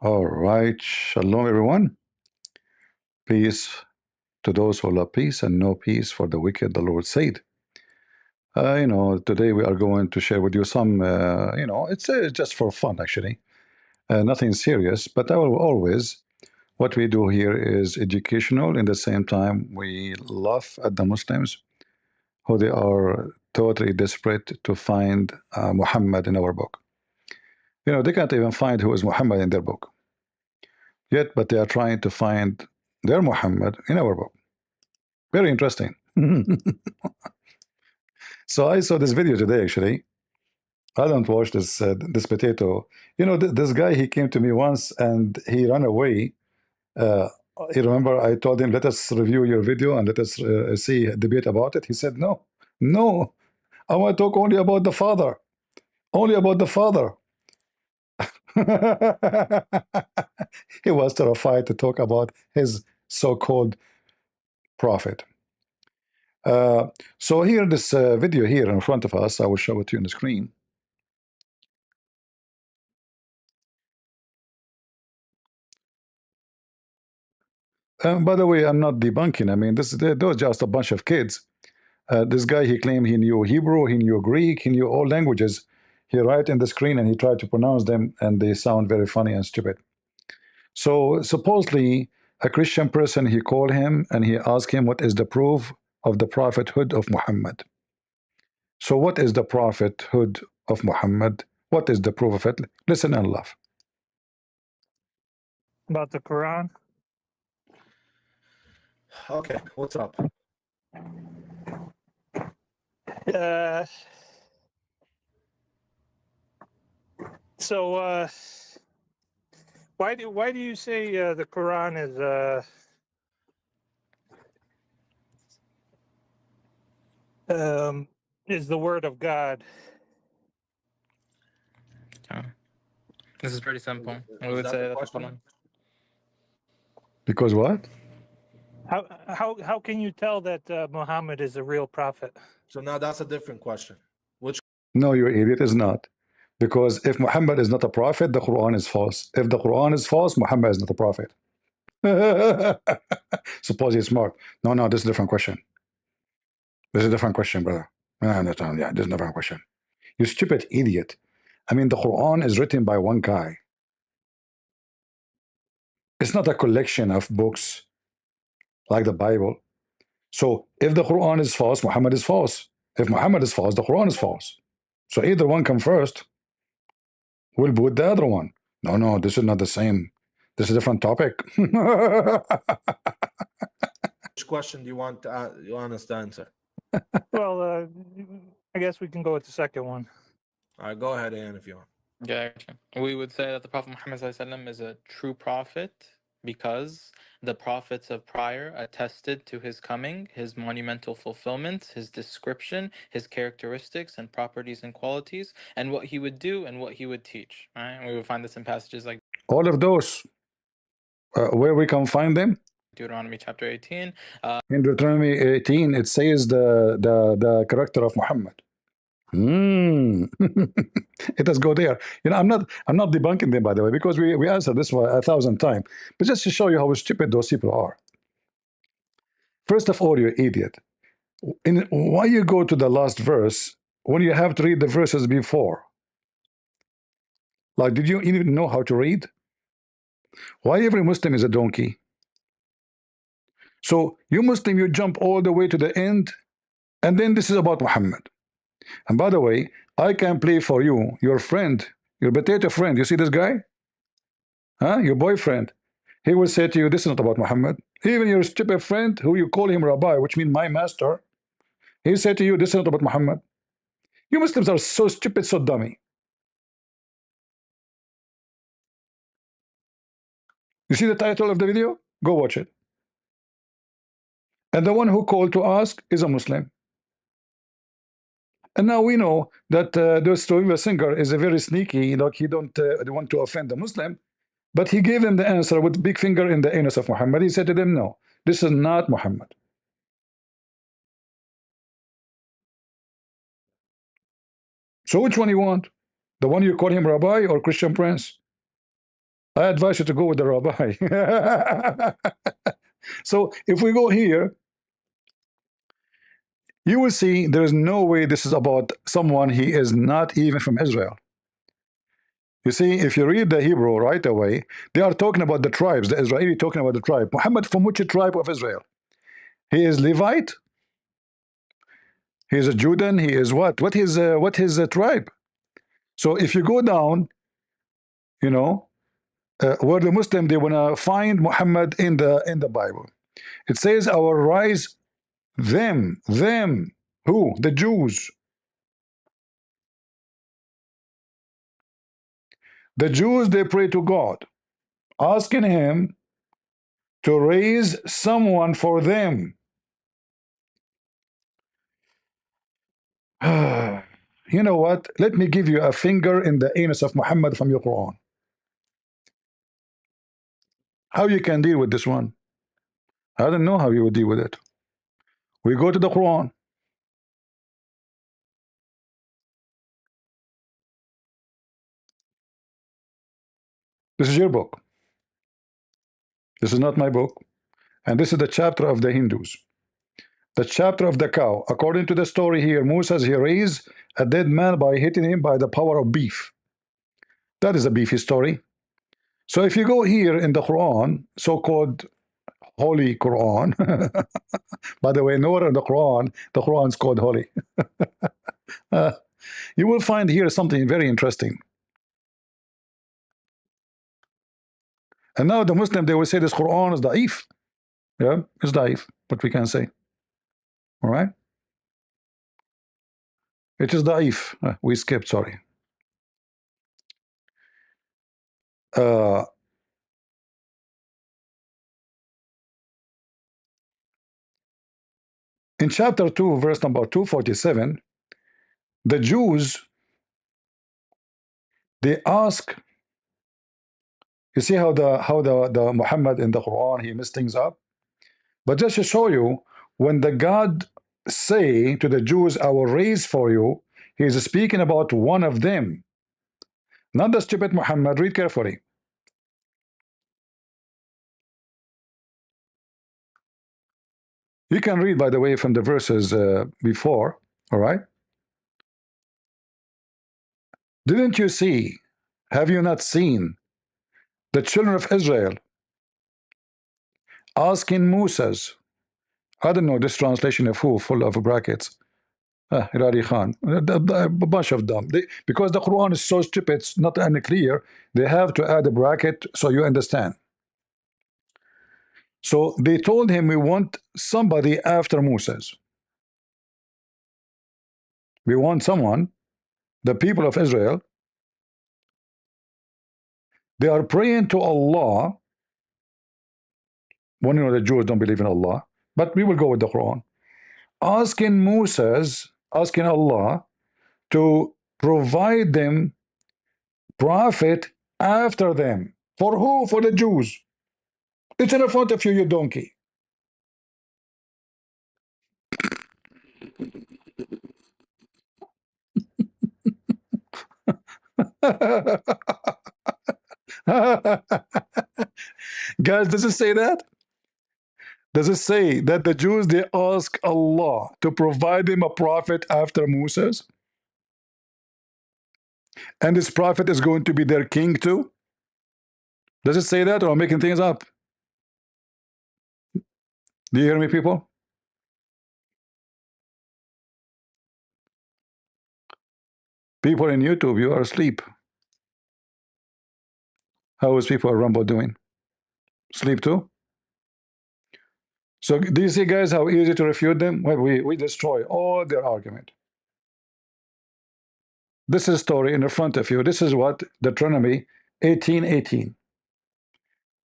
All right, shalom everyone. Peace to those who love peace and no peace for the wicked, the Lord said. Today we are going to share with you some, it's just for fun actually, nothing serious, but what we do here is educational. In the same time, we laugh at the Muslims who they are totally desperate to find Muhammad in our book. They can't even find who is Muhammad in their book yet, but they are trying to find their Muhammad in our book. Very interesting. So I saw this video today actually. I don't watch this potato. This guy, he came to me once and he ran away. You remember I told him, let us review your video and let us see a debate about it. He said, no, no, I want to talk only about the Father. Only about the Father. He was terrified to talk about his so-called prophet. So here, this video here in front of us, I will show it to you on the screen. By the way, I'm not debunking. I mean, those just a bunch of kids. This guy, he claimed he knew Hebrew, he knew Greek, he knew all languages. He write in the screen and he tried to pronounce them, and they sound very funny and stupid. So supposedly, a Christian person, he called him and he asked him, what is the proof of the prophethood of Muhammad? So what is the prophethood of Muhammad? What is the proof of it? Listen and laugh. About the Quran? Okay, what's up? Why do you say the Quran is the word of God? This is pretty simple. We would say that the Quran. Because what? How can you tell that Muhammad is a real prophet? So now that's a different question. Which? No, you idiot, is not. Because if Muhammad is not a prophet, the Quran is false. If the Quran is false, Muhammad is not a prophet. Suppose he's smart. No, this is a different question. This is a different question, brother. Yeah, this is a different question. You stupid idiot. I mean, the Quran is written by one guy. It's not a collection of books like the Bible. So if the Quran is false, Muhammad is false. If Muhammad is false, the Quran is false. So either one come first. We'll boot the other one. No, this is not the same. This is a different topic. Which question do you want us to answer? Well, I guess we can go with the second one. All right, go ahead, Ian, if you want. Yeah, we would say that the Prophet Muhammad ﷺ is a true prophet because the prophets of prior attested to his coming, his monumental fulfillment, his description, his characteristics and properties and qualities, and what he would do and what he would teach. Right? And we would find this in passages like all of those, where we can find them? Deuteronomy chapter 18. In Deuteronomy 18, it says the character of Muhammad. It does go there. I'm not debunking them, by the way, because we answered this 1,000 times. But just to show you how stupid those people are. First of all, you idiot. Why you go to the last verse when you have to read the verses before? Like, did you even know how to read? Why every Muslim is a donkey? So you Muslim, you jump all the way to the end, and then this is about Muhammad. And by the way, I can play for you, your friend, your potato friend. You see this guy? Your boyfriend. He will say to you, this is not about Muhammad. Even your stupid friend, who you call him Rabbi, which means my master, he said to you, this is not about Muhammad. You Muslims are so stupid, so dummy. You see the title of the video? Go watch it. And the one who called to ask is a Muslim. And now we know that this SOFYA singer is a very sneaky, like he don't want to offend the Muslim, but he gave them the answer with big finger in the anus of Muhammad. He said to them, no, this is not Muhammad. So which one you want? The one you call him Rabbi or Christian Prince? I advise you to go with the rabbi. So if we go here, you will see there is no way this is about someone he is not even from Israel. You see, if you read the Hebrew right away, they are talking about the tribes, the Israeli talking about the tribe. Muhammad from which tribe of Israel? He is Levite. He is a Judan. He is what? What his tribe? So if you go down, you know, where the Muslim they wanna find Muhammad in the Bible, it says our rise them who the Jews. The Jews they pray to God, asking him to raise someone for them. You know what? Let me give you a finger in the anus of Muhammad from your Quran. How you can deal with this one? I don't know how you would deal with it. We go to the Quran. This is your book. This is not my book. And this is the chapter of the Hindus. The chapter of the cow. According to the story here, Moses he raised a dead man by hitting him by the power of beef. That is a beefy story. So if you go here in the Quran, so-called Holy Quran, by the way, nowhere in the Quran is called holy. You will find here something very interesting. And now the Muslim they will say this Quran is da'if. Yeah, it's da'if, what we can say. All right, it is da'if. We skipped, sorry. In chapter 2, verse number 247, the Jews they ask, you see how the Muhammad in the Quran he messed things up. But just to show you, when the God say to the Jews, I will raise for you, he is speaking about one of them, not the stupid Muhammad. Read carefully. You can read, by the way, from the verses before. All right. Didn't you see? Have you not seen the children of Israel asking Moses? I don't know this translation of who, full of brackets. Irari Khan, a bunch of them. Because the Quran is so stupid, it's not unclear. They have to add a bracket so you understand. So they told him, we want somebody after Moses. We want someone, the people of Israel, they are praying to Allah. Well, you know, the Jews don't believe in Allah, but we will go with the Quran. Asking Moses, asking Allah to provide them prophet after them. For who? For the Jews. It's in front of you, you donkey. Guys, does it say that? Does it say that the Jews they ask Allah to provide them a prophet after Moses? And this prophet is going to be their king too? Does it say that, or am I making things up? Do you hear me, people? People in YouTube, you are asleep. How is people at Rumble doing? Sleep too? So do you see, guys, how easy to refute them? Well, we destroy all their argument. This is a story in front of you. This is what Deuteronomy 18:18.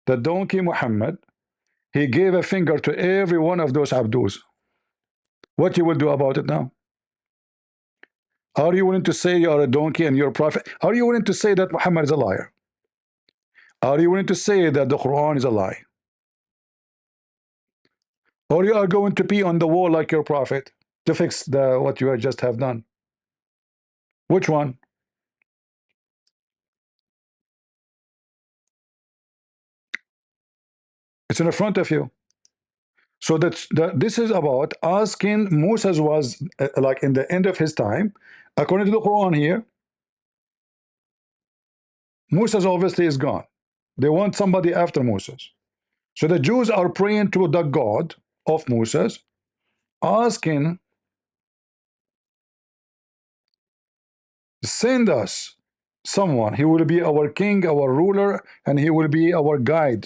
The donkey Muhammad, he gave a finger to every one of those Abdus. What you will do about it now? Are you willing to say you are a donkey and you're a prophet? Are you willing to say that Muhammad is a liar? Are you willing to say that the Quran is a lie? Or you are going to be on the wall like your prophet to fix the what you just have done? Which one? It's in front of you. So this is about asking. Moses was like in the end of his time, according to the Quran here. Moses obviously is gone. They want somebody after Moses. So the Jews are praying to the God of Moses, asking, send us someone. He will be our king, our ruler, and he will be our guide.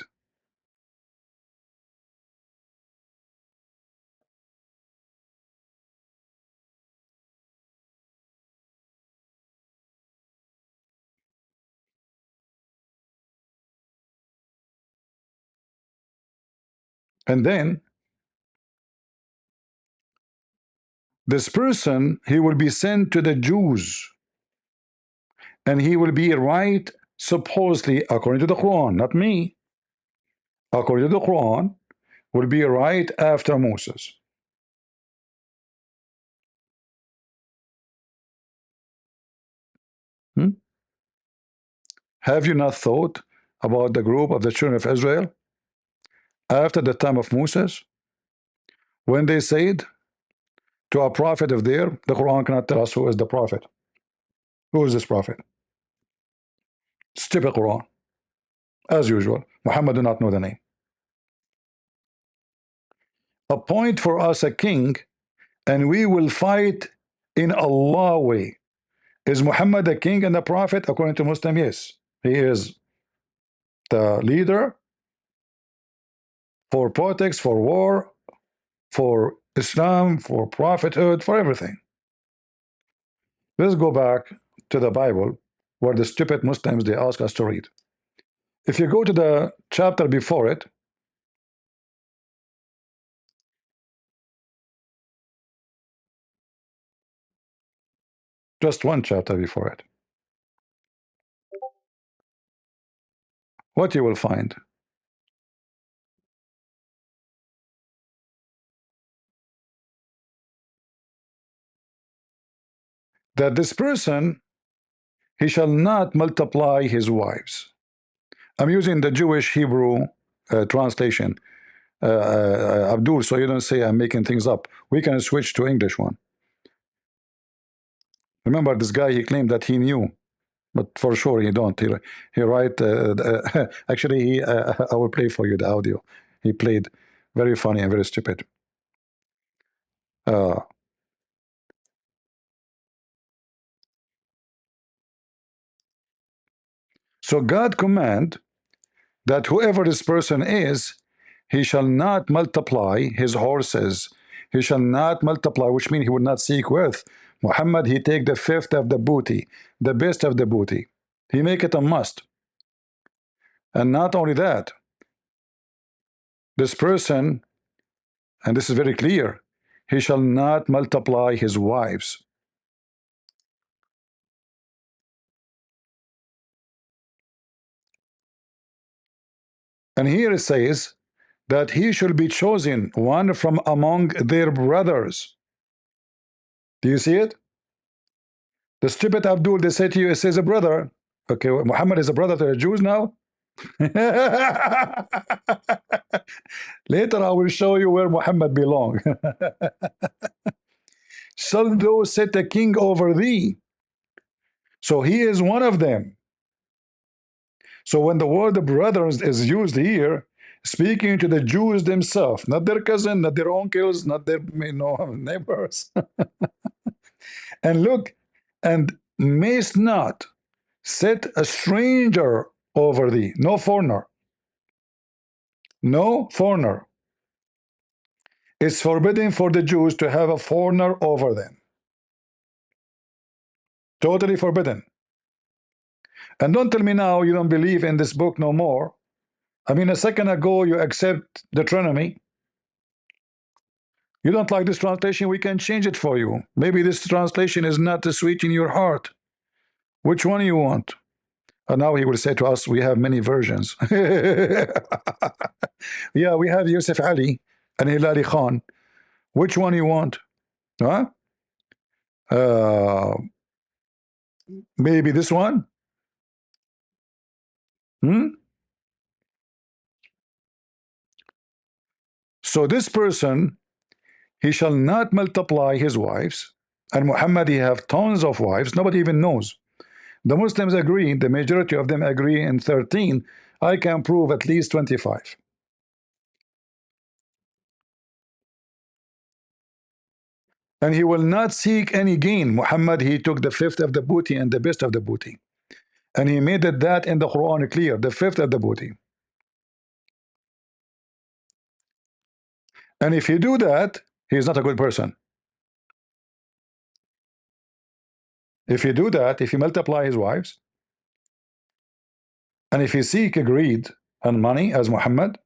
And then this person, he will be sent to the Jews, and he will be right, supposedly, according to the Quran, not me, according to the Quran, will be right after Moses. Have you not thought about the group of the children of Israel after the time of Moses, when they said to a prophet of theirs, the Quran cannot tell us who is the prophet? Who is this prophet? Stupid Quran, as usual. Muhammad do not know the name. Appoint for us a king, and we will fight in Allah way. Is Muhammad a king and a prophet? According to Muslim, yes. He is the leader for politics, for war, for Islam, for prophethood, for everything. Let's go back to the Bible, where the stupid Muslims, they ask us to read. If you go to the chapter before it, just one chapter before it, what you will find? That this person, he shall not multiply his wives. I'm using the Jewish Hebrew translation, Abdul, so you don't say I'm making things up. We can switch to English one. Remember this guy, he claimed that he knew, but for sure he don't. He write, actually, I will play for you the audio. He played very funny and very stupid. So God command that whoever this person is, he shall not multiply his horses. He shall not multiply, which means he would not seek wealth. Muhammad, he take the fifth of the booty, the best of the booty. He make it a must. And not only that, this person, and this is very clear, he shall not multiply his wives. And here it says that he should be chosen one from among their brothers. Do you see it? The stupid Abdul, they say to you, it says a brother. Okay, Muhammad is a brother to the Jews now? Later I will show you where Muhammad belongs. Shall thou set a king over thee? So he is one of them. So when the word brothers is used here, speaking to the Jews themselves, not their cousin, not their uncles, not their neighbors. And look, and mayst not set a stranger over thee. No foreigner. No foreigner. It's forbidden for the Jews to have a foreigner over them. Totally forbidden. And don't tell me now you don't believe in this book no more. I mean, a second ago you accept Deuteronomy. You don't like this translation, we can change it for you. Maybe this translation is not sweet in your heart. Which one you want? And now he will say to us, we have many versions. Yeah, we have Yusuf Ali and Hilali Khan. Which one you want? Huh? Maybe this one? So this person, he shall not multiply his wives. And Muhammad, he have tons of wives, nobody even knows. The Muslims agree, the majority of them agree in 13. I can prove at least 25. And he will not seek any gain. Muhammad, he took the fifth of the booty and the best of the booty. And he made it that in the Quran clear, the fifth of the booty. And if you do that, he is not a good person. If you do that, if you multiply his wives, and if you seek greed and money as Muhammad,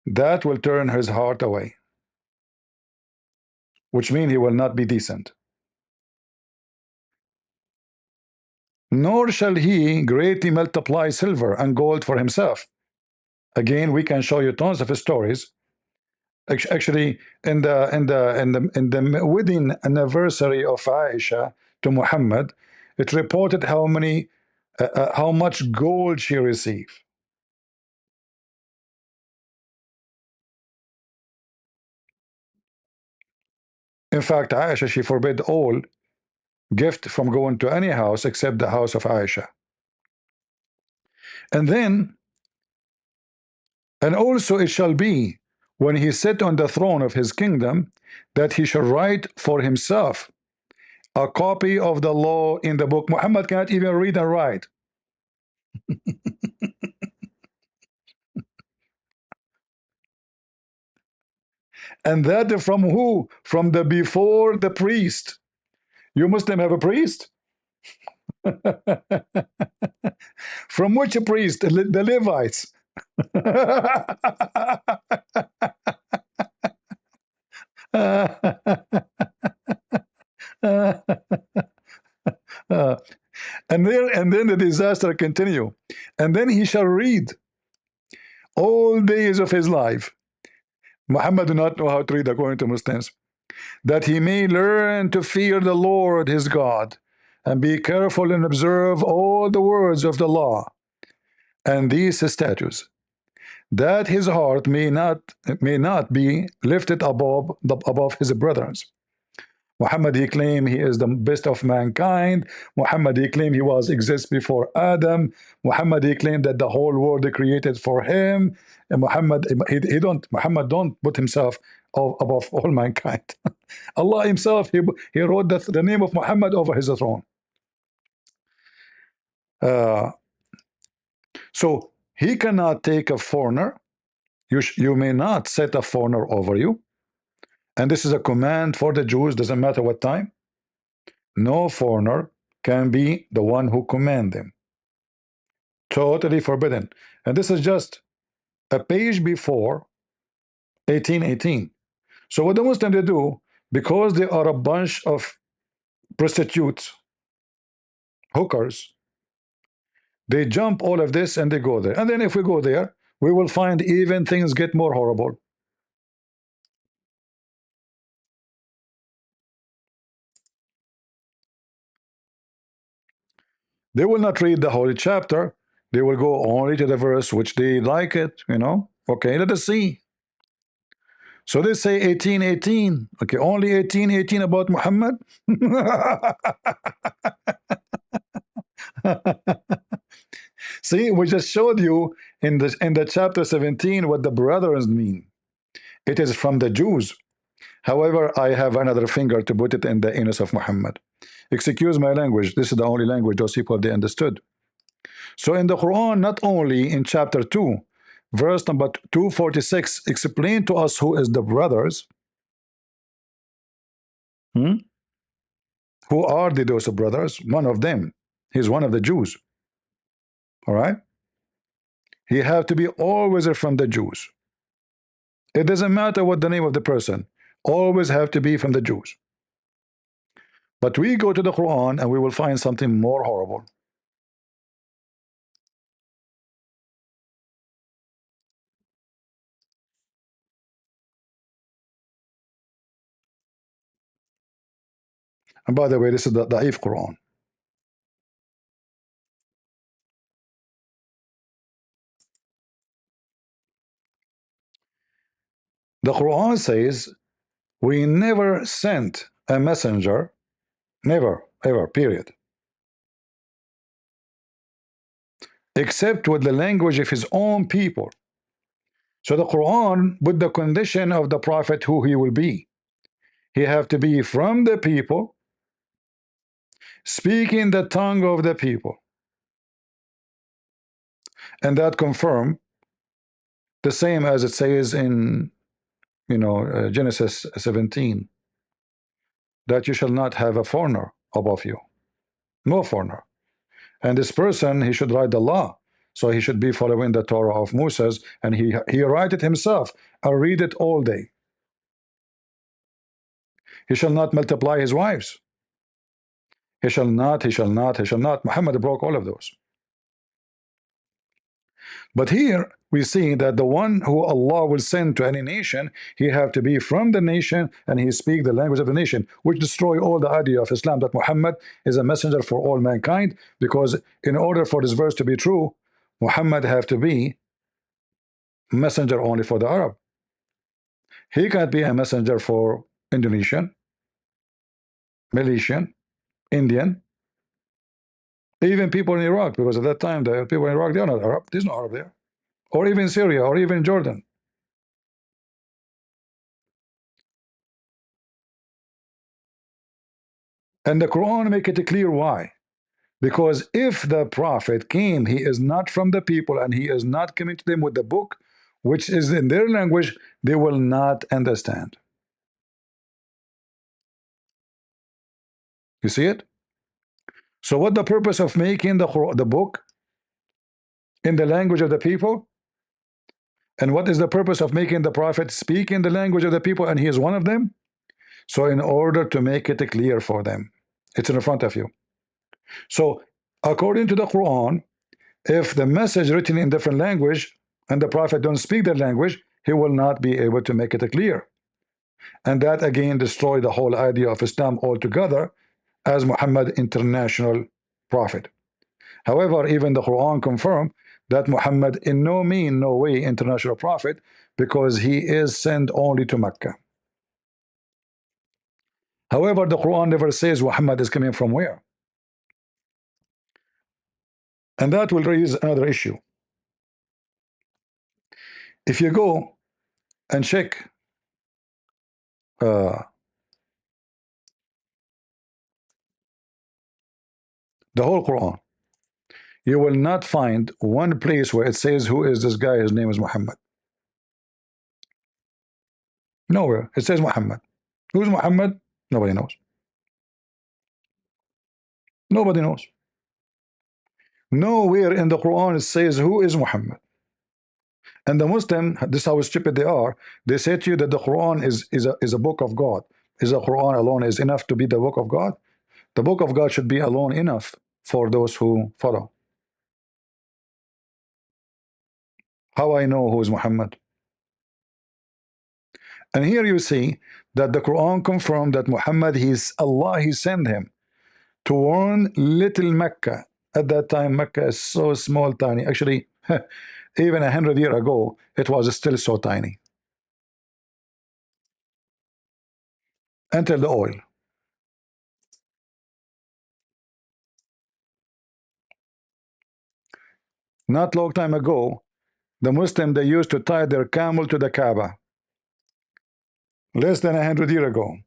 that will turn his heart away, which means he will not be decent. Nor shall he greatly multiply silver and gold for himself. Again, we can show you tons of stories. Actually, in the wedding anniversary of Aisha to Muhammad, it reported how much gold she received. In fact, Aisha, she forbid all gift from going to any house except the house of Aisha. And also it shall be when he sit on the throne of his kingdom that he shall write for himself a copy of the law in the book. Muhammad cannot even read and write. And that from who? From the before the priest. You Muslim have a priest? From which priest? The Levites. And then the disaster continue. And then he shall read all days of his life. Muhammad do not know how to read according to Muslims. That he may learn to fear the Lord his God, and be careful and observe all the words of the law and these statutes, that his heart may not be lifted above his brothers. Muhammad, he claimed he is the best of mankind. Muhammad, he claimed he was exist before Adam. Muhammad, he claimed that the whole world created for him. And Muhammad don't put himself above all mankind. Allah himself, he wrote the name of Muhammad over his throne. So he cannot take a foreigner. You may not set a foreigner over you. And this is a command for the Jews, doesn't matter what time. No foreigner can be the one who command them. Totally forbidden. And this is just a page before 1818. So what the Muslims they do, because they are a bunch of prostitutes, hookers, they jump all of this and they go there. And then if we go there, we will find even things get more horrible. They will not read the whole chapter. They will go only to the verse which they like it, you know. Okay, let us see. So they say 1818. Okay, only 1818 about Muhammad. See, we just showed you in the chapter 17 what the brothers mean. It is from the Jews. However, I have another finger to put it in the anus of Muhammad. Excuse my language. This is the only language those people they understood. So in the Quran, not only in chapter 2, verse number 246, explain to us who is the brothers. Who are those brothers? One of them. He's one of the Jews. All right. He have to be always from the Jews. It doesn't matter what the name of the person. Always have to be from the Jews. But we go to the Quran and we will find something more horrible. And by the way, this is the Da'if Quran. The Quran says we never sent a messenger, never, ever, period, except with the language of his own people. So the Quran put the condition of the prophet who he will be. He have to be from the people, speaking the tongue of the people. And that confirm the same as it says in Genesis 17, that you shall not have a foreigner above you, no foreigner. And this person, he should write the law, so he should be following the Torah of Moses, and he write it himself. I read it all day. He shall not multiply his wives. He shall not, he shall not, he shall not. Muhammad broke all of those. But here we see that the one who Allah will send to any nation, he have to be from the nation, and he speak the language of the nation, which destroy all the idea of Islam that Muhammad is a messenger for all mankind. Because in order for this verse to be true, Muhammad have to be messenger only for the Arab. He can't be a messenger for Indonesian, Malaysian, Indian, even people in Iraq, because at that time the people in Iraq, they are not Arab. There's no Arab there. Or even Syria, or even Jordan. And the Quran make it clear why. Because if the prophet came, he is not from the people, and he is not coming to them with the book, which is in their language, they will not understand. You see it? So what the purpose of making the book in the language of the people? And what is the purpose of making the prophet speak in the language of the people, and he is one of them? So in order to make it clear for them. It's in front of you. So according to the Quran, if the message written in different language and the prophet don't speak that language, he will not be able to make it clear. And that again destroy the whole idea of Islam altogether as Muhammad international prophet. However, even the Quran confirmed that Muhammad in no way international prophet, because he is sent only to Mecca. However, the Quran never says Muhammad is coming from where. And that will raise another issue. If you go and check the whole Quran, you will not find one place where it says who is this guy, his name is Muhammad. Nowhere. It says Muhammad. Who's Muhammad? Nobody knows. Nobody knows. Nowhere in the Quran it says who is Muhammad. And the Muslim, this is how stupid they are, they say to you that the Quran is a book of God. Is the Quran alone is enough to be the book of God? The book of God should be alone enough for those who follow. How I know who is Muhammad? And here you see that the Quran confirmed that Muhammad, Allah, he sent him to warn little Mecca. At that time, Mecca is so small, tiny. Actually, even 100 years ago, it was still so tiny. Until the oil. Not long time ago, the Muslim, they used to tie their camel to the Kaaba. Less than 100 years ago.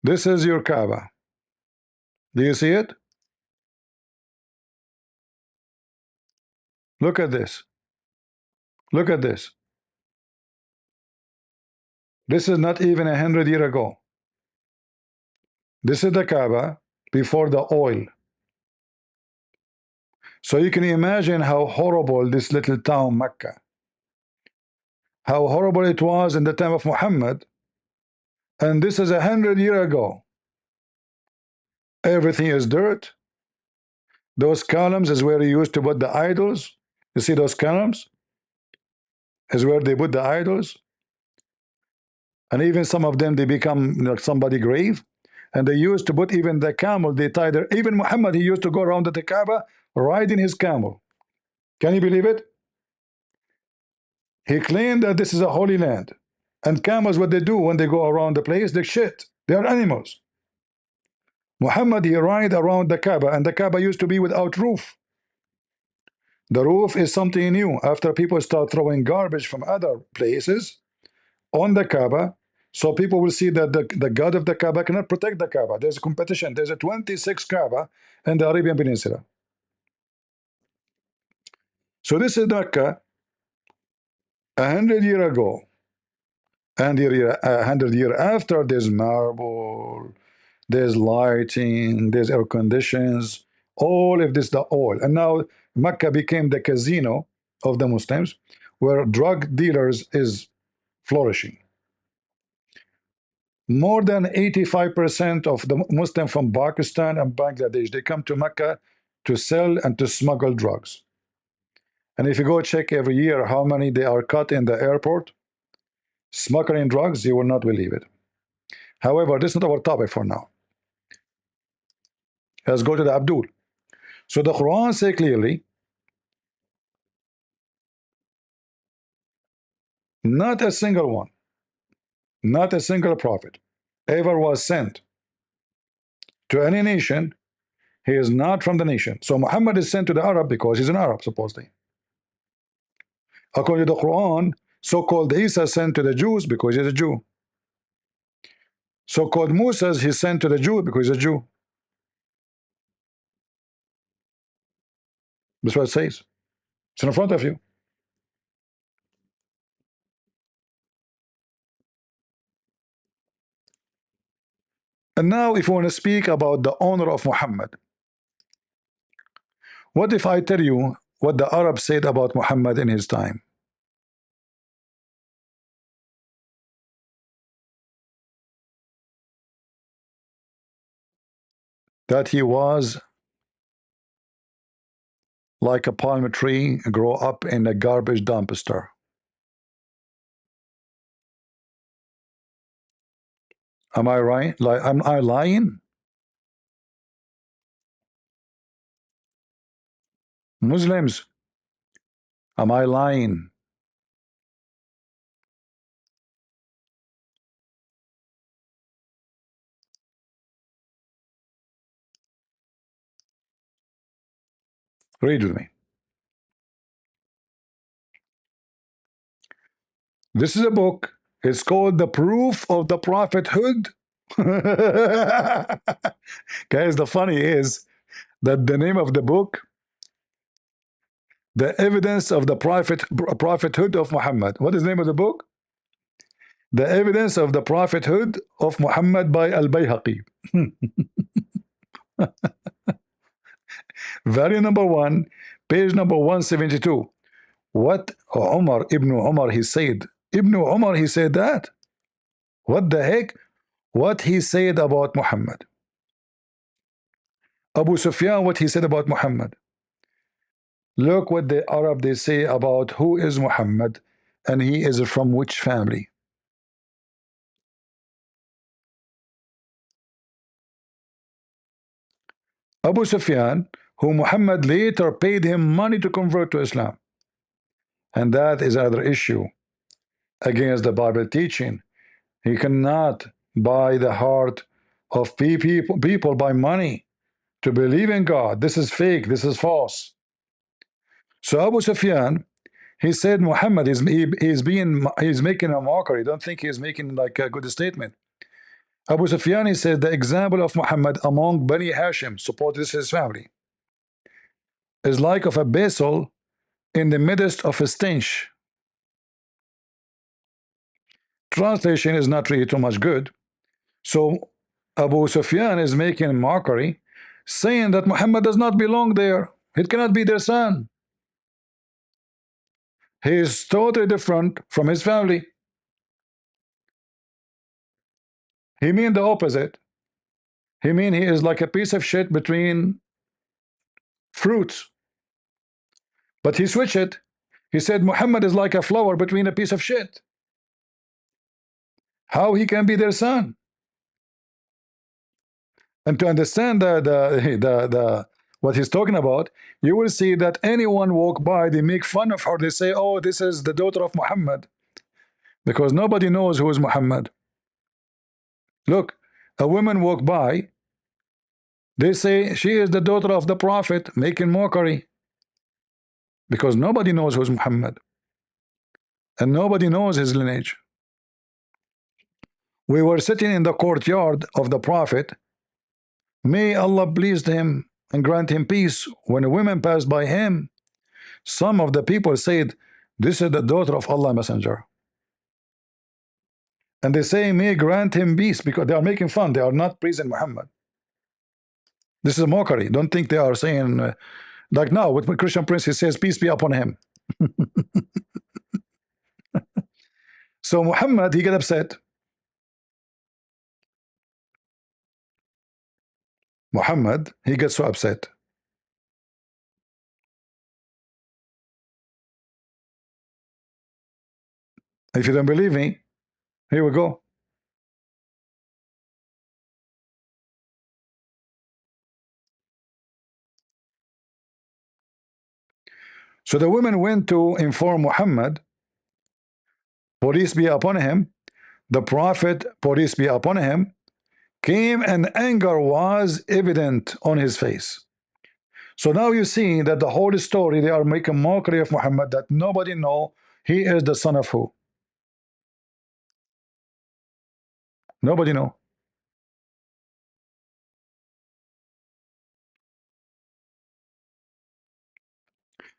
This is your Kaaba. Do you see it? Look at this. Look at this. This is not even 100 years ago. This is the Kaaba before the oil. So you can imagine how horrible this little town Mecca, how horrible it was in the time of Muhammad, and this is 100 years ago. Everything is dirt. Those columns is where you used to put the idols. You see those columns is where they put the idols, and even some of them they become like somebody's grave. And they used to put even the camel, they tied there. Even Muhammad, he used to go around the Kaaba riding his camel. Can you believe it? He claimed that this is a holy land. And camels, what they do when they go around the place, they shit. They are animals. Muhammad, he ride around the Kaaba, and the Kaaba used to be without roof. The roof is something new. After people start throwing garbage from other places on the Kaaba, so people will see that the God of the Kaaba cannot protect the Kaaba. There's a competition. There's a 26 Kaaba in the Arabian Peninsula. So this is Mecca 100 years ago. And 100 years after, there's marble, there's lighting, there's air conditions, all of this, the oil. And now Mecca became the casino of the Muslims, where drug dealers is flourishing. More than 85% of the Muslims from Pakistan and Bangladesh, they come to Mecca to sell and to smuggle drugs. And if you go check every year how many they are caught in the airport smuggling drugs, you will not believe it. However, this is not our topic for now. Let's go to the Abdul. So the Quran says clearly, not a single one, not a single prophet ever was sent to any nation. He is not from the nation. So Muhammad is sent to the Arab because he's an Arab, supposedly. According to the Quran, so-called Isa sent to the Jews because he's a Jew. So-called Musa, he's sent to the Jew because he's a Jew. That's what it says. It's in front of you. And now if you want to speak about the honor of Muhammad, what if I tell you what the Arabs said about Muhammad in his time? That he was like a palm tree grow up in a garbage dumpster. Am I right? Like, am I lying? Muslims, am I lying? Read with me. This is a book. It's called The Proof of the Prophethood. Guys, the funny is that the name of the book, The Evidence of the Prophethood of Muhammad. What is the name of the book? The Evidence of the Prophethood of Muhammad by Al-Bayhaqi. Volume number 1, page number 172. What Ibn Umar, he said. Ibn Umar, he said that. What the heck? What he said about Muhammad. Abu Sufyan, what he said about Muhammad. Look what the Arab they say about who is Muhammad and he is from which family. Abu Sufyan, who Muhammad later paid him money to convert to Islam. And that is another issue against the Bible teaching. He cannot buy the heart of people by money to believe in God. This is fake. This is false. So Abu Sufyan, he said Muhammad is he's making a mockery. Don't think he's making like a good statement. Abu Sufyan, he said the example of Muhammad among Bani Hashim, support this is his family, is like of a vessel in the midst of a stench. Translation is not really too much good. So Abu Sufyan is making mockery, saying that Muhammad does not belong there. It cannot be their son. He is totally different from his family. He mean the opposite. He mean he is like a piece of shit between fruits. But he switched it. He said Muhammad is like a flower between a piece of shit. How he can be their son? And to understand what he's talking about, you will see that anyone walk by, they make fun of her. They say, "Oh, this is the daughter of Muhammad," because nobody knows who is Muhammad. Look, a woman walk by, they say she is the daughter of the Prophet, making mockery, because nobody knows who is Muhammad, and nobody knows his lineage. We were sitting in the courtyard of the Prophet. May Allah please him and grant him peace. When a woman passed by him, some of the people said, "This is the daughter of Allah Messenger." And they say, "May grant him peace," because they are making fun. They are not praising Muhammad. This is a mockery. Don't think they are saying, like now with Christian Prince, he says, "Peace be upon him." So Muhammad, he get upset. Muhammad, he gets so upset. If you don't believe me, here we go. So the women went to inform Muhammad, peace be upon him. The Prophet, peace be upon him, came, and anger was evident on his face. So now you see that the whole story, they are making mockery of Muhammad, that nobody know he is the son of who. Nobody know.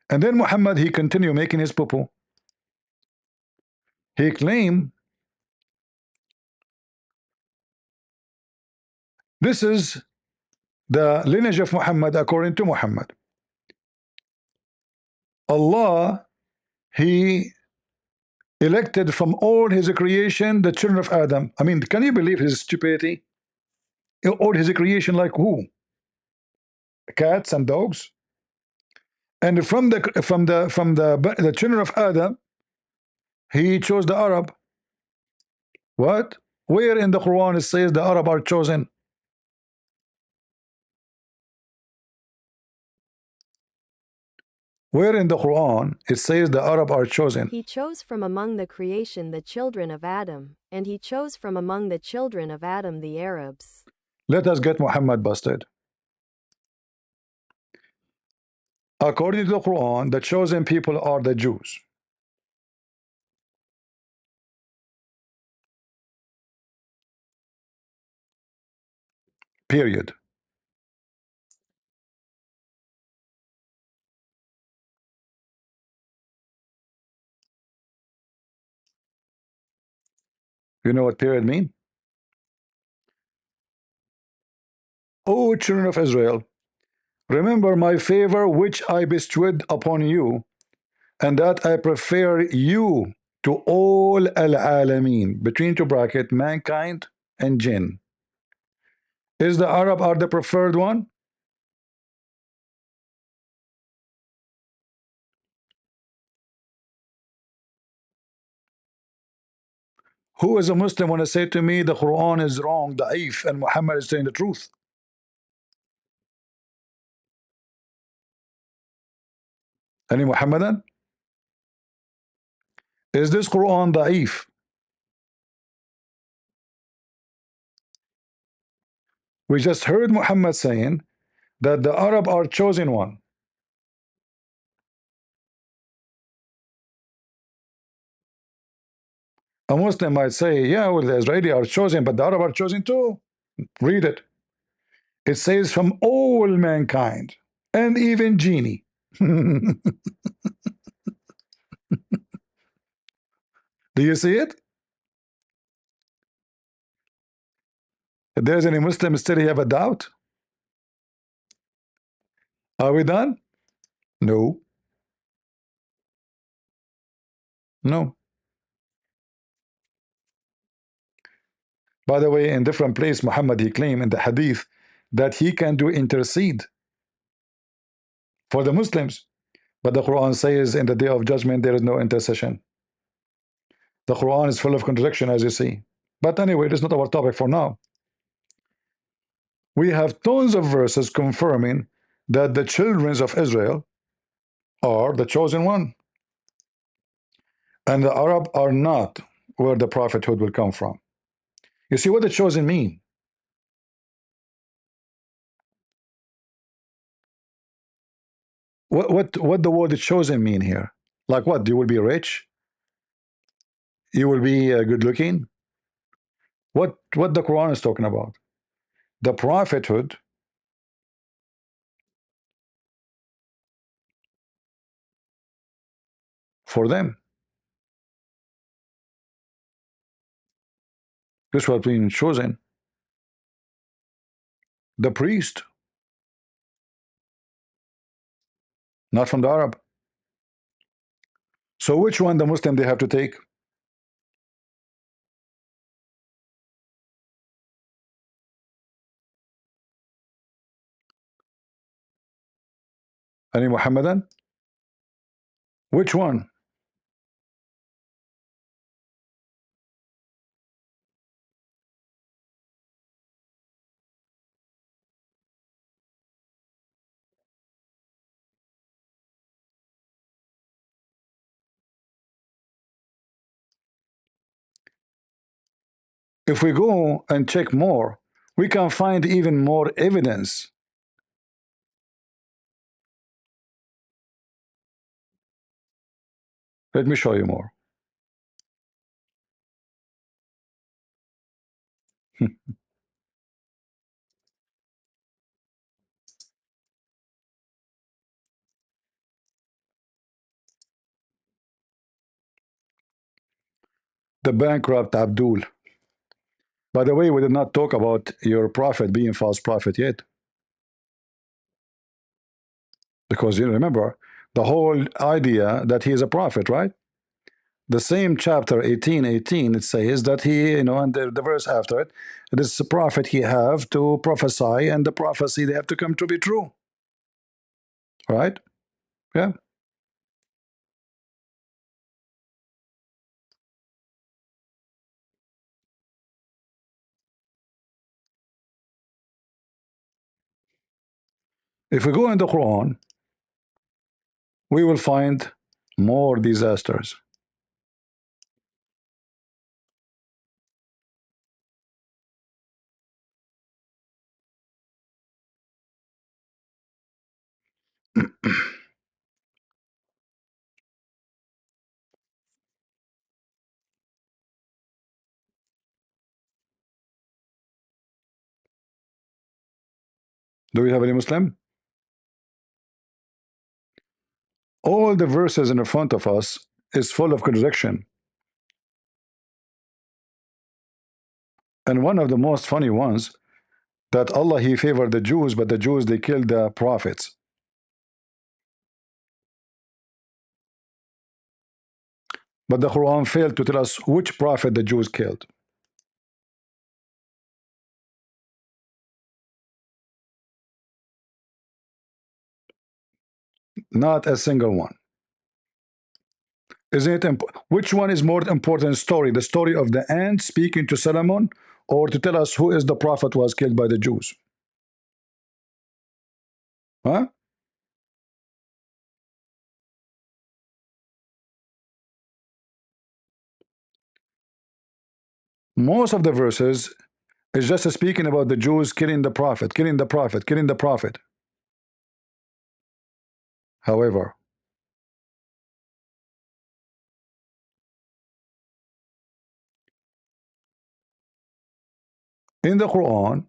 And then Muhammad, he continued making his poo-poo. He claimed this is the lineage of Muhammad according to Muhammad. Allah, he elected from all his creation the children of Adam. I mean, can you believe his stupidity? All his creation, like who? Cats and dogs. And from the children of Adam, he chose the Arab. What? Where in the Quran it says the Arab are chosen? Where in the Quran it says the Arab are chosen? He chose from among the creation the children of Adam, and he chose from among the children of Adam the Arabs. Let us get Muhammad busted. According to the Quran, the chosen people are the Jews. Period. You know what period mean? O children of Israel, remember my favor which I bestowed upon you, and that I prefer you to all al-alameen, between two brackets, mankind and jinn. Is the Arab are the preferred one? Who is a Muslim when I say to me the Quran is wrong, da'if, and Muhammad is saying the truth? Any Muhammadan? Is this Quran da'if? We just heard Muhammad saying that the Arab are chosen one. A Muslim might say, yeah, well, the Israeli are chosen, but the Arab are chosen too. Read it. It says from all mankind and even genie. Do you see it? If there's any Muslim still have a doubt? Are we done? No. No. By the way, in different place, Muhammad, he claimed in the hadith that he can do intercede for the Muslims. But the Quran says in the day of judgment, there is no intercession. The Quran is full of contradiction, as you see. But anyway, it is not our topic for now. We have tons of verses confirming that the children of Israel are the chosen one, and the Arab are not where the prophethood will come from. You see what the chosen mean? What the word chosen mean here? Like what? You will be rich? You will be good looking? What the Quran is talking about? The prophethood for them. This was being chosen. The priest, not from the Arab. So which one the Muslim they have to take? Any Muhammadan? Which one? If we go and check more, we can find even more evidence. Let me show you more. The bankrupt Abdul. By the way, we did not talk about your prophet being false prophet yet. Because you remember the whole idea that he is a prophet, right? The same chapter 18:18 it says that he, and the verse after it, it is a prophet he have to prophesy, and the prophecy they have to come to be true. Right? Yeah. If we go in the Quran, we will find more disasters. Do we have any Muslim? All the verses in front of us is full of contradiction. And one of the most funny ones, that Allah he favored the Jews, but the Jews they killed the prophets. But the Quran failed to tell us which prophet the Jews killed. Not a single one. Isn't it? Which one is more important story? The story of the ant speaking to Solomon, or to tell us who is the prophet was killed by the Jews? Huh? Most of the verses is just speaking about the Jews killing the prophet, killing the prophet, killing the prophet. However, in the Quran,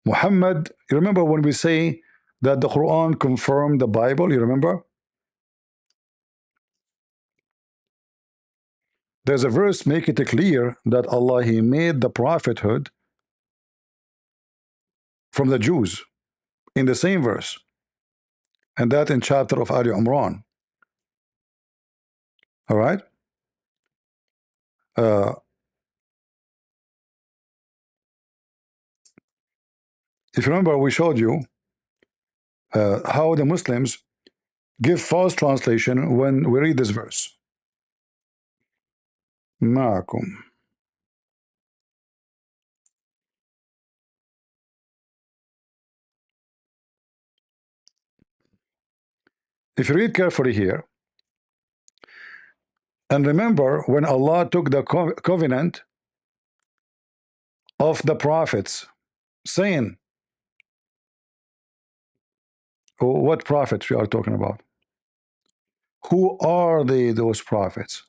Muhammad, you remember when we say that the Quran confirmed the Bible, you remember? There's a verse make it clear that Allah he made the prophethood from the Jews in the same verse, and that in chapter of Ali Imran. All right. If you remember, we showed you how the Muslims give false translation when we read this verse. معكم If you read carefully here, and remember when Allah took the covenant of the prophets, saying, what prophets we are talking about? Who are they, those prophets?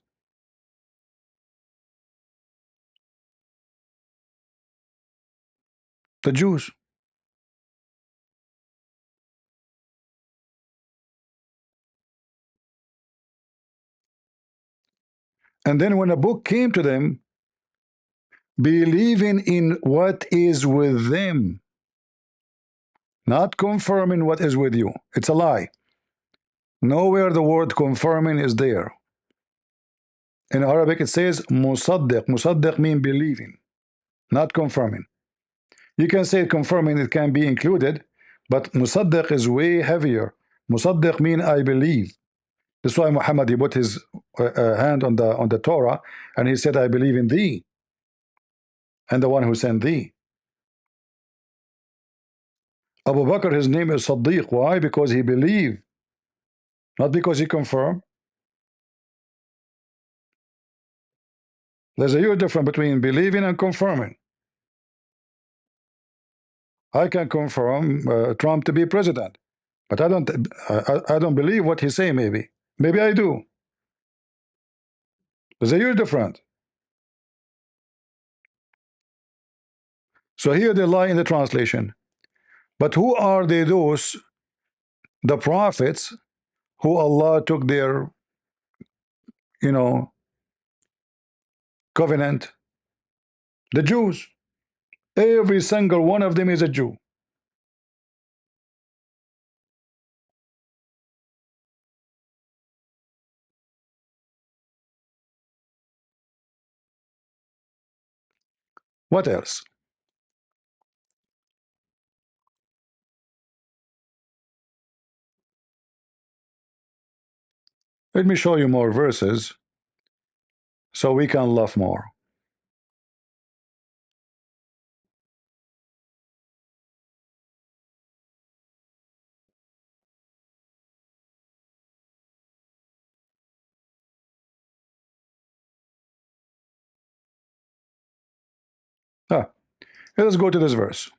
The Jews. And then when a book came to them, believing in what is with them, not confirming what is with you. It's a lie. Nowhere the word confirming is there. In Arabic it says musaddiq. Musaddiq means believing, not confirming. You can say confirming, it can be included, but musaddiq is way heavier. Musaddiq means I believe. That's why Muhammad, he put his hand on the Torah and he said, I believe in thee and the one who sent thee. Abu Bakr, his name is Siddiq. Why? Because he believed, not because he confirmed. There's a huge difference between believing and confirming. I can confirm Trump to be president, but I don't believe what he say. Maybe I do. There's a huge difference. So here they lie in the translation. But who are they, those, the prophets who Allah took their, covenant? The Jews. Every single one of them is a Jew. What else? Let me show you more verses so we can laugh more. Let's go to this verse.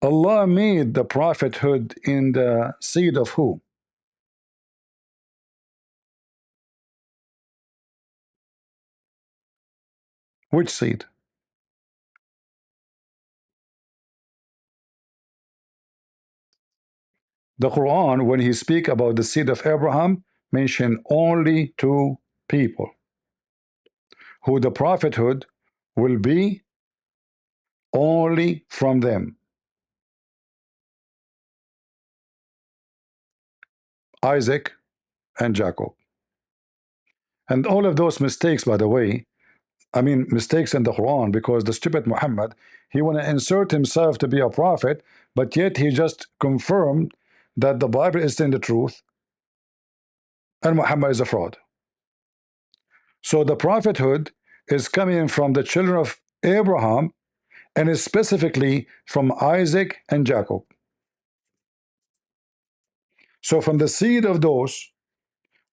Allah made the prophethood in the seed of who? Which seed? The Quran, when he speak about the seed of Abraham, mention only two people who the prophethood will be only from them: Isaac and Jacob. And all of those mistakes, by the way, I mean mistakes in the Quran, because the stupid Muhammad, he want to insert himself to be a prophet, but yet he just confirmed that the Bible is in the truth and Muhammad is a fraud. So the prophethood is coming from the children of Abraham, and is specifically from Isaac and Jacob. So from the seed of those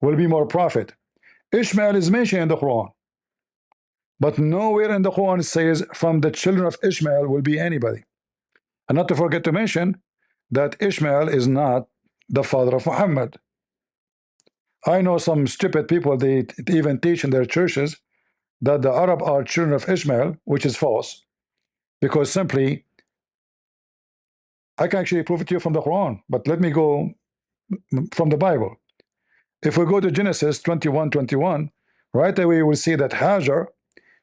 will be more prophet. Ishmael is mentioned in the Quran, but nowhere in the Quran says from the children of Ishmael will be anybody. And not to forget to mention that Ishmael is not the father of Muhammad. I know some stupid people, they even teach in their churches that the Arab are children of Ishmael, which is false, because simply, I can actually prove it to you from the Quran, but let me go from the Bible. If we go to Genesis 21:21, right away we'll see that Hajar,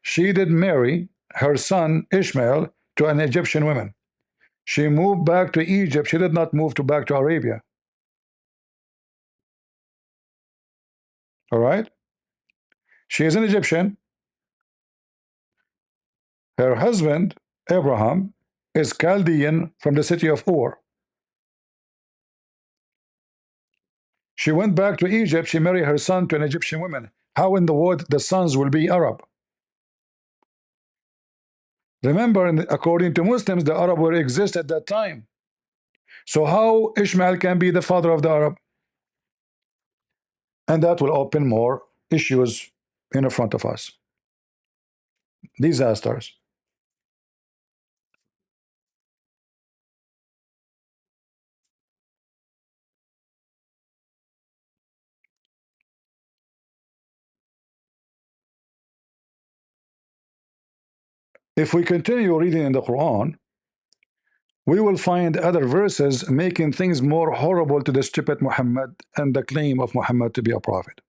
she did marry her son Ishmael to an Egyptian woman. She moved back to Egypt. She did not move back to Arabia. All right? She is an Egyptian. Her husband, Abraham, is Chaldean from the city of Ur. She went back to Egypt. She married her son to an Egyptian woman. How in the world the sons will be Arab? Remember, according to Muslims, the Arab were exist at that time. So how Ishmael can be the father of the Arab? And that will open more issues in front of us. Disasters. If we continue reading in the Quran, we will find other verses making things more horrible to the stupid Muhammad and the claim of Muhammad to be a prophet.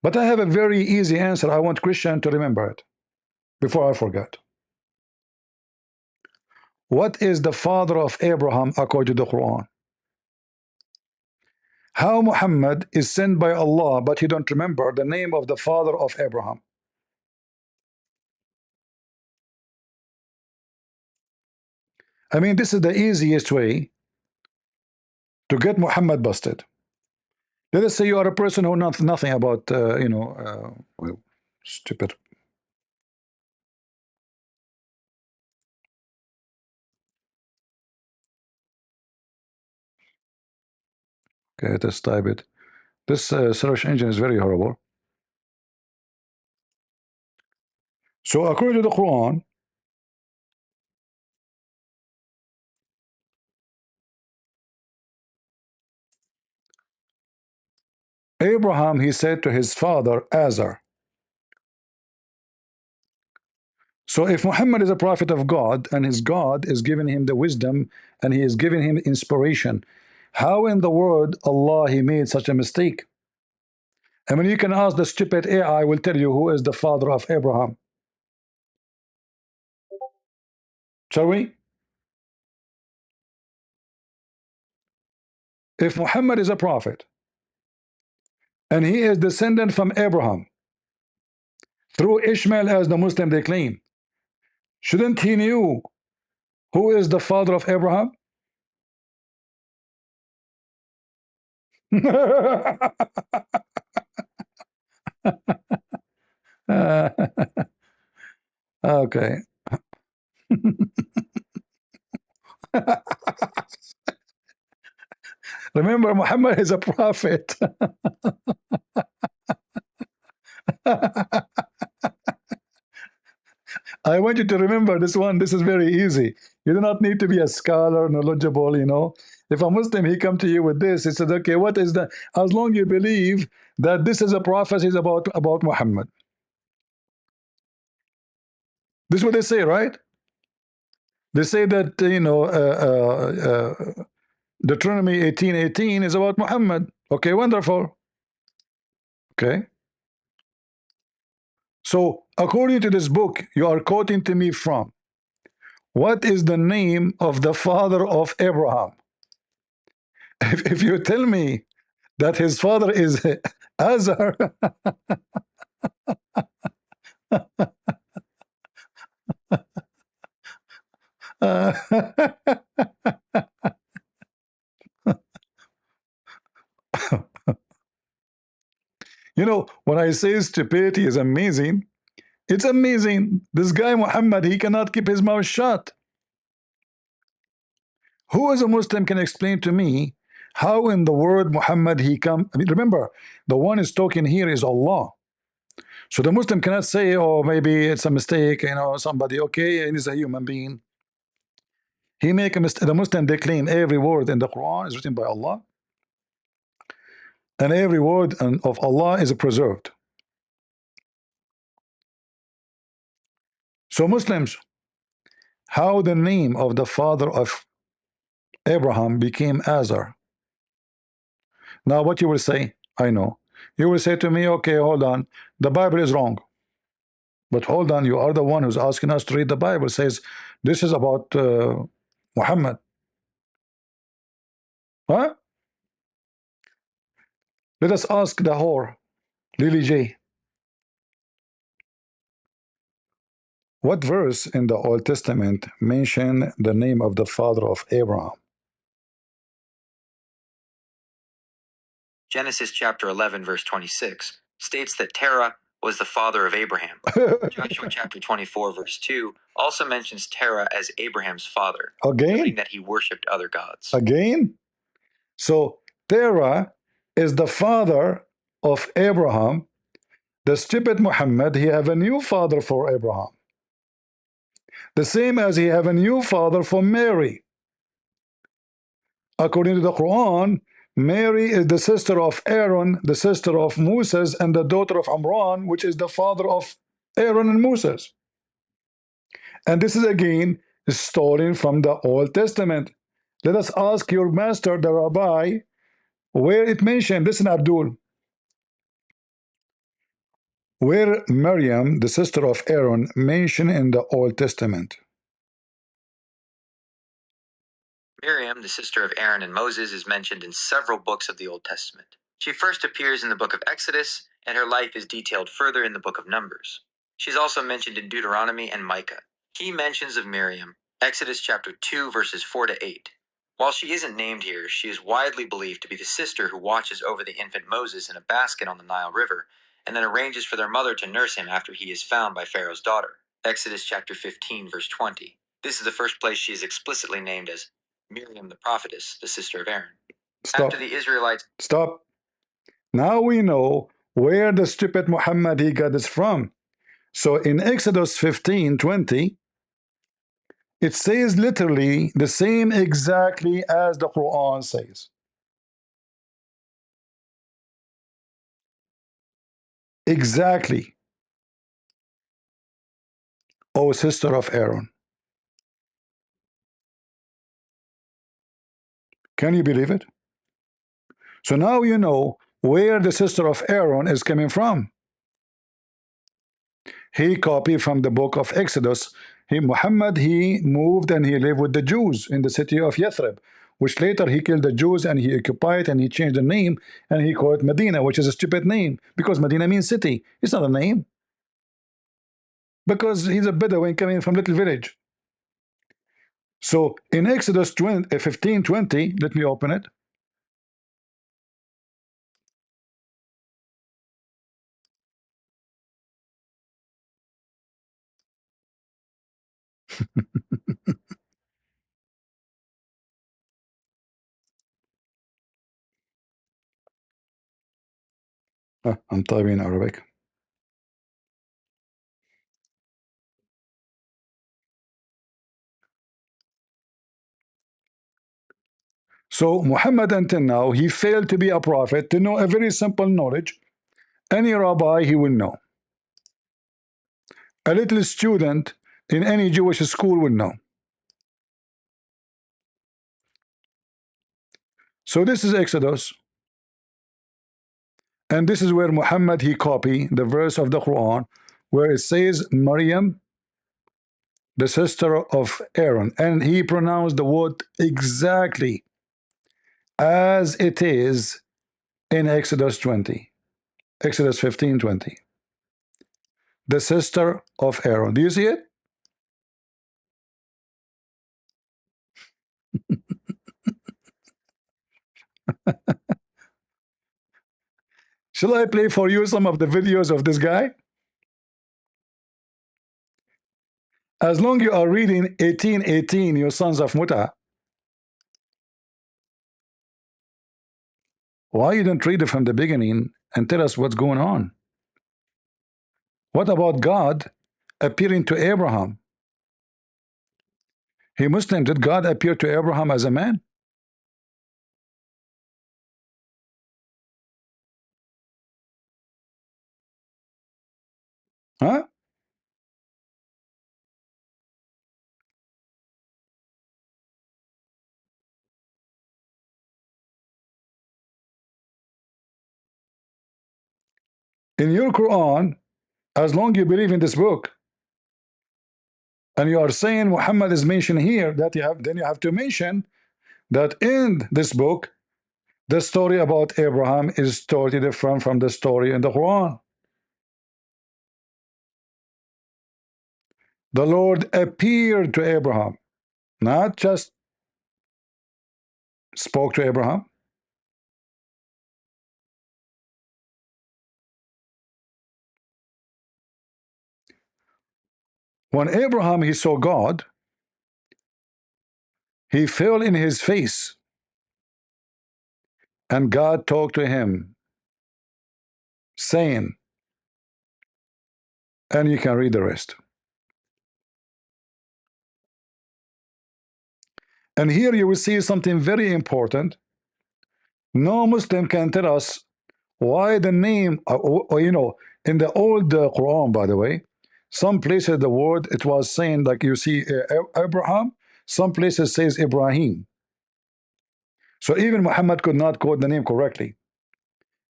But I have a very easy answer. I want Christian to remember it before I forget. What is the father of Abraham according to the Quran? How Muhammad is sent by Allah, but he don't remember the name of the father of Abraham? I mean, this is the easiest way to get Muhammad busted. Let us say you are a person who knows nothing about, well, stupid. Okay, let's type it. This search engine is very horrible. So according to the Quran, Abraham, he said to his father Azhar. So if Muhammad is a prophet of God and his God is giving him the wisdom and he is giving him inspiration, how in the world Allah he made such a mistake? I mean, you can ask the stupid AI will tell you who is the father of Abraham. Shall we? If Muhammad is a prophet and he is descendant from Abraham through Ishmael as the Muslim they claim, shouldn't he knew who is the father of Abraham? Okay. Remember, Muhammad is a prophet. I want you to remember this one. This is very easy. You do not need to be a scholar, knowledgeable, you know. If a Muslim, he come to you with this, he said, okay, what is the, as long you believe that this is a prophecy about Muhammad. This is what they say, right? They say that, Deuteronomy 18:18 is about Muhammad. Okay, wonderful. Okay. So, according to this book you are quoting to me from, what is the name of the father of Abraham? If you tell me that his father is Azhar, you know, when I say stupidity is amazing, it's amazing. This guy Muhammad, he cannot keep his mouth shut. Who as a Muslim can explain to me how in the word Muhammad he come? I mean, remember, the one is talking here is Allah. So the Muslim cannot say, oh, maybe it's a mistake, you know, somebody, okay, and he's a human being. He make a mistake. The Muslim, they claim every word in the Quran is written by Allah, and every word of Allah is preserved. So Muslims, how the name of the father of Abraham became Azhar? Now what you will say, I know. You will say to me, okay, hold on, the Bible is wrong. But hold on, you are the one who's asking us to read the Bible. It says this is about Muhammad. Huh? Let us ask the whore, Lily J. What verse in the Old Testament mention the name of the father of Abraham? Genesis chapter 11 verse 26 states that Terah was the father of Abraham. Joshua chapter 24, verse 2 also mentions Terah as Abraham's father, noting Again? that he worshipped other gods. Again? So Terah is the father of Abraham. The stupid Muhammad, he have a new father for Abraham. The same as he have a new father for Mary. According to the Quran, Mary is the sister of Aaron, the sister of Moses, and the daughter of Amran, which is the father of Aaron and Moses. And this is again stolen from the Old Testament. Let us ask your master, the rabbi, where it mentioned. Listen, Abdul. Where Miriam, the sister of Aaron, mentioned in the Old Testament. Miriam, the sister of Aaron and Moses, is mentioned in several books of the Old Testament. She first appears in the book of Exodus, and her life is detailed further in the book of Numbers. She's also mentioned in Deuteronomy and Micah. Key mentions of Miriam: Exodus chapter 2, verses 4 to 8. While she isn't named here, she is widely believed to be the sister who watches over the infant Moses in a basket on the Nile River, and then arranges for their mother to nurse him after he is found by Pharaoh's daughter. Exodus chapter 15, verse 20. This is the first place she is explicitly named as Miriam the prophetess, the sister of Aaron. Stop. After the Israelites... Stop. Now we know where the stupid Muhammad he got this from. So in Exodus 15:20, it says literally the same exactly as the Quran says. Exactly. O sister of Aaron. Can you believe it? So now you know where the sister of Aaron is coming from. He copied from the book of Exodus. Muhammad, he moved and he lived with the Jews in the city of Yathrib, which later he killed the Jews and he occupied and he changed the name and he called it Medina, which is a stupid name because Medina means city. It's not a name. Because he's a Bedouin coming from little village. So in Exodus 15:20, let me open it. I'm typing in Arabic. So Muhammad until now, he failed to be a prophet, to know a very simple knowledge. Any rabbi he will know. A little student in any Jewish school will know. So this is Exodus. And this is where Muhammad he copied the verse of the Quran where it says Maryam, the sister of Aaron, and he pronounced the word exactly as it is in Exodus 20. Exodus 15:20. The sister of Aaron. Do you see it? Shall I play for you some of the videos of this guy? As long you are reading 18:18, you sons of Muta, why you don't read it from the beginning and tell us what's going on? What about God appearing to Abraham? He Muslim, did God appear to Abraham as a man? Huh? In your Quran, as long you believe in this book, and you are saying Muhammad is mentioned here, that then you have to mention that in this book, the story about Abraham is totally different from the story in the Quran. The Lord appeared to Abraham, not just spoke to Abraham. When Abraham he saw God, he fell in his face, and God talked to him, saying, and you can read the rest. And here you will see something very important. No Muslim can tell us why the name, or, you know, in the old Quran, by the way, some places the word it was saying, like you see Abraham, some places says Ibrahim. So even Muhammad could not quote the name correctly.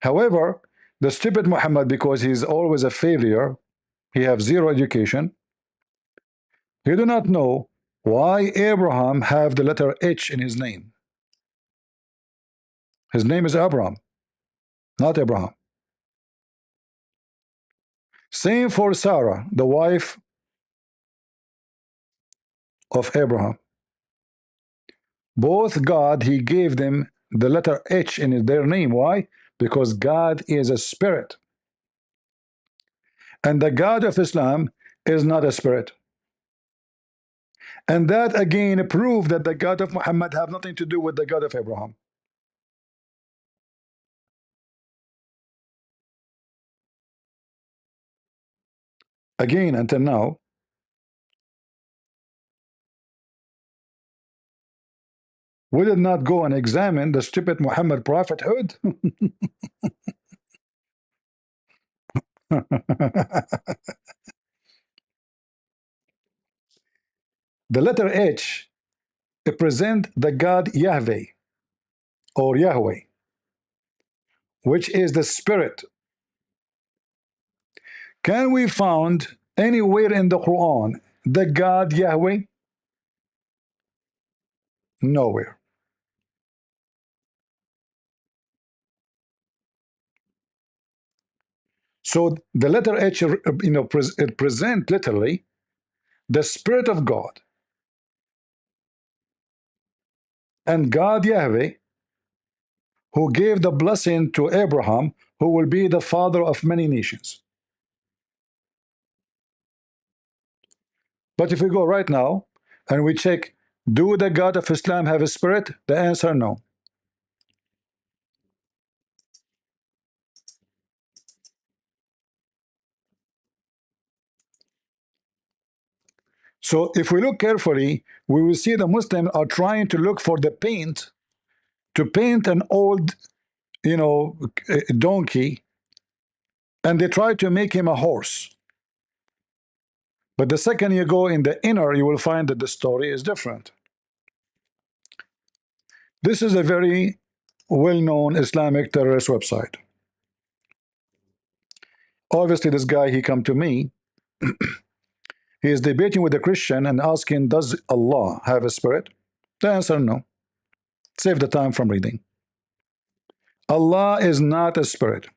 However, the stupid Muhammad, because he's always a failure, he have zero education, he do not know why Abraham have the letter H in his name. His name is Abraham, not Abraham. Same for Sarah, the wife of Abraham. Both God, he gave them the letter H in their name. Why? Because God is a spirit. And the God of Islam is not a spirit. And that again proved that the God of Muhammad have nothing to do with the God of Abraham. Again, until now, we did not go and examine the stupid Muhammad prophethood. The letter H represent the God Yahweh or Yahweh, which is the spirit. Can we find anywhere in the Quran the God Yahweh? Nowhere. So the letter H, you know, it present literally the spirit of God, and God Yahweh, who gave the blessing to Abraham, who will be the father of many nations. But if we go right now and we check, do the God of Islam have a spirit? The answer, no. So if we look carefully, we will see the Muslims are trying to look for the paint to paint an old, you know, donkey, and they try to make him a horse. But the second you go in the inner, you will find that the story is different. This is a very well-known Islamic terrorist website. Obviously, this guy, he come to me. He is debating with a Christian and asking, does Allah have a spirit? The answer, no. Save the time from reading. Allah is not a spirit.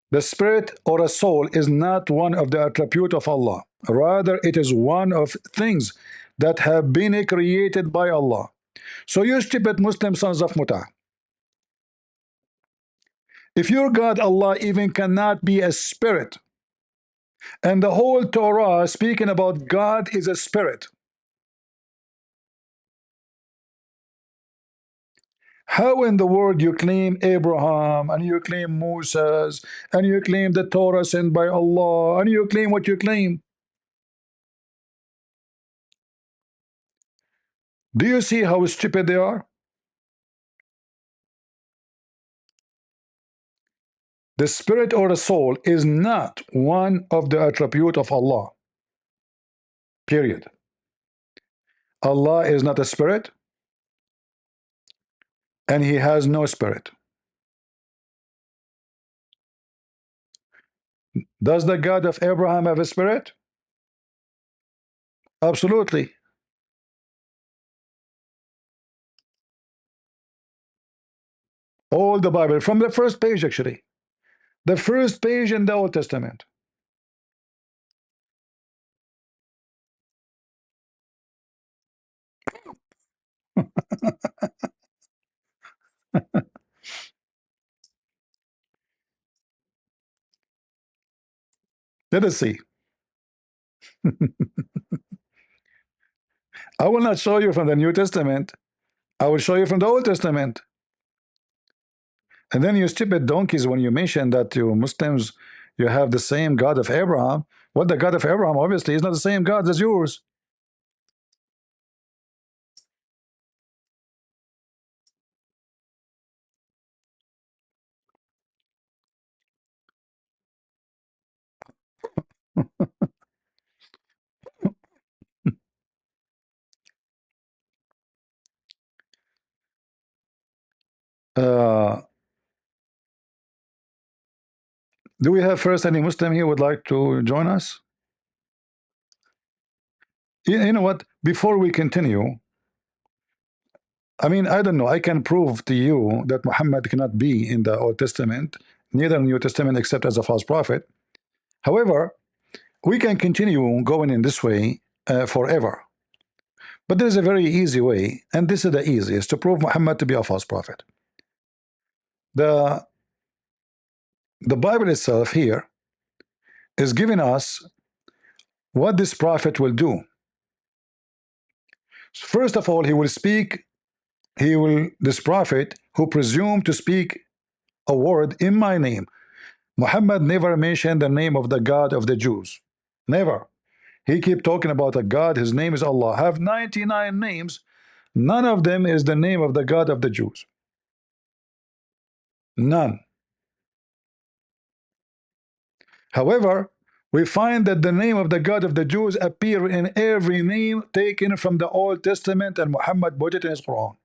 The spirit or a soul is not one of the attributes of Allah. Rather, it is one of things that have been created by Allah. So you stupid Muslim sons of Muta, if your God Allah even cannot be a spirit, and the whole Torah speaking about God is a spirit, how in the world you claim Abraham, and you claim Moses, and you claim the Torah sent by Allah, and you claim what you claim? Do you see how stupid they are? The spirit or the soul is not one of the attributes of Allah. Period. Allah is not a spirit, and He has no spirit. Does the God of Abraham have a spirit? Absolutely. All the Bible, from the first page actually. The first page in the Old Testament. Let us see. I will not show you from the New Testament. I will show you from the Old Testament. And then you stupid donkeys, when you mention that you Muslims, you have the same God of Abraham. What the God of Abraham obviously is not the same God as yours. Uh, do we have first any Muslim here would like to join us? You know what? Before we continue, I mean, I don't know. I can prove to you that Muhammad cannot be in the Old Testament, neither in the New Testament, except as a false prophet. However, we can continue going in this way forever. But there is a very easy way, and this is the easiest to prove Muhammad to be a false prophet. The Bible itself here is giving us what this prophet will do. First of all, he will speak. This prophet who presumed to speak a word in my name. Muhammad never mentioned the name of the God of the Jews. Never. He keep talking about a God. His name is Allah. Have 99 names. None of them is the name of the God of the Jews. None. However, we find that the name of the God of the Jews appear in every name taken from the Old Testament, and Muhammad put it in his Quran.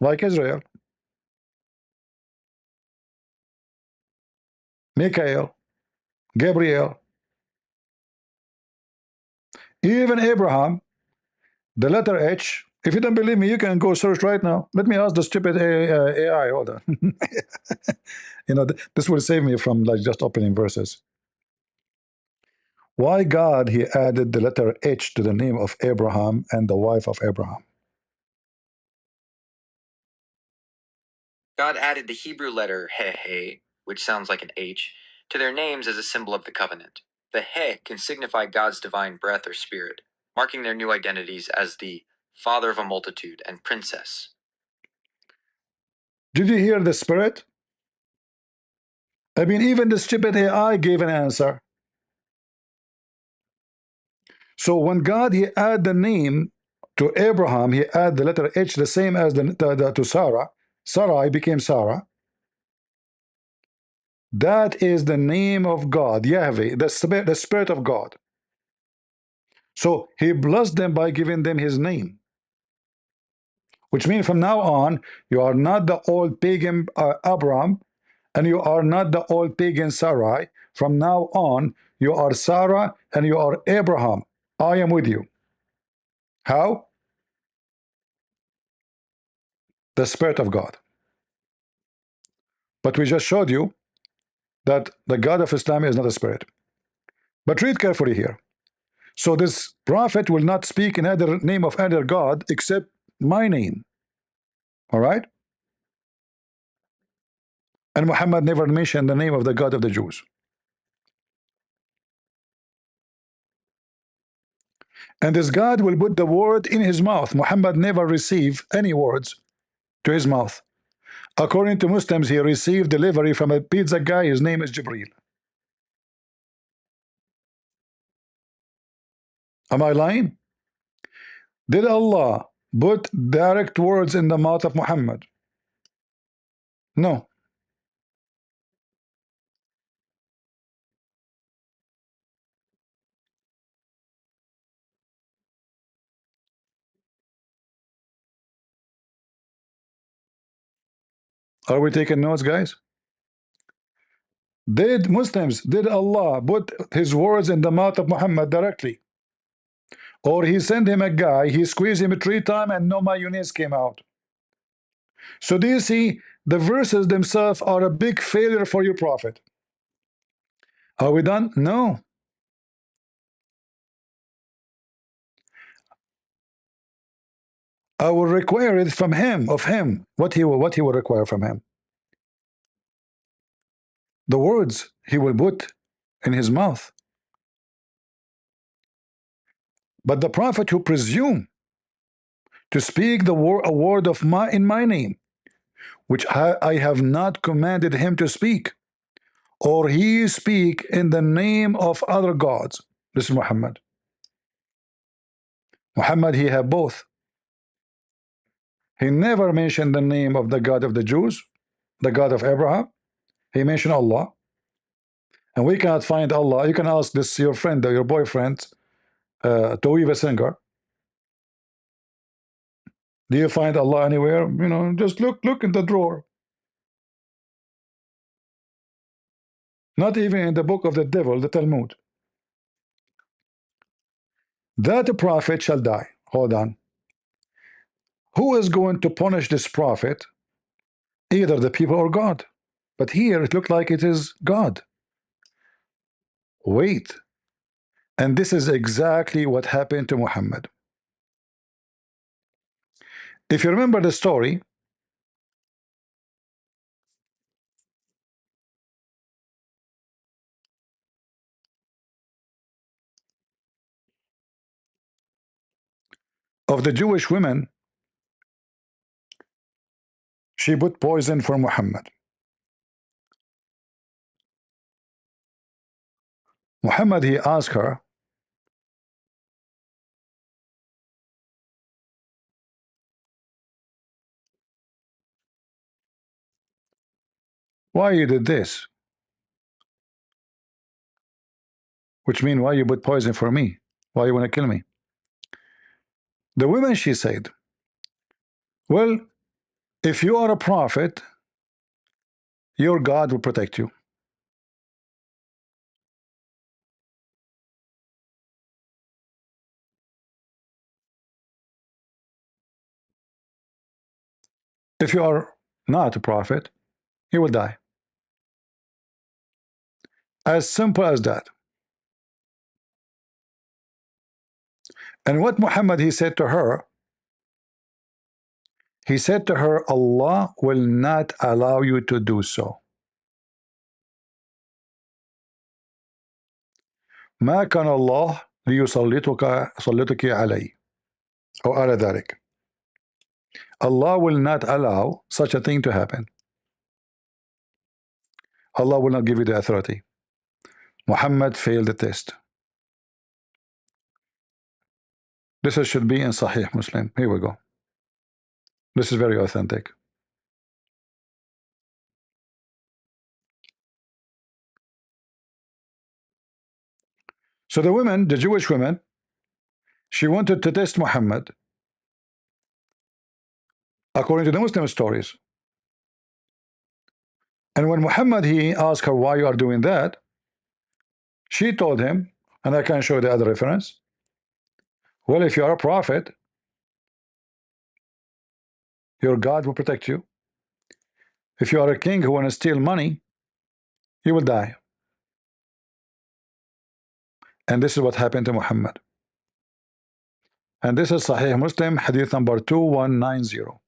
Like Israel, Michael, Gabriel, even Abraham, the letter H. If you don't believe me, you can go search right now. Let me ask the stupid AI. Hold on. You know, this will save me from like just opening verses. Why God he added the letter H to the name of Abraham and the wife of Abraham? God added the Hebrew letter He, which sounds like an H, to their names as a symbol of the covenant. The He can signify God's divine breath or spirit, marking their new identities as the father of a multitude and princess. Did you hear the spirit? I mean, even the stupid AI gave an answer. So when God he add the name to Abraham, he add the letter H, the same as to Sarah. Sarai became Sarah. That is the name of God, Yahweh, the spirit of God. So he blessed them by giving them his name, which means from now on, you are not the old pagan Abraham, and you are not the old pagan Sarai. From now on, you are Sarah and you are Abraham. I am with you. How? The Spirit of God. But we just showed you that the God of Islam is not a spirit. But read carefully here. So this prophet will not speak in other name of other God except my name. All right? And Muhammad never mentioned the name of the God of the Jews. And this God will put the word in his mouth. Muhammad never received any words to his mouth. According to Muslims, he received delivery from a pizza guy. His name is Jibreel. Am I lying? Did Allah put direct words in the mouth of Muhammad? No. Are we taking notes, guys? Did Allah put his words in the mouth of Muhammad directly? Or he sent him a guy, he squeezed him 3 times and no mayonnaise came out? So do you see, the verses themselves are a big failure for your prophet. Are we done? No. I will require it from him, of him. What he will require from him? The words he will put in his mouth. But the prophet who presume to speak a word of in my name, which I have not commanded him to speak, or he speak in the name of other gods. This is Muhammad. Muhammad, he have both. He never mentioned the name of the God of the Jews, the God of Abraham. He mentioned Allah. And we cannot find Allah. You can ask this your friend or your boyfriend, Toiva Singer. Do you find Allah anywhere? You know, just look in the drawer. Not even in the book of the devil, the Talmud. That prophet shall die. Hold on. Who is going to punish this prophet? Either the people or God. But here it looked like it is God. Wait. And this is exactly what happened to Muhammad. If you remember the story, of the Jewish women, she put poison for Muhammad. Muhammad, he asked her, why you did this? Which means, why you put poison for me? Why you want to kill me? The woman, she said, well, if you are a prophet, your God will protect you. If you are not a prophet, you will die. As simple as that. And what Muhammad, he said to her, he said to her, Allah will not allow you to do so. ما كان الله ليسلطك علي أو على ذلك. Allah will not allow such a thing to happen. Allah will not give you the authority. Muhammad failed the test. This should be in Sahih Muslim. Here we go. This is very authentic. So the women, the Jewish women, she wanted to test Muhammad according to the Muslim stories. And when Muhammad, he asked her why you are doing that, she told him, and I can show you the other reference, well, if you are a prophet, your God will protect you. If you are a king who want to steal money, you will die. And this is what happened to Muhammad. And this is Sahih Muslim, hadith number 2190.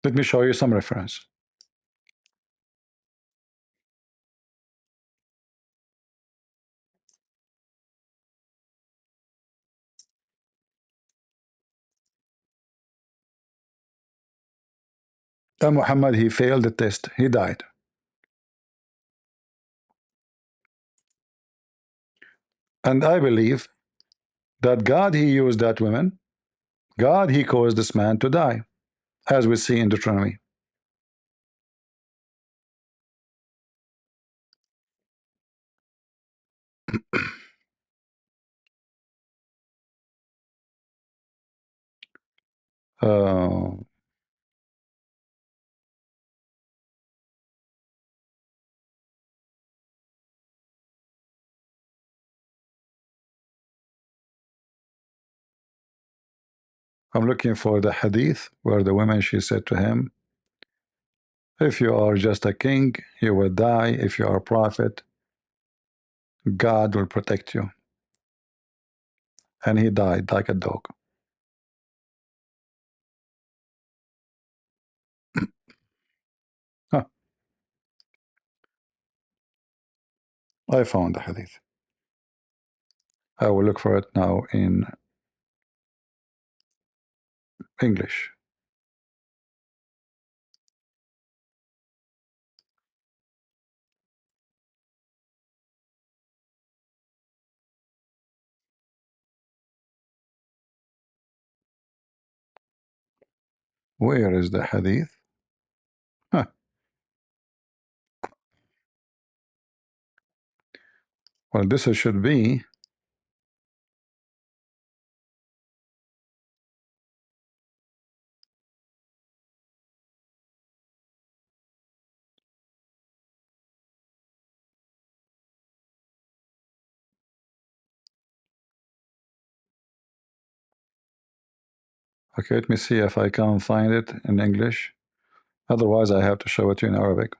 Let me show you some reference. And Muhammad, he failed the test. He died. And I believe that God, he used that woman. God, he caused this man to die, as we see in Deuteronomy. Uh, I'm looking for the hadith where the woman, she said to him, if you are just a king, you will die. If you are a prophet, God will protect you. And he died like a dog. I found the hadith. I will look for it now in English. Where is the hadith? Huh. Well, this should be okay. Let me see if I can find it in English. Otherwise, I have to show it to you in Arabic.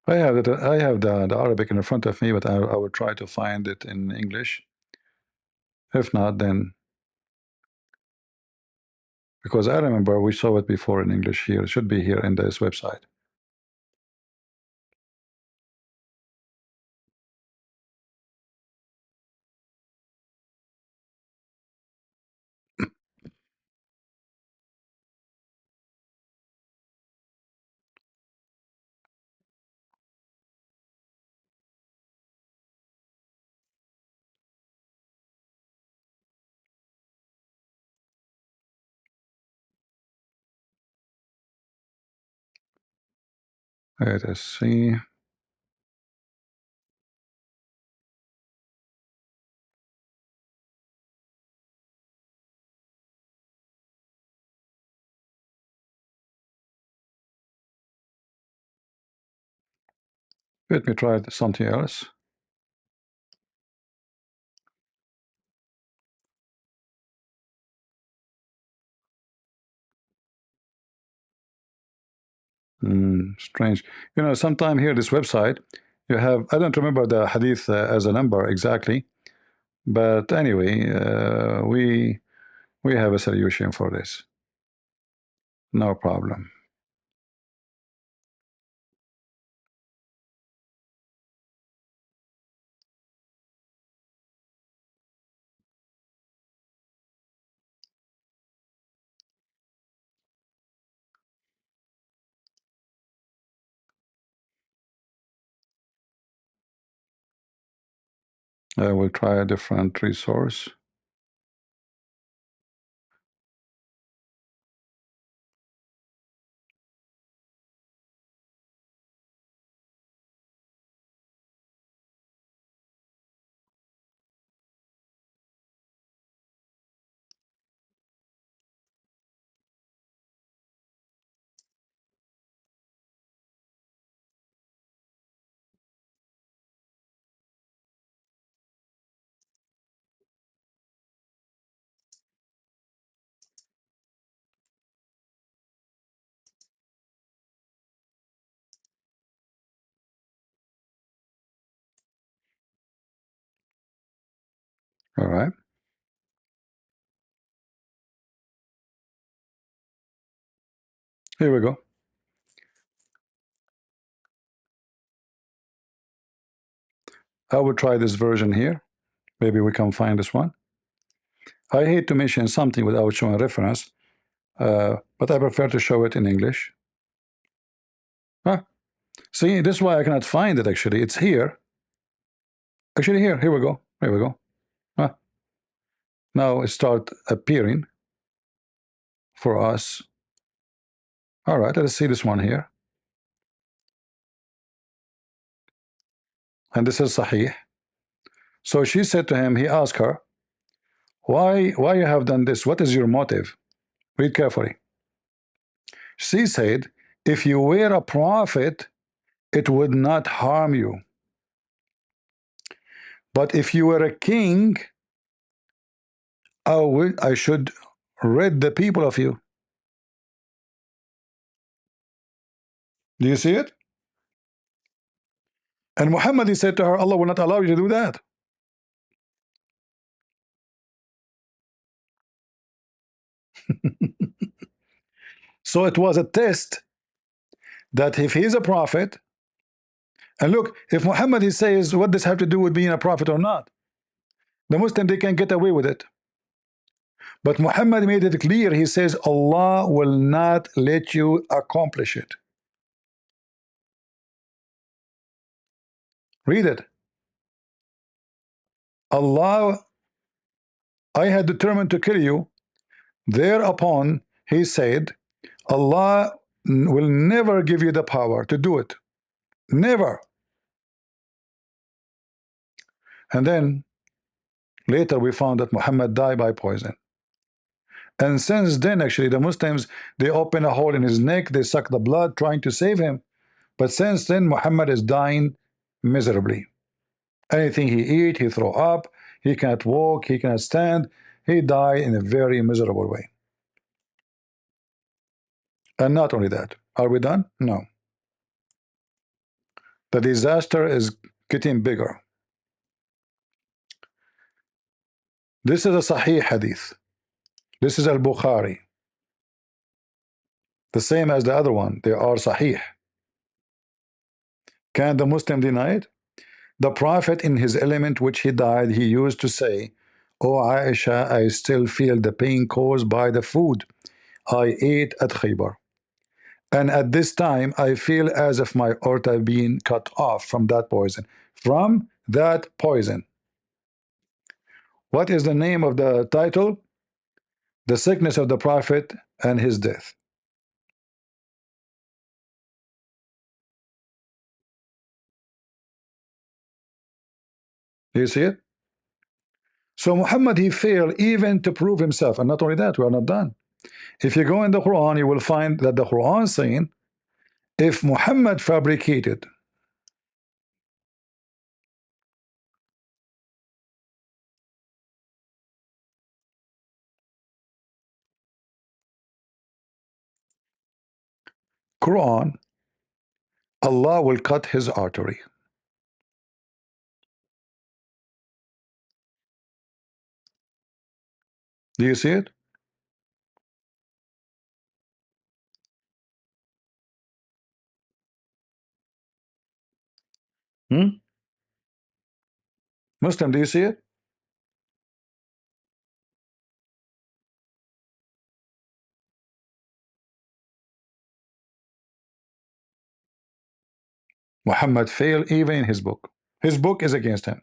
I have it. I have the Arabic in front of me, but I will try to find it in English. If not, then because I remember we saw it before in English here. It should be here in this website. Let us see. Let me try something else. Strange. You know, sometime here this website you have. I don't remember the hadith as a number exactly, but anyway, we have a solution for this. No problem. I will try a different resource. All right. Here we go. I will try this version here. Maybe we can find this one. I hate to mention something without showing reference, but I prefer to show it in English. Huh? See, this is why I cannot find it actually. It's here. Actually, here we go. Here we go. Huh? Now it start appearing for us. All right, let's see this one here. And this is Sahih. So she said to him, he asked her, why you have done this? What is your motive? Read carefully. She said, If you were a prophet, it would not harm you. But if you were a king, I should rid the people of you. Do you see it? And Muhammad, he said to her, Allah will not allow you to do that. So it was a test that if he's a prophet, and look, if Muhammad, he says, what does have to do with being a prophet or not? The Muslim, they can get away with it. But Muhammad made it clear. He says, Allah will not let you accomplish it. Read it. Allah, I had determined to kill you. Thereupon, he said, Allah will never give you the power to do it. Never. And then later we found that Muhammad died by poison. And since then, actually, the Muslims, they open a hole in his neck, they suck the blood, trying to save him. But since then, Muhammad is dying miserably. Anything he eat, he throw up, he cannot walk, he cannot stand. He died in a very miserable way. And not only that. Are we done? No. The disaster is getting bigger. This is a Sahih hadith. This is al-Bukhari. The same as the other one. They are Sahih. Can the Muslim deny it? The Prophet, in his element which he died, he used to say, "O Aisha, I still feel the pain caused by the food I ate at Khaybar. And at this time, I feel as if my aorta being cut off from that poison." From that poison. What is the name of the title? The sickness of the Prophet and his death. Do you see it? So Muhammad, he failed even to prove himself. And not only that, we are not done. If you go in the Quran, you will find that the Quran saying, if Muhammad fabricated Quran, Allah will cut his artery. Do you see it? Muslim, do you see it? Muhammad failed even in his book. His book is against him.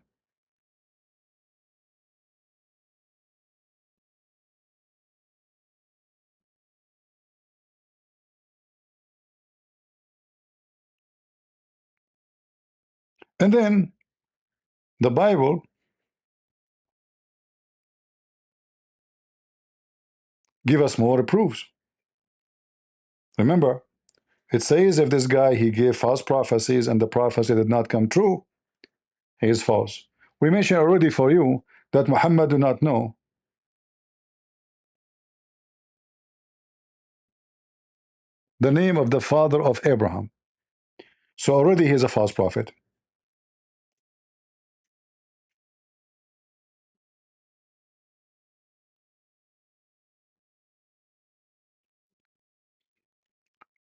And then the Bible give us more proofs. Remember, it says if this guy, he gave false prophecies and the prophecy did not come true, he is false. We mentioned already for you that Muhammad do not know the name of the father of Abraham. So already he is a false prophet.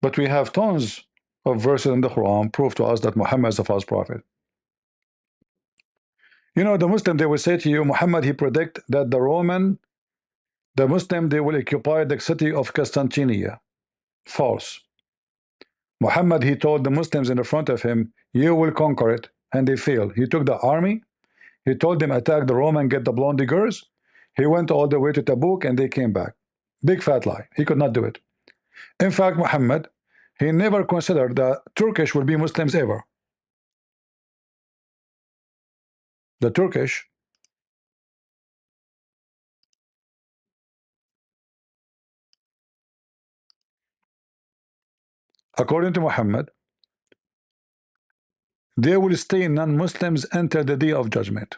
But we have tons of verses in the Quran prove to us that Muhammad is a false prophet. You know, the Muslim, they will say to you, Muhammad, he predict that the Muslim, they will occupy the city of Constantinople. False. Muhammad, he told the Muslims in the front of him, you will conquer it, and they failed. He took the army, he told them attack the Roman, get the blonde girls. He went all the way to Tabuk and they came back. Big fat lie. He could not do it. In fact, Muhammad, he never considered that Turkish will be Muslims ever. The Turkish, according to Muhammad, they will stay non-Muslims until the day of judgment.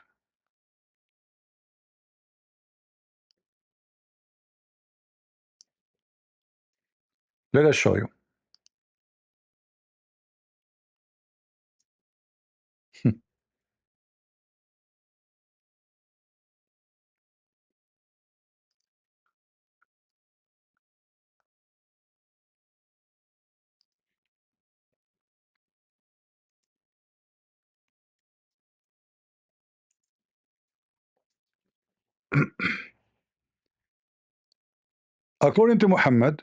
Let us show you. According to Muhammad,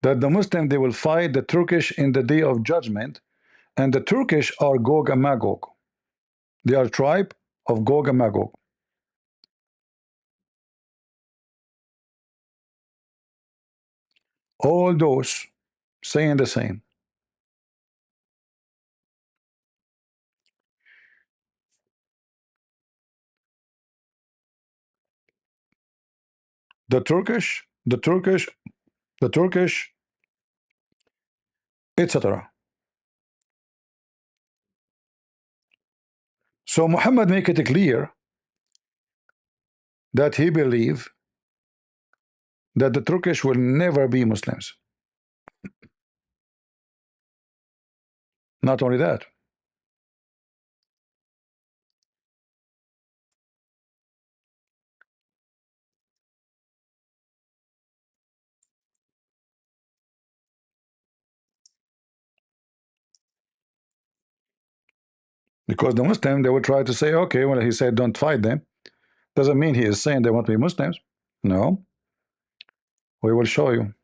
that the Muslim, they will fight the Turkish in the day of judgment, and the Turkish are Gog and Magog. They are tribe of Gog and Magog. All those saying the same. The Turkish, etc. So Muhammad make it clear that he believe that the Turkish will never be Muslims. Not only that, because the Muslim, they will try to say, okay, well, he said don't fight them, doesn't mean he is saying they won't be Muslims. No, we will show you.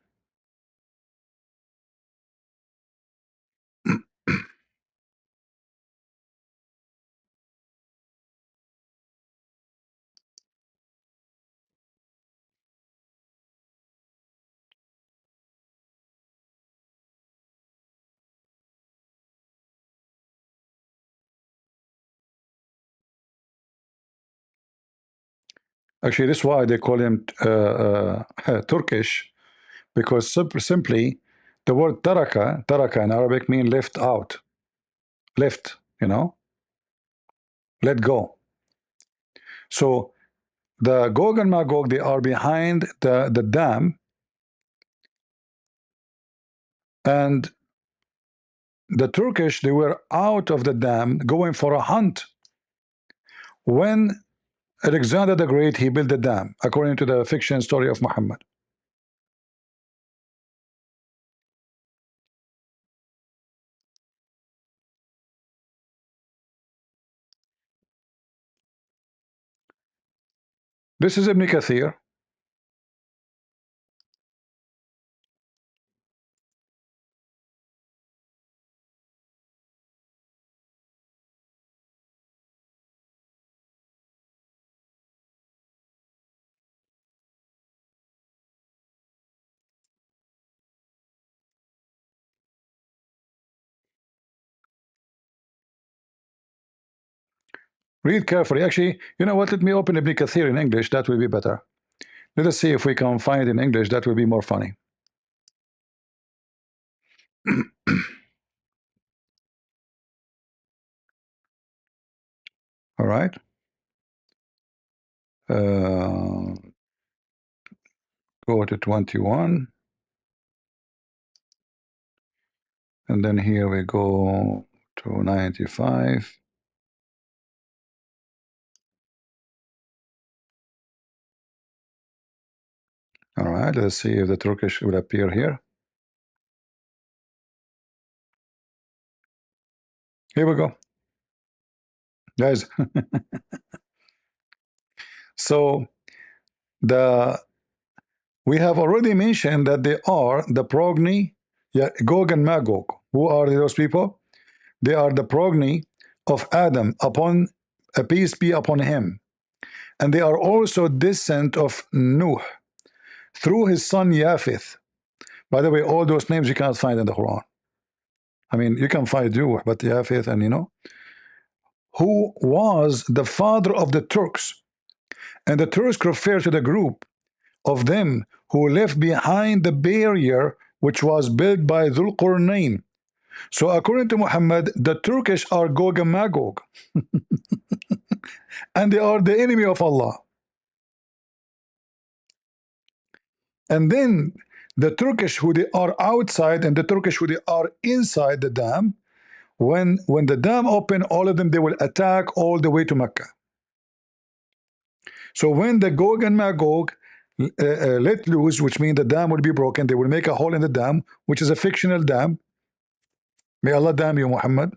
Actually, this is why they call him Turkish, because simply the word taraka in Arabic means left out, left, you know, let go. So the Gog and Magog, they are behind the dam, and the Turkish, they were out of the dam going for a hunt when Alexander the Great, he built the dam, according to the fiction story of Muhammad. This is Ibn Kathir. Read carefully. Actually, you know what? Let me open Ibn Kathir in English. That will be better. Let us see if we can find it in English. That will be more funny. All right. Go to 21. And then here we go to 95. All right. Let's see if the Turkish will appear here. Here we go. Guys. So we have already mentioned that they are the progeny, Gog and Magog. Who are those people? They are the progeny of Adam, upon a peace be upon him, and they are also descent of Nuh through his son Japheth. By the way, all those names you can't find in the Quran. I mean, you can find Nuh, but Japheth, and you know, who was the father of the Turks. And the Turks refer to the group of them who left behind the barrier which was built by Dhul Qarnayn. So according to Muhammad, the Turkish are Gog and Magog, and they are the enemy of Allah. And then the Turkish who they are outside and the Turkish who they are inside the dam, when the dam open, all of them, they will attack all the way to Mecca. So when the Gog and Magog let loose, which means the dam will be broken, they will make a hole in the dam, which is a fictional dam. May Allah damn you, Muhammad,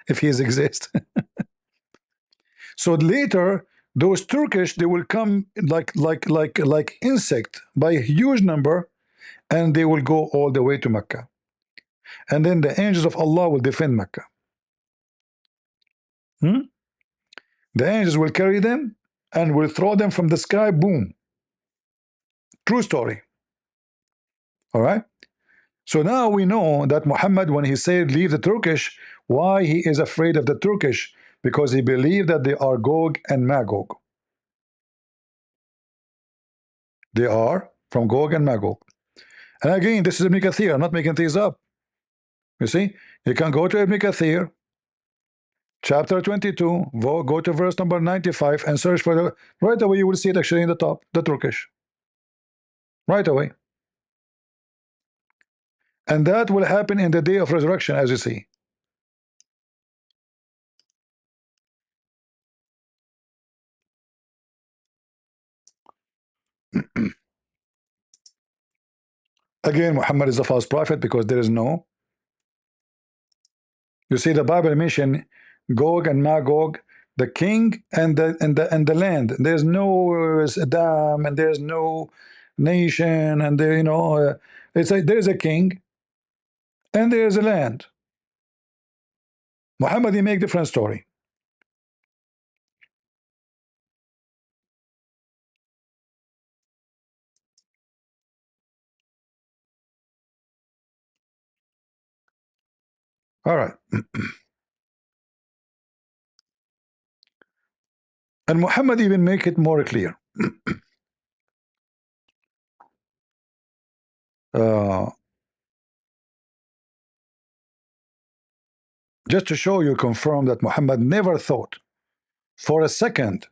if he exists. So later, those Turkish, they will come like insect by a huge number, and they will go all the way to Mecca. And then the angels of Allah will defend Mecca. The angels will carry them and will throw them from the sky. Boom. True story. All right. So now we know that Muhammad, when he said leave the Turkish, why he is afraid of the Turkish? Because he believed that they are Gog and Magog. They are from Gog and Magog. And again, this is Ibn Kathir. I'm not making things up. You see, you can go to Ibn Kathir, chapter 22, go to verse number 95 and search for the, right away you will see it actually in the top, the Turkish. Right away. And that will happen in the day of resurrection, as you see. Again, Muhammad is a false prophet because there is no. You see, the Bible mention Gog and Magog, the king and the land. There's no dam and there's no nation, and there, you know, it's like there's a king and there's a land. Muhammad, he make different story. All right. And Muhammad even make it more clear. Just to show you, confirm that Muhammad never thought for a second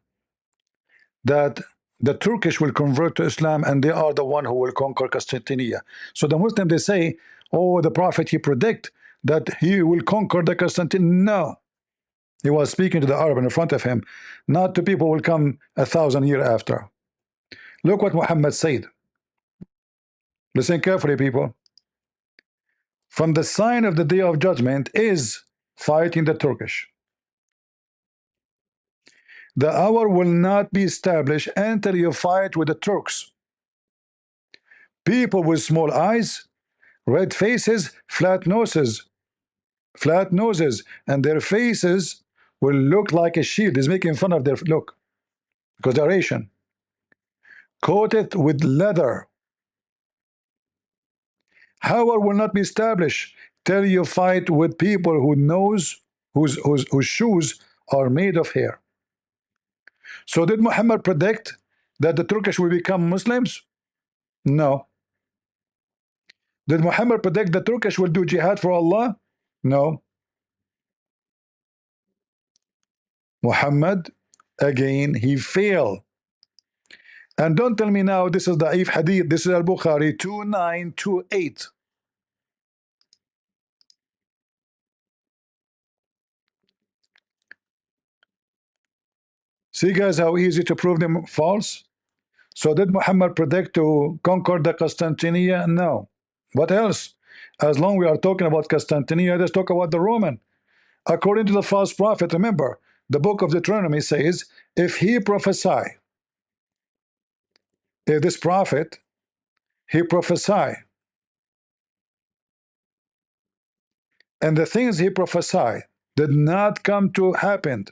that the Turkish will convert to Islam and they are the one who will conquer Constantinople. So the Muslim, they say, oh, the Prophet, he predict that he will conquer the Constantinople. No. He was speaking to the Arab in front of him, not to people who will come 1,000 years after. Look what Muhammad said. Listen carefully, people. From the sign of the day of judgment is fighting the Turkish. The hour will not be established until you fight with the Turks. People with small eyes, red faces, flat noses, and their faces will look like a shield. He's making fun of their look because they're Asian. Coated with leather. Hour will not be established till you fight with people whose shoes are made of hair. So did Muhammad predict that the Turkish will become Muslims? No. Did Muhammad predict the Turkish will do jihad for Allah? No. Muhammad, again, he failed. And don't tell me now this is Da'if Hadith. This is Al-Bukhari 2928. See, guys, how easy to prove them false? So did Muhammad predict to conquer the Constantinople? No. What else? As long we are talking about Constantinople, let's talk about the Roman. According to the false prophet, remember, the book of Deuteronomy says, if he prophesy, if this prophet, he prophesy, and the things he prophesied did not come to happen,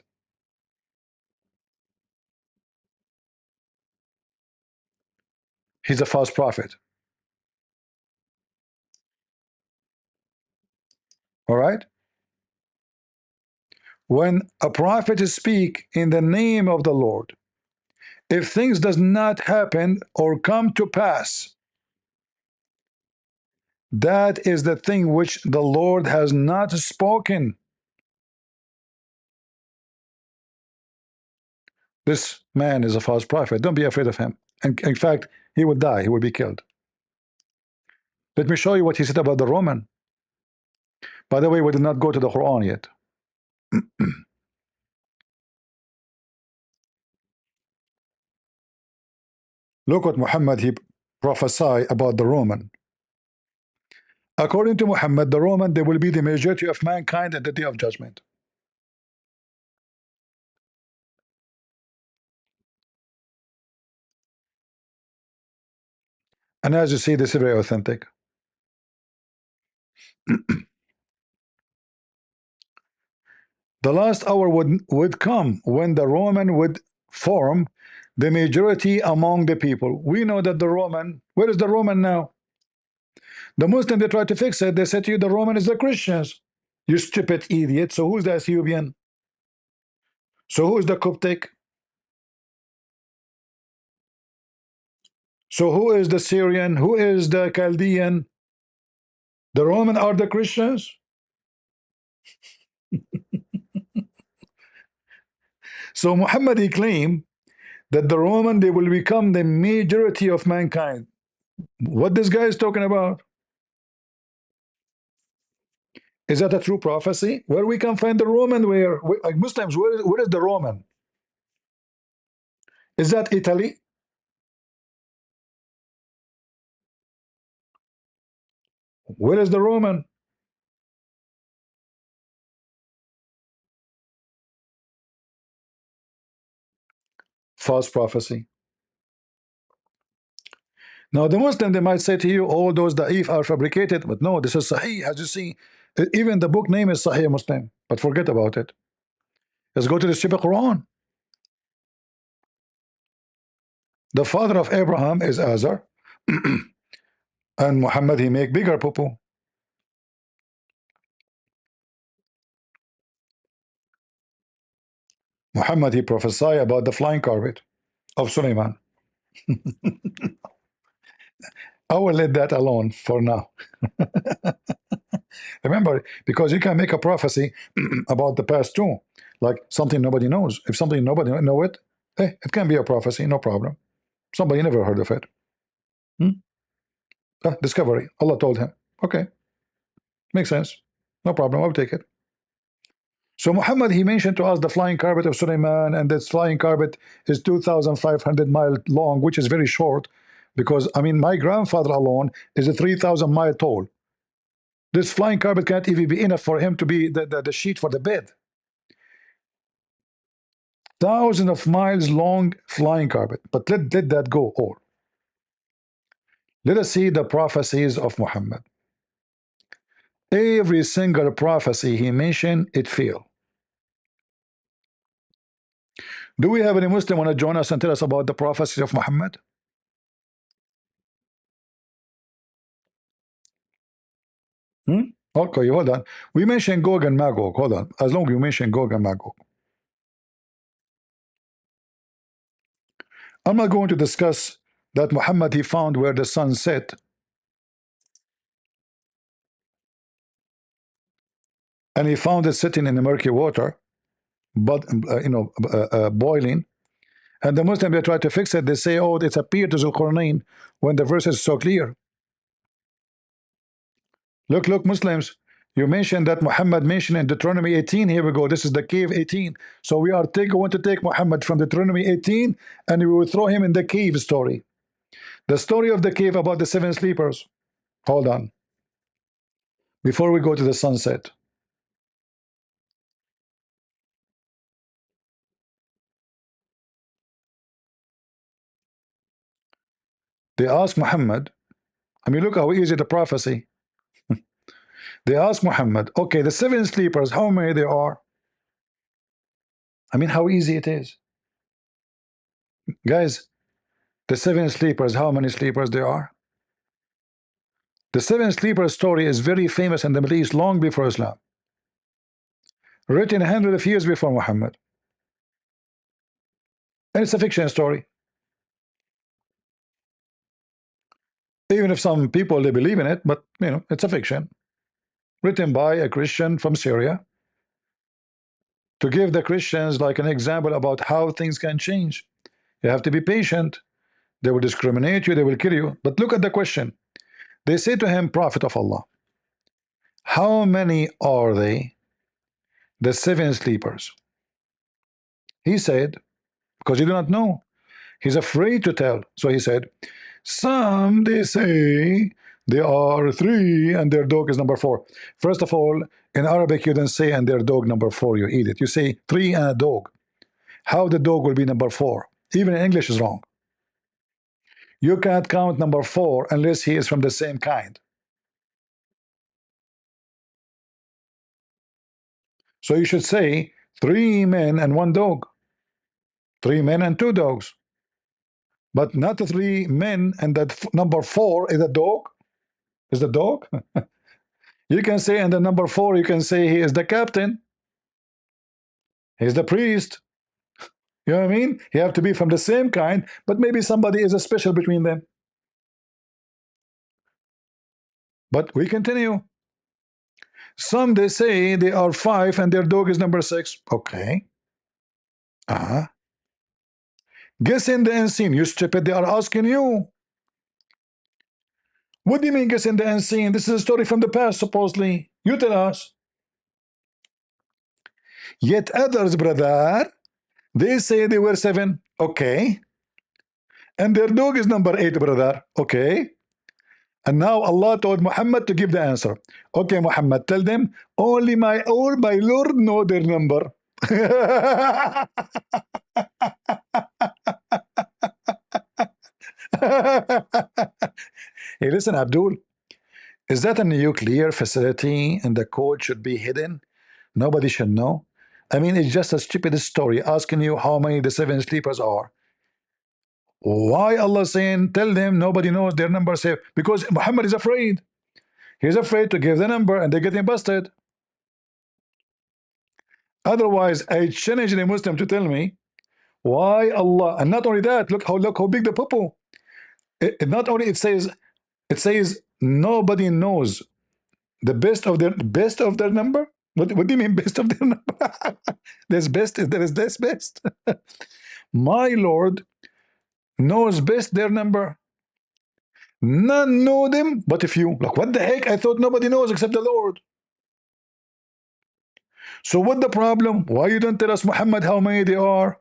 he's a false prophet. All right? when a prophet speak in the name of the Lord, if things does not happen or come to pass, that is the thing which the Lord has not spoken. This man is a false prophet. Don't be afraid of him. And in fact, he will die. He will be killed. Let me show you what he said about the Roman. By the way, we did not go to the Quran yet. Look what Muhammad he prophesied about the Roman. According to Muhammad, the Roman, they will be the majority of mankind at the day of judgment. And as you see, this is very authentic. The last hour would come when the Roman would form the majority among the people. We know that the Roman, where is the Roman now? The Muslim, they try to fix it. They said to you, the Roman is the Christians. You stupid idiot. So who's the Ethiopian? So who is the Coptic? So who is the Syrian? Who is the Chaldean? The Roman are the Christians? So Muhammad he claimed that the Roman, they will become the majority of mankind. What this guy is talking about? Is that a true prophecy? Where we can find the Roman? Where like Muslims, where is the Roman? Is that Italy? Where is the Roman? False prophecy. Now the Muslim, they might say to you, all those da'if are fabricated, but no, this is Sahih. As you see, even the book name is Sahih Muslim, but forget about it. Let's go to the stupid Quran. The father of Abraham is Azhar, and Muhammad he make bigger poo-poo. Muhammad he prophesy about the flying carpet of Suleiman. I will let that alone for now. Remember, because you can make a prophecy about the past too, like something nobody knows. If something nobody know it, hey, it can be a prophecy, no problem. Somebody never heard of it. Discovery. Allah told him. Okay, makes sense. No problem. I'll take it. So Muhammad he mentioned to us the flying carpet of Suleiman, and this flying carpet is 2,500 miles long, which is very short, because I mean my grandfather alone is a 3,000 mile tall. This flying carpet can't even be enough for him to be the sheet for the bed. Thousands of miles long flying carpet. But let that go all. Let us see the prophecies of Muhammad. Every single prophecy he mentioned, it failed. Do we have any Muslim want to join us and tell us about the prophecies of Muhammad? Okay, hold on. We mentioned Gog and Magog. Hold on. As long as you mention Gog and Magog, I'm not going to discuss that Muhammad he found where the sun set, and he found it sitting in the murky water, but boiling. And the Muslim, they try to fix it. They say, oh, it's appeared to Zulqarnain, when the verse is so clear. Look, Muslims, you mentioned that Muhammad mentioned in Deuteronomy 18. Here we go. This is the cave 18. So we are going to take Muhammad from Deuteronomy 18, and we will throw him in the cave story. The story of the cave about the 7 sleepers. Hold on. Before we go to the sunset. They asked Muhammad, I mean, look how easy the prophecy. They asked Muhammad, okay, the 7 sleepers, how many there are? I mean, how easy it is. Guys, the 7 sleepers, how many sleepers there are? The 7 sleepers story is very famous in the Middle East long before Islam. written hundreds of years before Muhammad. And it's a fiction story. Even if some people they believe in it, but you know, it's a fiction. Written by a Christian from Syria to give the Christians like an example about how things can change. You have to be patient. They will discriminate you, they will kill you. But look at the question. They say to him, Prophet of Allah, how many are they? The 7 sleepers. He said, because he did not know, he's afraid to tell. So he said, some they say they are 3 and their dog is number 4. First of all, in Arabic you don't say and their dog number 4, you eat it. You say 3 and a dog. How the dog will be number 4? Even in English is wrong. You can't count number 4 unless he is from the same kind. So you should say 3 men and 1 dog. 3 men and 2 dogs. But not 3 men and that number 4 is a dog. Is the dog? You can say and the number 4 you can say he is the captain. He's the priest. You know what I mean? He have to be from the same kind, but maybe somebody is a special between them. But we continue. Some they say they are 5 and their dog is number 6. Okay. Guess in the unseen. You stupid, they are asking you. What do you mean guess in the unseen? This is a story from the past, supposedly. You tell us. Yet others, brother, they say they were 7. Okay. And their dog is number 8, brother. Okay. And now Allah told Muhammad to give the answer. Okay, Muhammad, tell them only my Lord know their number. Hey, listen, Abdul, is that a nuclear facility and the code should be hidden? Nobody should know. I mean, it's just a stupid story asking you how many the 7 sleepers are. Why Allah saying tell them nobody knows their number safe? Because Muhammad is afraid. He's afraid to give the number and they're getting busted. Otherwise, I challenge the Muslim to tell me why Allah, and not only that, look how big the poo-poo. Not only it says nobody knows the best of their number. What do you mean best of their number? There is this best. My Lord knows best their number. None know them but a few. Like, what the heck? I thought nobody knows except the Lord. So what the problem? Why you don't tell us, Muhammad, how many they are?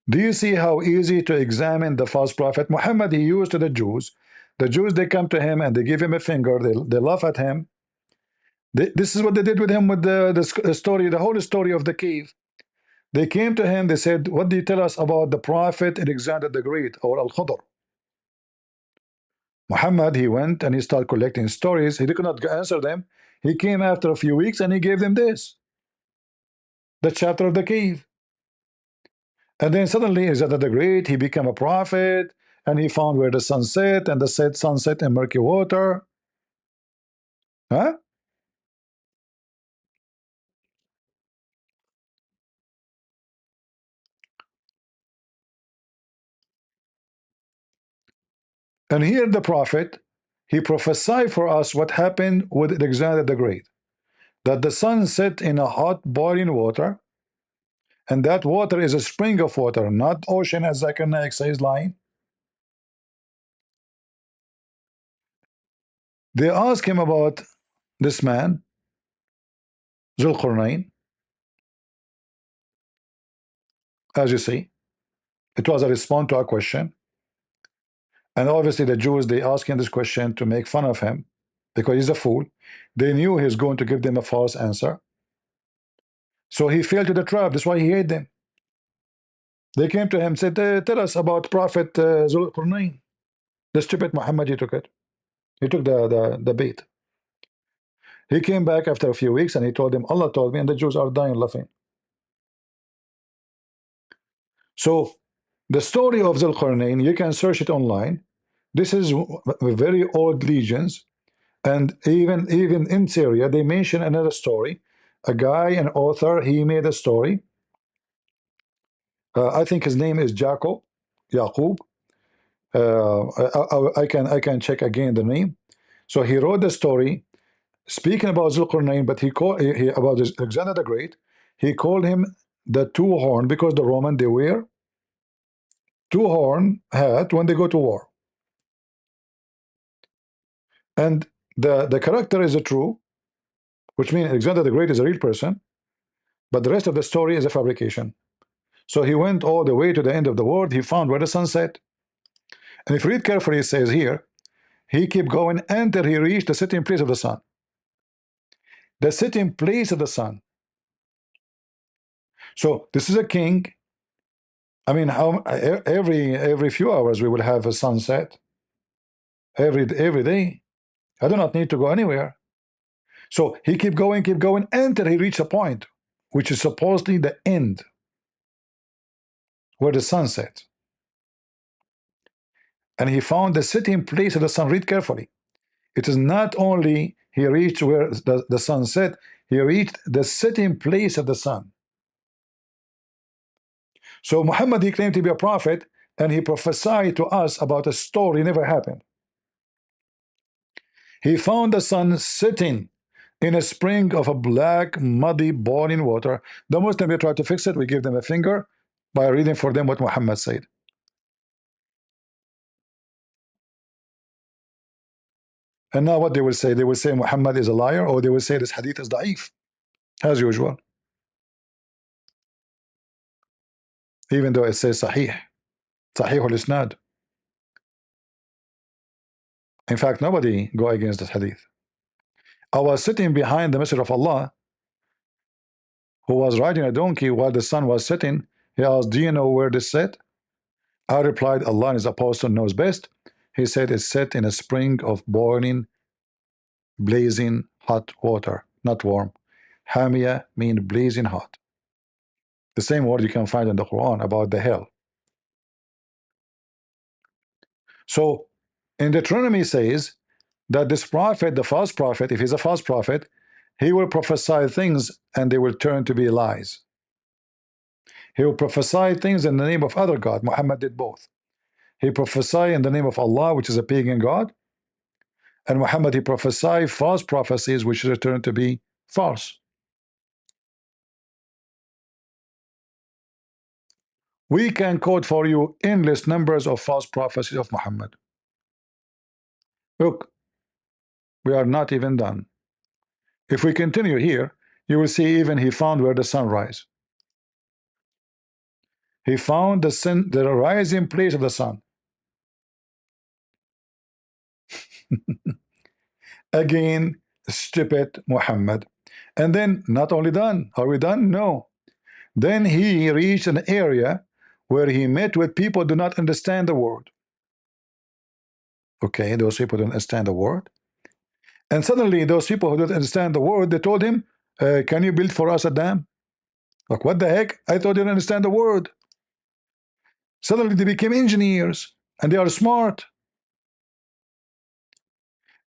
Do you see how easy to examine the false prophet? Muhammad, he used to the Jews. The Jews, they come to him and they give him a finger. They laugh at him. This is what they did with him with the story, the whole story of the cave. They came to him, they said, what do you tell us about the prophet Alexander the Great or Al-Khudr? Muhammad, he went and he started collecting stories. He could not answer them. He came after a few weeks and he gave them this, the chapter of the cave. And then suddenly Alexander the Great, he became a prophet and he found where the sun set and the sun set in murky water. Huh? And here the prophet, he prophesied for us what happened with Alexander the Great. That the sun set in a hot boiling water, and that water is a spring of water, not ocean as Zakir Naik says lying. They ask him about this man, Zulqarnain. As you see, it was a response to a question. And obviously the Jews, they ask him this question to make fun of him because he's a fool. They knew he's going to give them a false answer. So he fell to the trap. That's why he hated them. They came to him, said, tell us about Prophet Zulqarnain. The stupid Muhammad, he took it. He took the bait. He came back after a few weeks and he told them, Allah told me, and the Jews are dying laughing. So the story of Zulqarnain, you can search it online. This is very old legends, and even in Syria, they mention another story. A guy, an author, he made a story. I think his name is Jacob, Yaqub. I can check again the name. So he wrote the story speaking about Zulqarnain, but he called about Alexander the Great. He called him the two horn because the Roman, they wear two horn hat when they go to war. And the character is a true, which means Alexander the Great is a real person, but the rest of the story is a fabrication. So he went all the way to the end of the world. He found where the sun set. And if you read carefully, it says here, he kept going until he reached the sitting place of the sun. The sitting place of the sun. So this is a king. I mean, how every few hours we will have a sunset. Every day. I do not need to go anywhere. So he kept going until he reached a point, which is supposedly the end, where the sun sets. And he found the sitting place of the sun. Read carefully. It is not only he reached where the sun set, he reached the sitting place of the sun. So Muhammad, he claimed to be a prophet, and he prophesied to us about a story never happened. He found the sun sitting in a spring of a black, muddy, boiling water. The Muslim, they try to fix it. We give them a finger by reading for them what Muhammad said. And now what they will say? They will say Muhammad is a liar, or they will say this hadith is da'if, as usual. Even though it says sahih al-isnad. In fact, nobody go against this hadith. I was sitting behind the Messenger of Allah, who was riding a donkey while the sun was setting. He asked, do you know where this set? I replied, Allah and his apostle knows best. He said, it's set in a spring of boiling, blazing hot water, not warm. Hamia means blazing hot. The same word you can find in the Quran about the hell. So in Deuteronomy says that this prophet, the false prophet, if he's a false prophet, he will prophesy things and they will turn to be lies. He will prophesy things in the name of other God. Muhammad did both. He prophesied in the name of Allah, which is a pagan God, and Muhammad, he prophesied false prophecies which return to be false. We can quote for you endless numbers of false prophecies of Muhammad. Look, we are not even done. If we continue here, you will see even he found where the sun rises. He found the rising place of the sun. Again, stupid Muhammad. And then, not only done, are we done? No. Then he reached an area where he met with people who do not understand the word. Okay, those people don't understand the word. And suddenly, those people who don't understand the word, they told him, can you build for us a dam? Like, what the heck? I thought you didn't understand the word. Suddenly, they became engineers, and they are smart.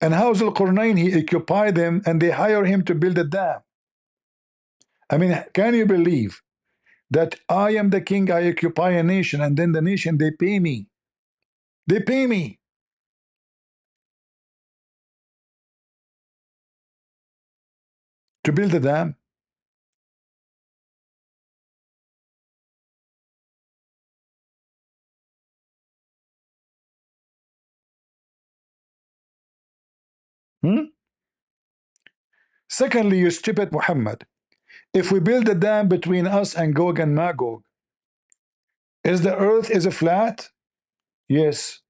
And how Zulqarnain, he occupied them, and they hire him to build a dam. I mean, can you believe that I am the king, I occupy a nation, and then the nation, they pay me. They pay me. To build a dam. Secondly, you stupid Muhammad, if we build a dam between us and Gog and Magog, is the earth is a flat? Yes,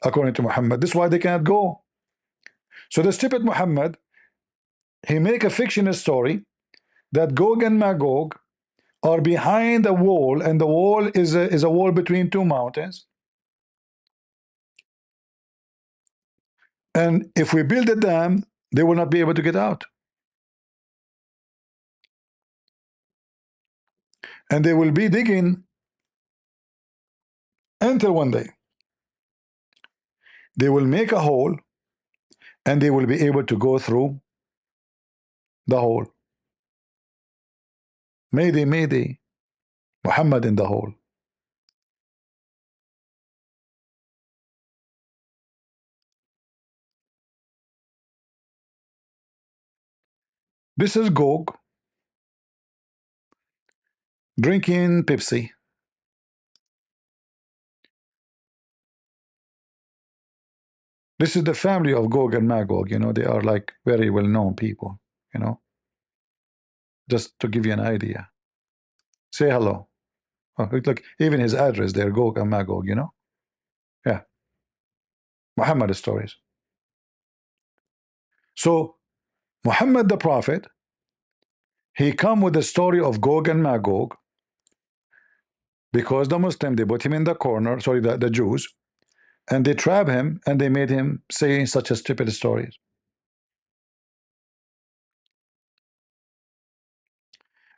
according to Muhammad. This is why they cannot go. So the stupid Muhammad, he make a fictional story that Gog and Magog are behind a wall, and the wall is a wall between two mountains. And if we build a dam, they will not be able to get out. And they will be digging until one day. They will make a hole and they will be able to go through the hole. Mayday, Mayday, Muhammad in the hole. This is Gog drinking Pepsi. This is the family of Gog and Magog. You know, they are like very well-known people, you know, just to give you an idea. Say hello. Oh, look, even his address there, Gog and Magog, you know. Yeah. Muhammad stories. So Muhammad the Prophet, he come with the story of Gog and Magog because the Muslim, they put him in the corner, sorry, the Jews, and they trap him and they made him say such a stupid stories.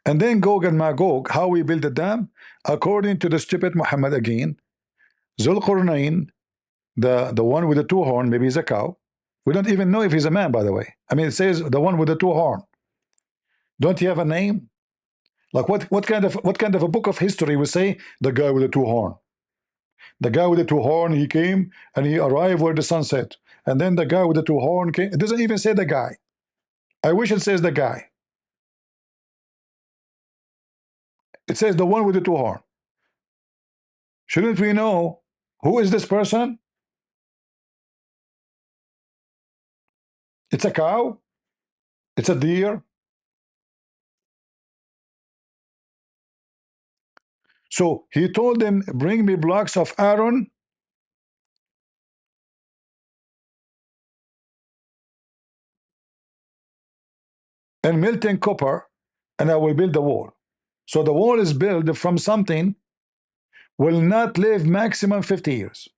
And then Gog and Magog, how we build the dam? According to the stupid Muhammad again, Zulqarnain, the one with the two horn, maybe he's a cow. We don't even know if he's a man, by the way. I mean, it says the one with the two horn. Don't he have a name? Like what kind of a book of history would say the guy with the two horn? The guy with the two horn, he came and he arrived where the sun set. And then the guy with the two horn came. It doesn't even say the guy. I wish it says the guy. It says the one with the two horn. Shouldn't we know who is this person? It's a cow. It's a deer. So he told them, bring me blocks of iron and melting copper, and I will build the wall. So the wall is built from something will not live maximum 50 years.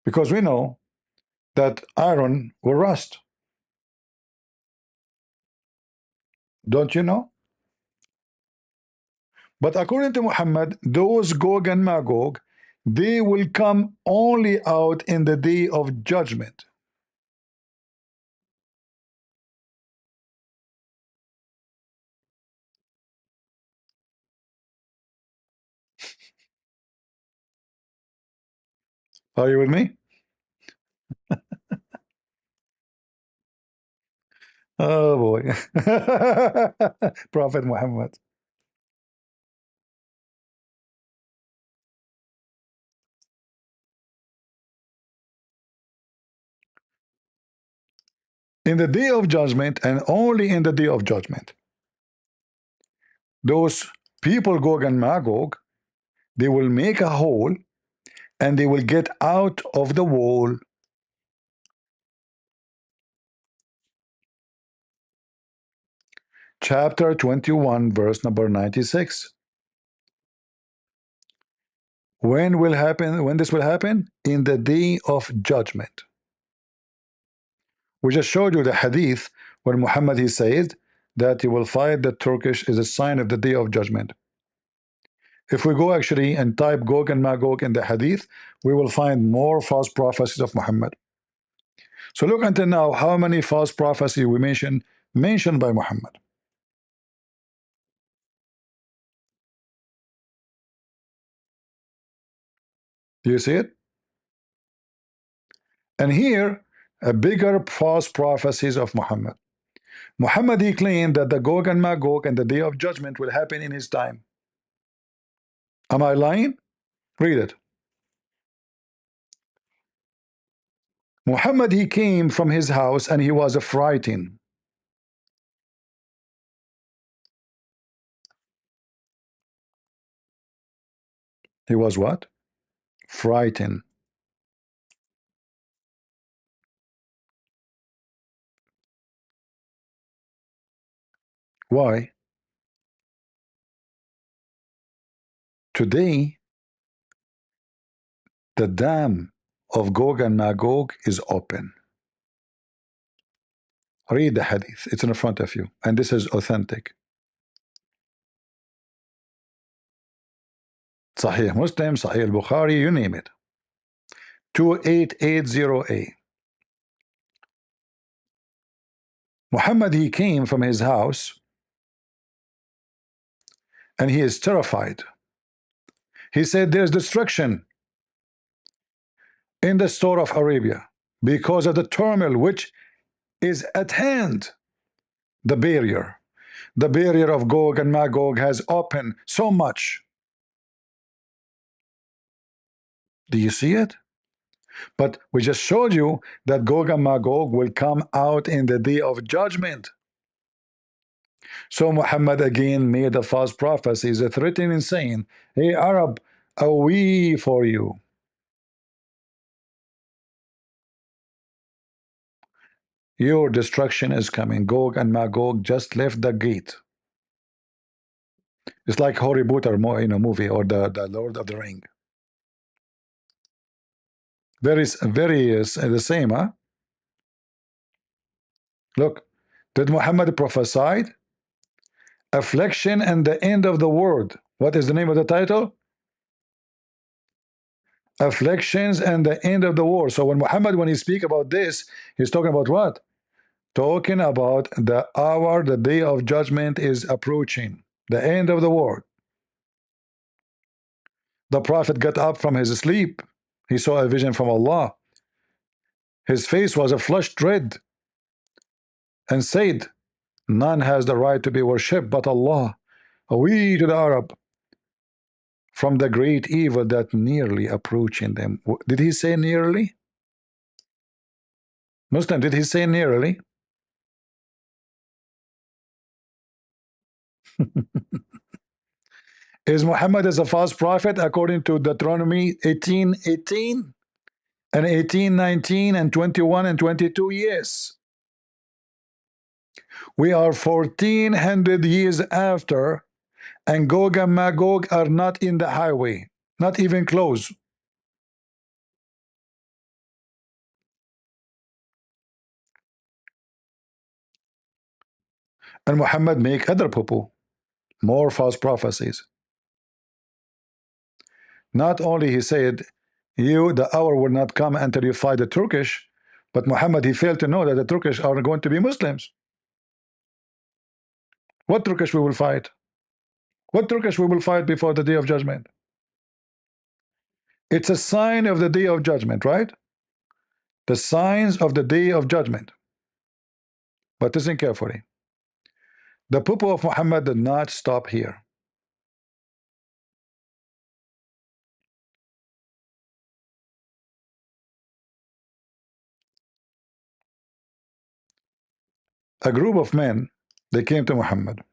Because we know that iron will rust. Don't you know? But according to Muhammad, those Gog and Magog, they will come only out in the day of judgment. Are you with me? Oh boy. Prophet Muhammad. In the day of judgment, and only in the day of judgment, those people, Gog and Magog, they will make a hole and they will get out of the wall. Chapter 21, verse number 96. When will happen? When this will happen? In the day of judgment. We just showed you the hadith where Muhammad, he said that he will fight the Turkish is a sign of the day of judgment. If we go actually and type Gog and Magog in the hadith, we will find more false prophecies of Muhammad. So look until now how many false prophecies we mentioned by Muhammad. Do you see it? And here, a bigger false prophecies of Muhammad. Muhammad, he claimed that the Gog and Magog and the day of judgment will happen in his time. Am I lying? Read it. Muhammad, he came from his house and he was frightened. He was what? Frightened. Why? Today, the dam of Gog and Magog is open. Read the hadith. It's in front of you. And this is authentic. Sahih Muslim, Sahih Bukhari, you name it. 2880A. Muhammad, he came from his house and he is terrified. He said there's destruction in the store of Arabia because of the turmoil which is at hand. The barrier of Gog and Magog has opened so much. Do you see it? But we just showed you that Gog and Magog will come out in the day of judgment. So Muhammad again made a false prophecy, threatening and saying, hey Arab, a we for you. Your destruction is coming. Gog and Magog just left the gate. It's like Harry Potter movie or the Lord of the Ring. Very the same, huh? Look, did Muhammad prophesied affliction and the end of the world? What is the name of the title? Afflictions and the end of the world. So when Muhammad, when he speak about this, he's talking about what? Talking about the hour, the day of judgment is approaching, the end of the world. The prophet got up from his sleep. He saw a vision from Allah. His face was a flushed red and said, none has the right to be worshipped but Allah. We to the Arab from the great evil that nearly approaching them. Did he say nearly? Muslim, did he say nearly? Is Muhammad as a false prophet according to Deuteronomy 18:18 and 18:19 and 21 and 22? Yes. We are 1400 years after, and Gog and Magog are not in the highway, not even close. And Muhammad make other poo-poo, more false prophecies. Not only he said, the hour will not come until you fight the Turkish, but Muhammad, he failed to know that the Turkish are going to be Muslims. What Turkish we will fight? What Turkish we will fight before the day of judgment? It's a sign of the day of judgment, right? The signs of the day of judgment. But listen carefully. The poo-poo of Muhammad did not stop here. A group of men, they came to Muhammad.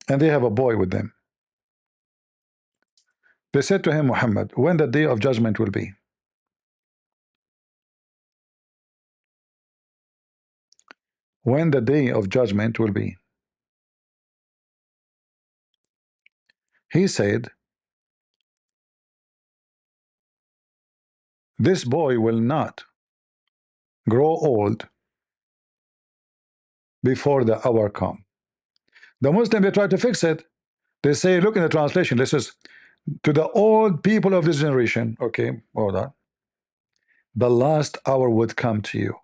And they have a boy with them. They said to him, Muhammad, when the day of judgment will be? When the day of judgment will be? He said, this boy will not grow old before the hour come. The Muslim, they try to fix it. They say, look in the translation, this is to the old people of this generation. Okay, hold on. The last hour would come to you.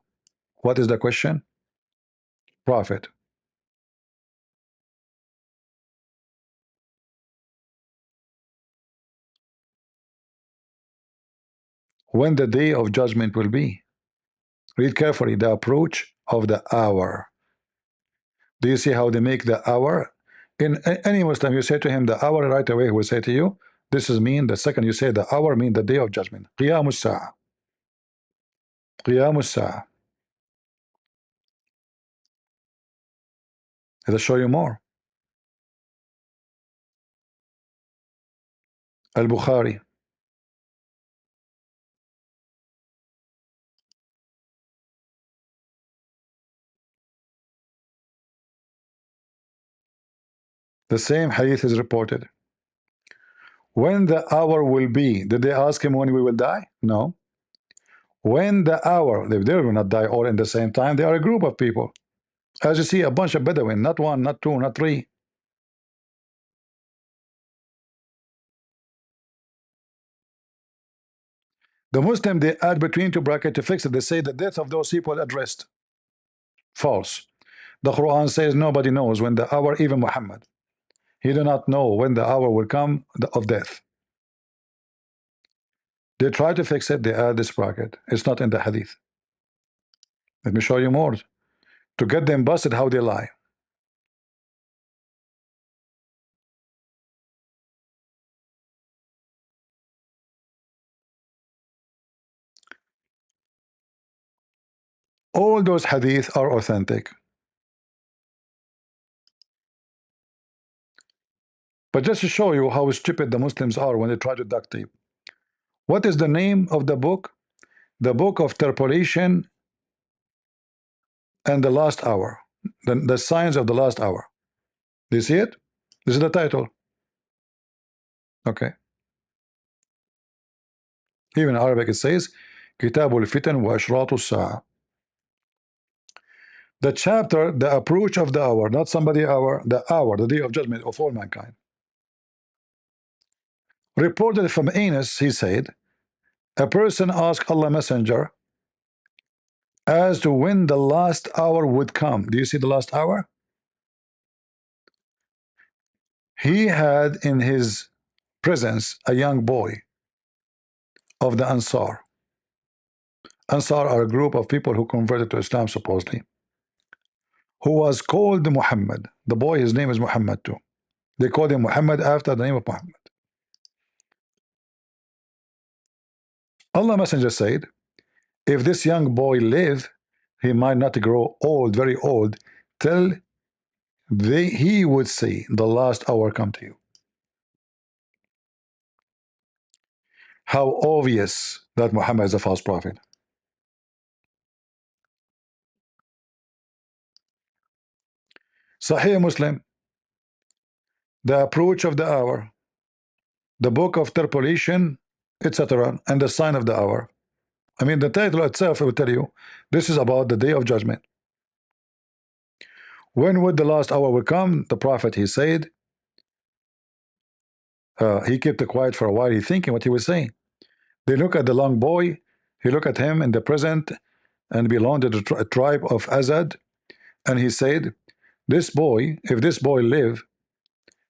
What is the question? Prophet. When the day of judgment will be? Read carefully, the approach of the hour. Do you see how they make the hour? In any Muslim, you say to him the hour, right away he will say to you, this is mean, the second you say the hour, mean the day of judgment. Qiyam as-sa'a. Qiyam as-sa'a. I'll show you more. Al-Bukhari. The same hadith is reported. When the hour will be, did they ask him when we will die? No. When the hour, they will not die all in the same time. They are a group of people. As you see, a bunch of Bedouin, not one, not two, not three. The Muslim, they add between two brackets to fix it. They say the death of those people addressed. False. The Quran says nobody knows when the hour, even Muhammad. He do not know when the hour will come of death. They try to fix it, they add this bracket. It's not in the hadith. Let me show you more. To get them busted, how they lie. All those hadith are authentic. But just to show you how stupid the Muslims are when they try to duct tape. What is the name of the book? The Book of Interpolation and the Last Hour. The Signs of the Last Hour. Do you see it? This is the title. Okay. Even in Arabic it says Kitabul Fitan wa Ashratu Sa'a. The chapter, the approach of the hour, not somebody hour, the day of judgment of all mankind. Reported from Anas, he said, a person asked Allah Messenger as to when the last hour would come. Do you see the last hour? He had in his presence a young boy of the Ansar. Ansar are a group of people who converted to Islam supposedly, who was called Muhammad. The boy, his name is Muhammad too. They called him Muhammad after the name of Muhammad. Allah Messenger said, if this young boy live, he might not grow old, very old, till he would see the last hour come to you. How obvious that Muhammad is a false prophet. Sahih Muslim, the approach of the hour, the book of interpolation, etc., and the sign of the hour. I mean, the title itself will tell you this is about the day of judgment. When would the last hour will come? The prophet, he said, he kept quiet for a while, he thinking what he was saying. They look at the young boy, he looked at him in the present and belonged to the tribe of Azhar, and he said, this boy, if this boy live,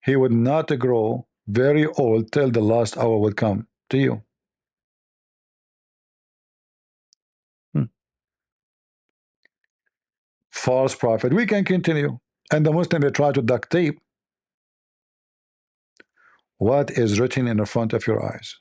he would not grow very old till the last hour would come to you. False prophet. We can continue. And the Muslim, they try to duct tape what is written in the front of your eyes.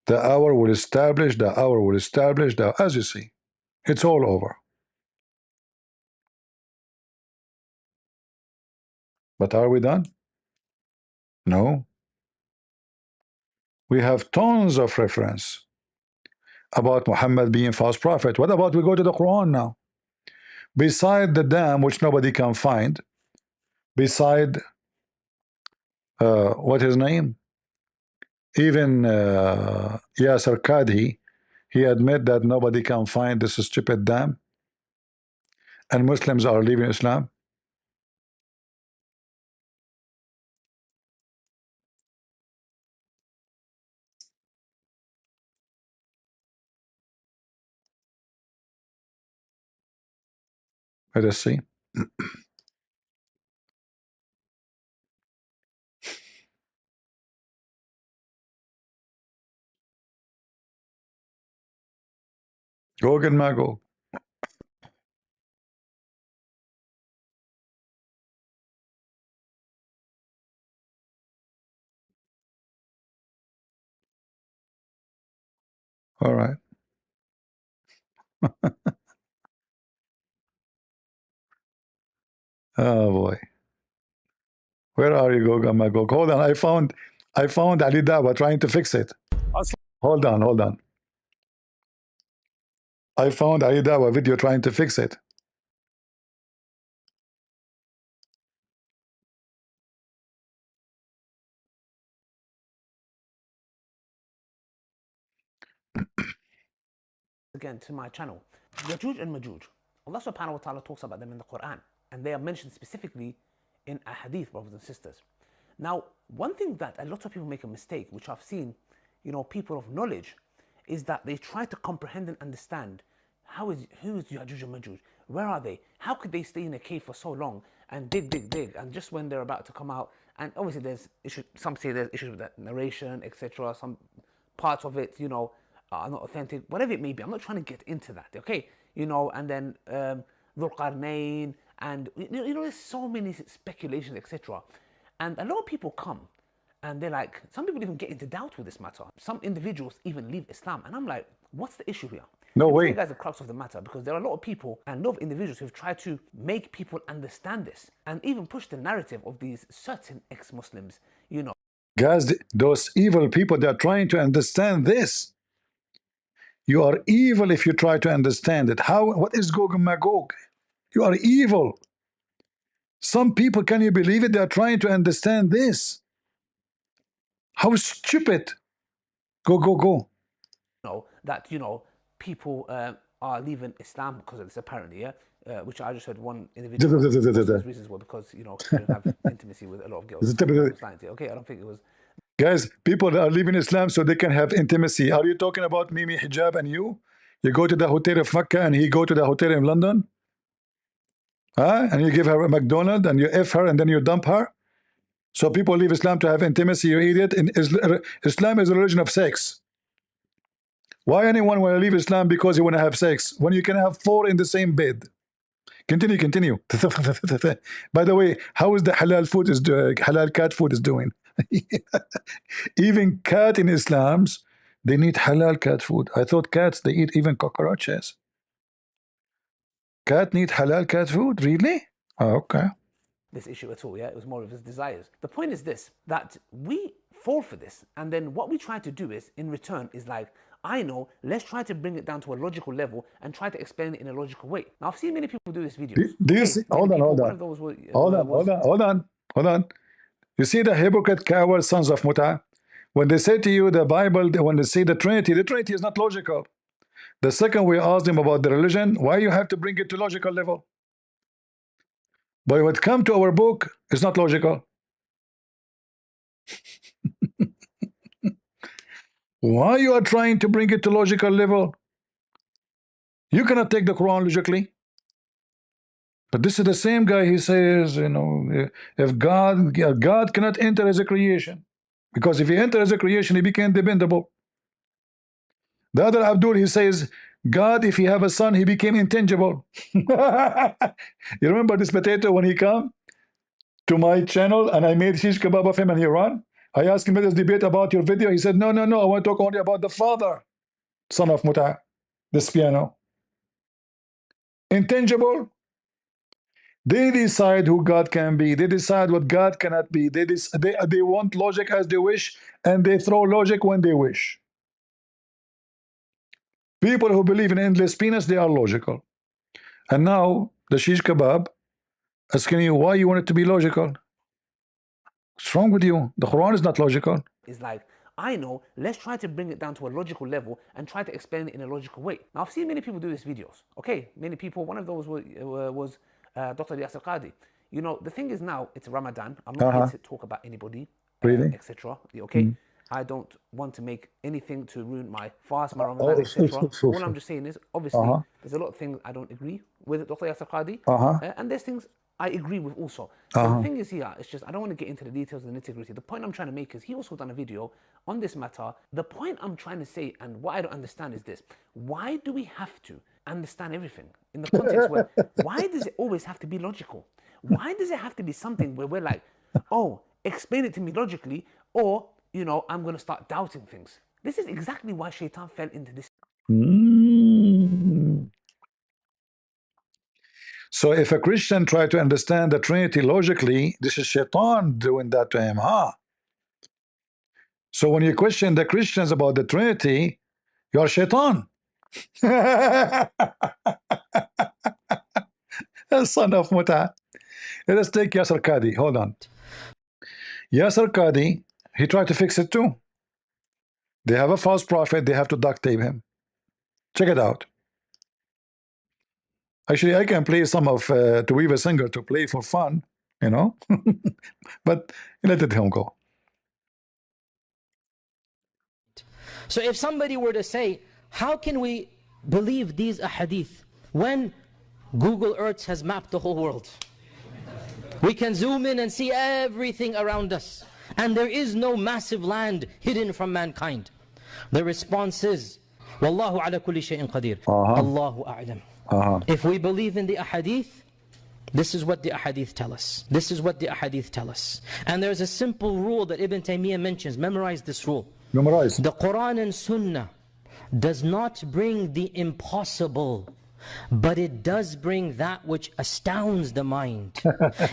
The hour will establish, the hour will establish, as you see, it's all over. But are we done? No. We have tons of reference about Muhammad being false prophet. What about we go to the Quran now? Beside the dam which nobody can find, beside what his name? Even Yasser Qadhi, he admit that nobody can find this stupid dam, and Muslims are leaving Islam. Let us see. Go get my go. All right. Oh boy. Where are you, Gog? Hold on. I found Ali Dawah trying to fix it. Hold on. I found Ali Dawah video trying to fix it. Again to my channel. Yajuj and Majuj. Allah subhanahu wa ta'ala talks about them in the Quran, and they are mentioned specifically in a hadith, brothers and sisters. Now, one thing that a lot of people make a mistake, which I've seen, you know, people of knowledge, is that they try to comprehend and understand who is Ya'juj and Ma'juj? Where are they? How could they stay in a cave for so long and dig, and just when they're about to come out? And obviously there's issues, some say there's issues with that narration, etc. Some parts of it, you know, are not authentic, whatever it may be. I'm not trying to get into that, okay? You know, and then Dhul Qarnayn, and you know, there's so many speculations, etc. And a lot of people come and they're like, some people even get into doubt with this matter. Some individuals even leave Islam, and I'm like, what's the issue here? No Let me tell way. you guys the crux of the matter, because there are a lot of people and a lot of individuals who've tried to make people understand this and even push the narrative of these certain ex-Muslims, you know. Guys, those evil people, they're trying to understand this. You are evil if you try to understand it. How? What is Gog and Magog? You are evil. Some people, can you believe it? They are trying to understand this. How stupid. Go. That, you know, people are leaving Islam because of this, apparently, yeah? Which I just heard one individual, his reasons were because, you know, he didn't have intimacy with a lot of girls. Okay, I don't think it was. Guys, people are leaving Islam so they can have intimacy. Are you talking about Mimi Hijab and you? You go to the hotel of Mecca and he go to the hotel in London? Huh? And you give her a McDonald's and you F her and then you dump her? So people leave Islam to have intimacy, you idiot. Islam is a religion of sex. Why anyone want to leave Islam because you want to have sex when you can have 4 in the same bed? Continue. By the way, how is the halal cat food is doing? Even cat in Islam's, they need halal cat food. I thought cats, they eat even cockroaches. Cat need halal cat food? Really? Oh, okay. This issue at all, yeah? It was more of his desires. The point is this, that we fall for this, and then what we try to do is, in return, is like, I know, let's try to bring it down to a logical level and try to explain it in a logical way. Now, I've seen many people do this video. Do you see? Hold on. You see the hypocrite coward sons of Muta? When they say to you the Bible, when they say the Trinity is not logical. The second we ask them about the religion, why you have to bring it to logical level? But when it comes to our book, it's not logical. Why you are trying to bring it to logical level? You cannot take the Quran logically. But this is the same guy, he says, you know, if God cannot enter as a creation, because if he enters as a creation, he became dependable. The other Abdul, he says, God, if he have a son, he became intangible. You remember this potato when he come to my channel and I made shish kebab of him and he ran? I asked him, let us debate about your video. He said, no, I want to talk only about the father, son of Muta, this piano. Intangible. They decide who God can be. They decide what God cannot be. They want logic as they wish, and they throw logic when they wish. People who believe in endless penis, they are logical. And now the shish kebab asking you why you want it to be logical. What's wrong with you? The Quran is not logical. It's like, I know, let's try to bring it down to a logical level and try to explain it in a logical way. Now, I've seen many people do these videos. Okay, many people, one of those was Dr. Yasir Qadhi. You know, the thing is now, it's Ramadan. I'm not here to talk about anybody, really? etc. Okay? I don't want to make anything to ruin my fast, my Ramadan, etc. All I'm just saying is, obviously, there's a lot of things I don't agree with Dr. Yasir Qadhi, and there's things I agree with also. So the thing is here, it's just, I don't want to get into the details and the nitty-gritty. The point I'm trying to make is, he also done a video on this matter. The point I'm trying to say, and what I don't understand is this: why do we have to understand everything in the context where, why does it always have to be logical? Why does it have to be something where we're like, oh, explain it to me logically, or, you know, I'm going to start doubting things? This is exactly why Shaitan fell into this. So if a Christian try to understand the Trinity logically, this is Shaitan doing that to him, huh? So when you question the Christians about the Trinity, you are Shaitan. Son of Muta. Let's take Yasir Qadhi. Hold on. Yasir Qadhi, he tried to fix it too. They have a false prophet, they have to duct tape him. Check it out. Actually, I can play some of To Weave a Singer to play for fun, you know, but let him go. So if somebody were to say, how can we believe these ahadith when Google Earth has mapped the whole world? We can zoom in and see everything around us, and there is no massive land hidden from mankind. The response is, Wallahu ala kulli shay'in qadir. Allahu a'lam. If we believe in the ahadith, this is what the ahadith tell us. This is what the ahadith tell us. And there's a simple rule that Ibn Taymiyyah mentions. Memorize this rule. Memorize. The Quran and Sunnah does not bring the impossible, but it does bring that which astounds the mind.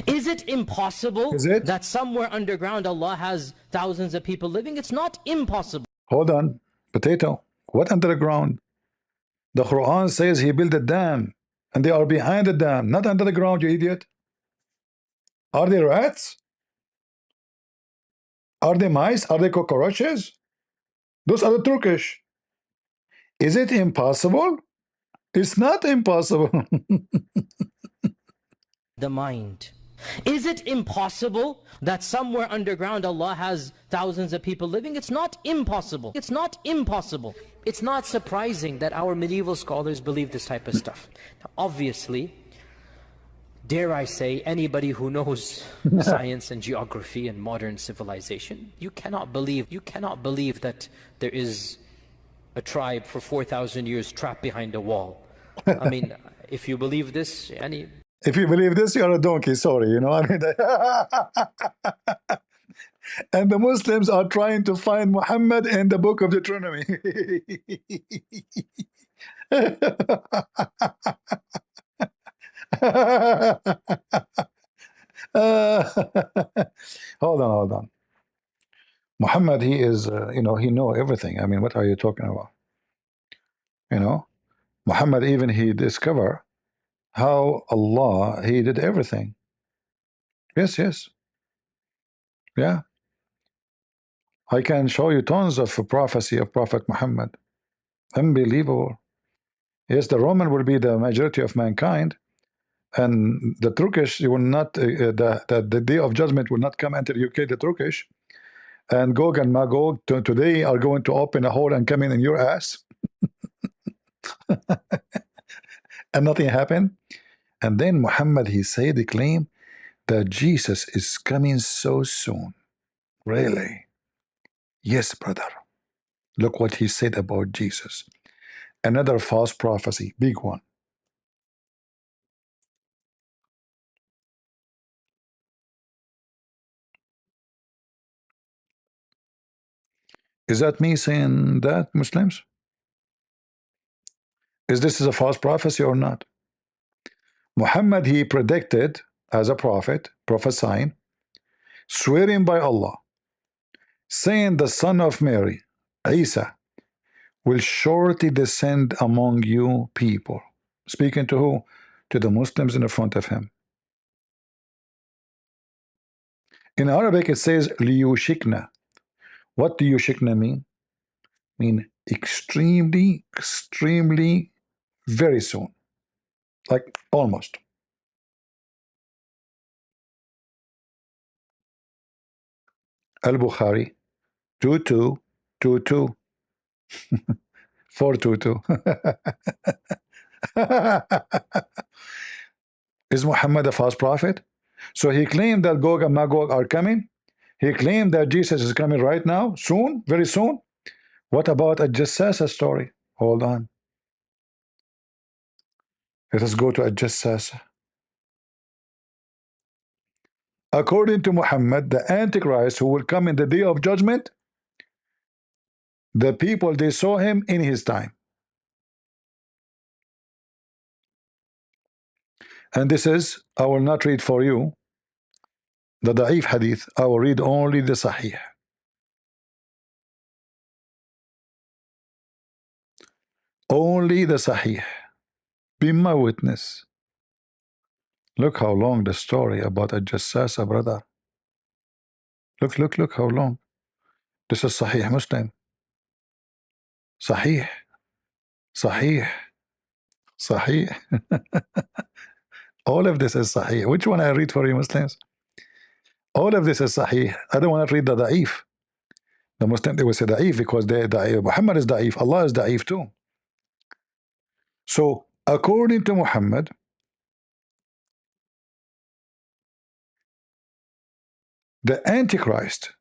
Is it impossible that somewhere underground Allah has thousands of people living? It's not impossible. Hold on, potato. What underground? The Quran says he built a dam, and they are behind the dam, not under the ground, you idiot. Are they rats? Are they mice? Are they cockroaches? Those are the Turkish. Is it impossible? It's not impossible. The mind. Is it impossible that somewhere underground Allah has thousands of people living? It's not impossible. It's not impossible. It's not surprising that our medieval scholars believe this type of stuff. Now, obviously, dare I say, anybody who knows science and geography and modern civilization, you cannot believe that there is a tribe for 4,000 years trapped behind a wall. I mean, if you believe this, if you believe this, you're a donkey, sorry, you know, I mean, and the Muslims are trying to find Muhammad in the book of Deuteronomy. Hold on. Muhammad, he is, you know, he know everything. I mean, what are you talking about? You know, Muhammad, even he discovered how Allah, he did everything. Yes. Yeah. I can show you tons of prophecy of Prophet Muhammad. Unbelievable. Yes, the Roman will be the majority of mankind, and the Turkish will not, the day of judgment will not come enter UK, the Turkish, and Gog and Magog today are going to open a hole and come in your ass. And nothing happened. And then Muhammad, he said, he claimed that Jesus is coming so soon. Really? Yes, brother. Look what he said about Jesus. Another false prophecy, big one. Is that me saying that, Muslims? Is this a false prophecy or not? Muhammad, he predicted as a prophet, prophesying, swearing by Allah, saying the son of Mary, Isa, will shortly descend among you people. Speaking to who? To the Muslims in the front of him. In Arabic, it says liyushikna. What do yushikna mean? Mean extremely, very soon. Like almost. Al-Bukhari 2222 422. Is Muhammad a false prophet? So he claimed that Gog and Magog are coming. He claimed that Jesus is coming right now, soon, very soon. What about a Jassasa story? Hold on. Let us go to a Jassasa. According to Muhammad, the Antichrist who will come in the day of judgment, the people, they saw him in his time. And this is, I will not read for you the Da'if hadith, I will read only the Sahih. Only the Sahih. Be my witness. Look how long the story about a Jassasa, brother. Look how long. This is Sahih Muslim. Sahih. All of this is Sahih. Which one I read for you Muslims? All of this is Sahih. I don't want to read the Da'if. The Muslim, they will say Da'if because Muhammad is Da'if. Allah is Da'if too. So, according to Muhammad, the Antichrist,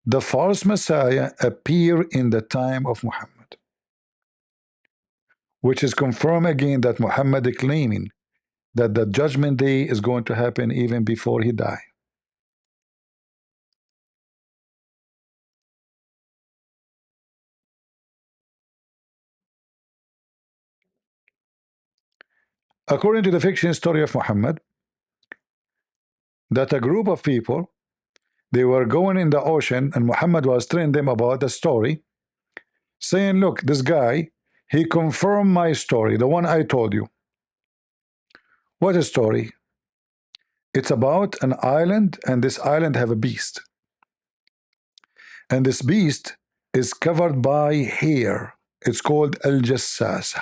the false Messiah, appear in the time of Muhammad, which is confirmed again that Muhammad is claiming that the judgment day is going to happen even before he died. According to the fiction story of Muhammad, that a group of people, they were going in the ocean and Muhammad was telling them about the story, saying, look, this guy, he confirmed my story, the one I told you. What a story? It's about an island, and this island have a beast. And this beast is covered by hair. It's called Al-Jassasa.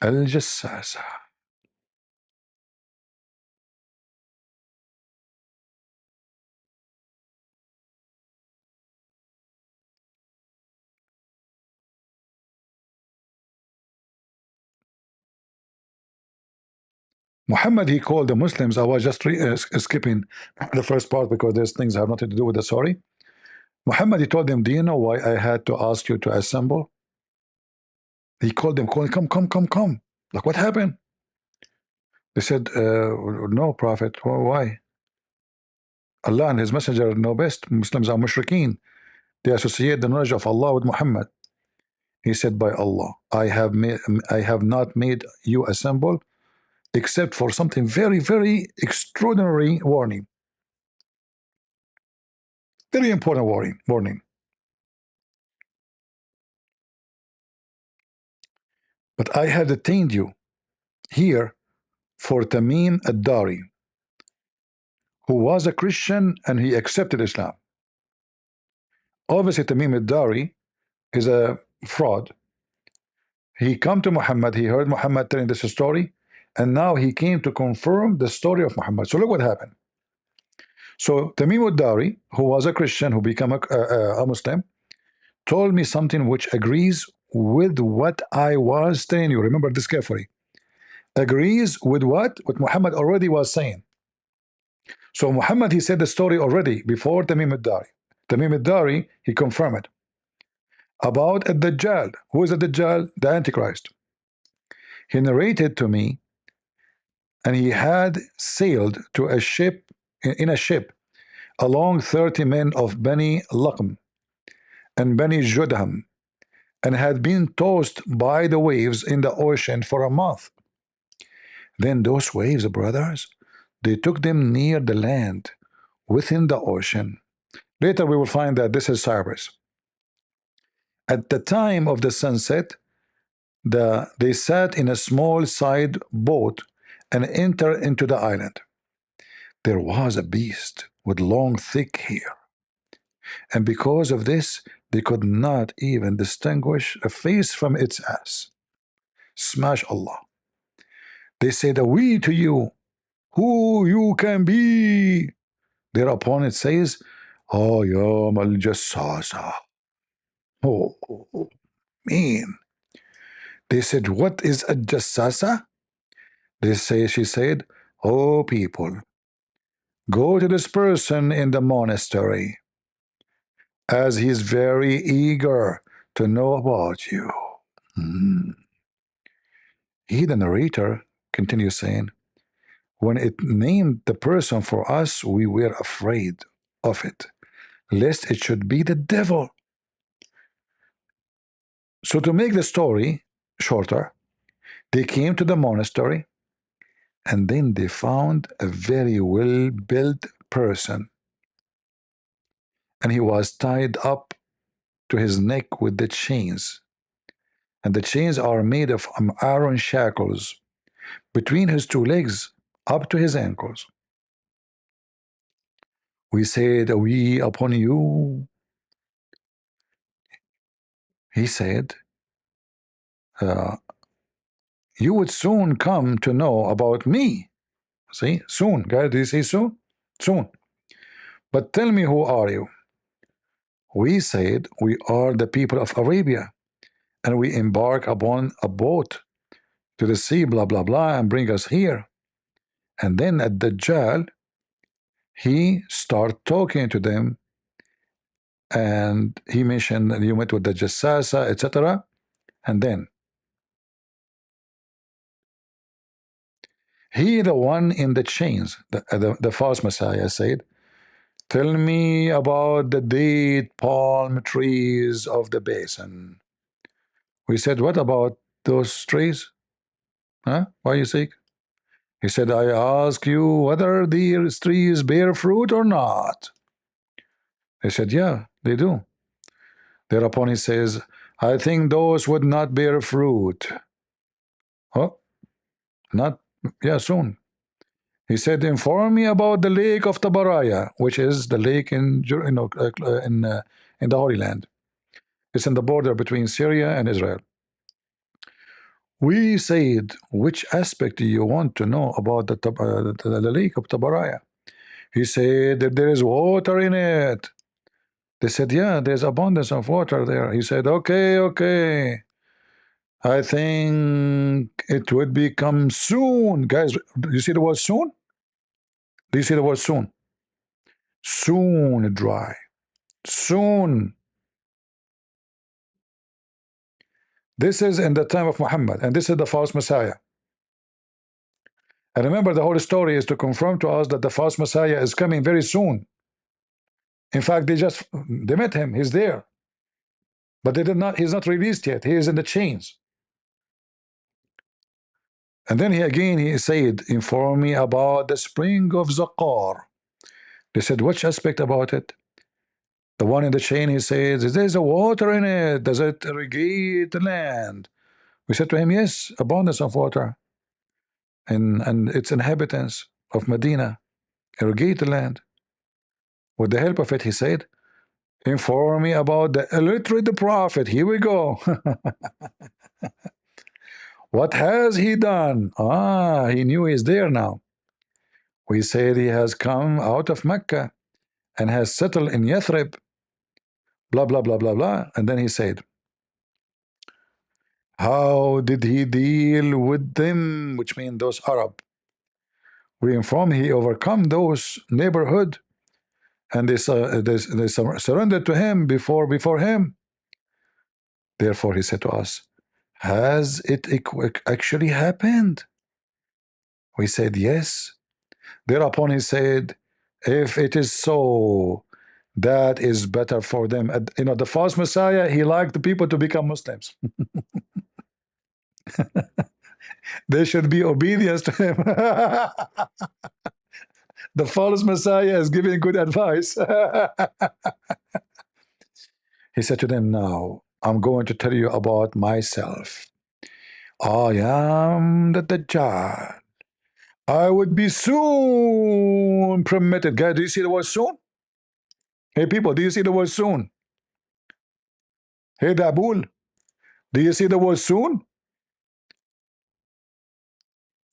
Al-Jassasa. Muhammad, he called the Muslims. I was just skipping the first part because there's things that have nothing to do with the story. Muhammad, he told them, do you know why I had to ask you to assemble? He called them, come. Like, what happened? They said, no, Prophet. Why? Allah and His Messenger know best. Muslims are mushrikeen. They associate the knowledge of Allah with Muhammad. He said, by Allah, I have not made you assemble except for something very, very extraordinary warning. Very important warning. But I have detained you here for Tamim ad-Dari, who was a Christian and he accepted Islam. Obviously, Tamim ad-Dari is a fraud. He come to Muhammad, he heard Muhammad telling this story, and now he came to confirm the story of Muhammad. So look what happened. So Tamim ad-Dari, who was a Christian, who became a Muslim, told me something which agrees with what I was telling you. Remember this carefully. Agrees with what Muhammad already was saying. So Muhammad, he said the story already before Tamim ad-Dari. Tamim ad-Dari, he confirmed it. About ad-Dajjal. Who is ad-Dajjal? The Antichrist. He narrated to me, and he had sailed to a ship, in a ship, along 30 men of Bani Laqm and Bani Judham, and had been tossed by the waves in the ocean for a month. Then those waves, brothers, they took them near the land, within the ocean. Later we will find that this is Cyprus. At the time of the sunset, they sat in a small side boat and entered into the island. There was a beast with long, thick hair, and because of this, they could not even distinguish a face from its ass. Smash Allah. They said, we to you, who you can be. Their opponent says, oh, ya al-Jassasa. Oh, mean. They said, what is a Jassasa? She said, oh, people, go to this person in the monastery, as he is very eager to know about you. He, the narrator, continues saying, when it named the person for us, we were afraid of it, lest it should be the devil. So to make the story shorter, they came to the monastery, and then they found a very well-built person, and he was tied up to his neck with the chains, and the chains are made of iron shackles between his two legs up to his ankles. We said, we upon you, He said, you would soon come to know about me. See, soon, guys, do you see soon? Soon. But tell me, who are you? We said, we are the people of Arabia, and we embark upon a boat to the sea, blah, blah, blah, and bring us here. And then at Dajjal, he started talking to them, and he mentioned that you met with the Jassasa, etc. And then he, the one in the chains, the false Messiah, said, tell me about the date palm trees of the basin. We said, what about those trees? Huh? Why you sick? He said, I ask you whether these trees bear fruit or not. They said, yeah, they do. Thereupon he says, I think those would not bear fruit. Oh, not, yeah, soon. He said, inform me about the lake of Tabaraya, which is the lake in the Holy Land. It's in the border between Syria and Israel. We said, which aspect do you want to know about the lake of Tabaraya? He said that there is water in it. They said, yeah, there's abundance of water there. He said, okay. I think it would become soon. Guys, do you see the word soon? Do you see the word soon? Soon dry. Soon. This is in the time of Muhammad, and this is the false Messiah. And remember, the whole story is to confirm to us that the false Messiah is coming very soon. In fact, they met him, he's there. But he's not released yet. He is in the chains. And then he said, inform me about the spring of Zakir. They said, which aspect about it? The one in the chain, he says, there's a water in it. Does it irrigate the land? We said to him, yes, abundance of water. And its inhabitants of Medina irrigate the land. With the help of it, he said, inform me about the illiterate prophet. Here we go. What has he done? He knew he's there now. We said he has come out of Mecca and has settled in Yathrib. Blah, blah, blah, blah, blah. And then he said, how did he deal with them? Which means those Arab. We inform he overcome those neighborhood, and they surrendered to him before him. Therefore he said to us, has it actually happened? We said yes. Thereupon he said, if it is so, that is better for them. The false Messiah, he liked the people to become Muslims. They should be obedient to him. The false Messiah is giving good advice. He said to them, now I'm going to tell you about myself. I am the Dajjal. I would be soon permitted. Guys, do you see the word soon? Hey people, do you see the word soon? Hey Abdul, do you see the word soon?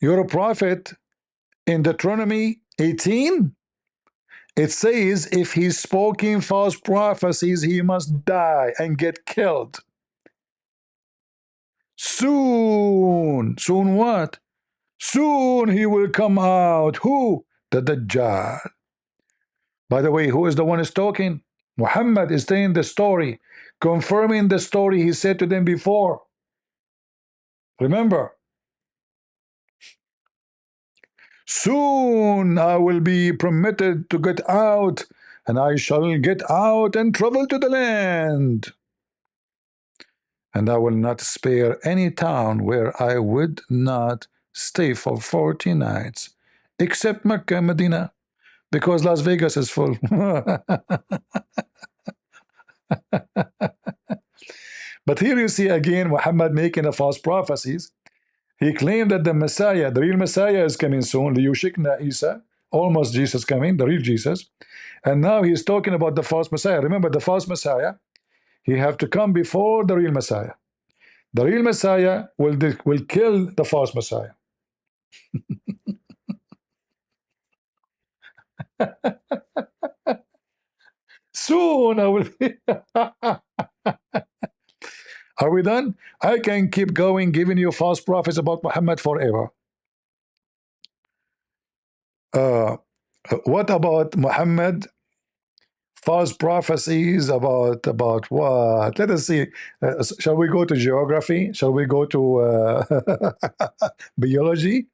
You're a prophet. In Deuteronomy 18, it says if he's spoken false prophecies, he must die and get killed. Soon. Soon what? Soon he will come out. Who? The Dajjal. By the way, who is the one who's talking? Muhammad is saying the story, confirming the story he said to them before. Remember, soon I will be permitted to get out, and I shall get out and travel to the land. And I will not spare any town where I would not stay for 40 nights, except Mecca and Medina, because Las Vegas is full. But here you see again Muhammad making the false prophecies. He claimed that the Messiah, the real Messiah, is coming soon. Liyushikna Isa, almost Jesus coming, the real Jesus. And now he's talking about the false Messiah. Remember, the false Messiah, He have to come before the real Messiah. The real Messiah will kill the false Messiah. Soon I will be. Are we done? I can keep going giving you false prophets about Muhammad forever. What about Muhammad? False prophecies about what? Let us see. Shall we go to geography? Shall we go to biology?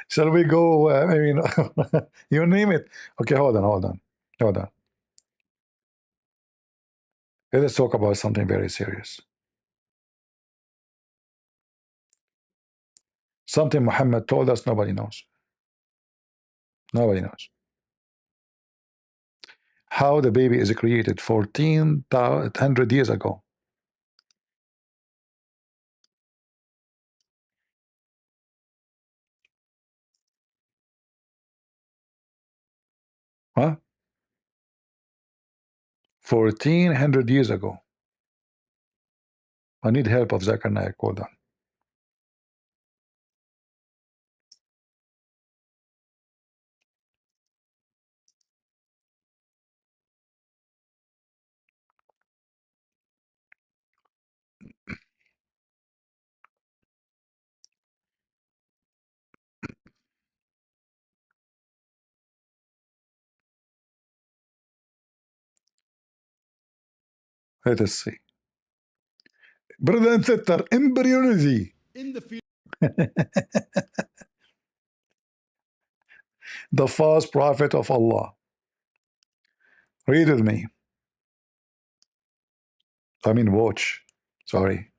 Shall we go? I mean, you name it. Okay, hold on. Let us talk about something very serious. Something Muhammad told us nobody knows. Nobody knows. How the baby is created 1400 years ago. Huh? 1400 years ago. I need help of Zakir Naik. Hold on. Let us see. Brother and sister, embryology. In the field. The false prophet of Allah. Read with me. I mean, watch. Sorry.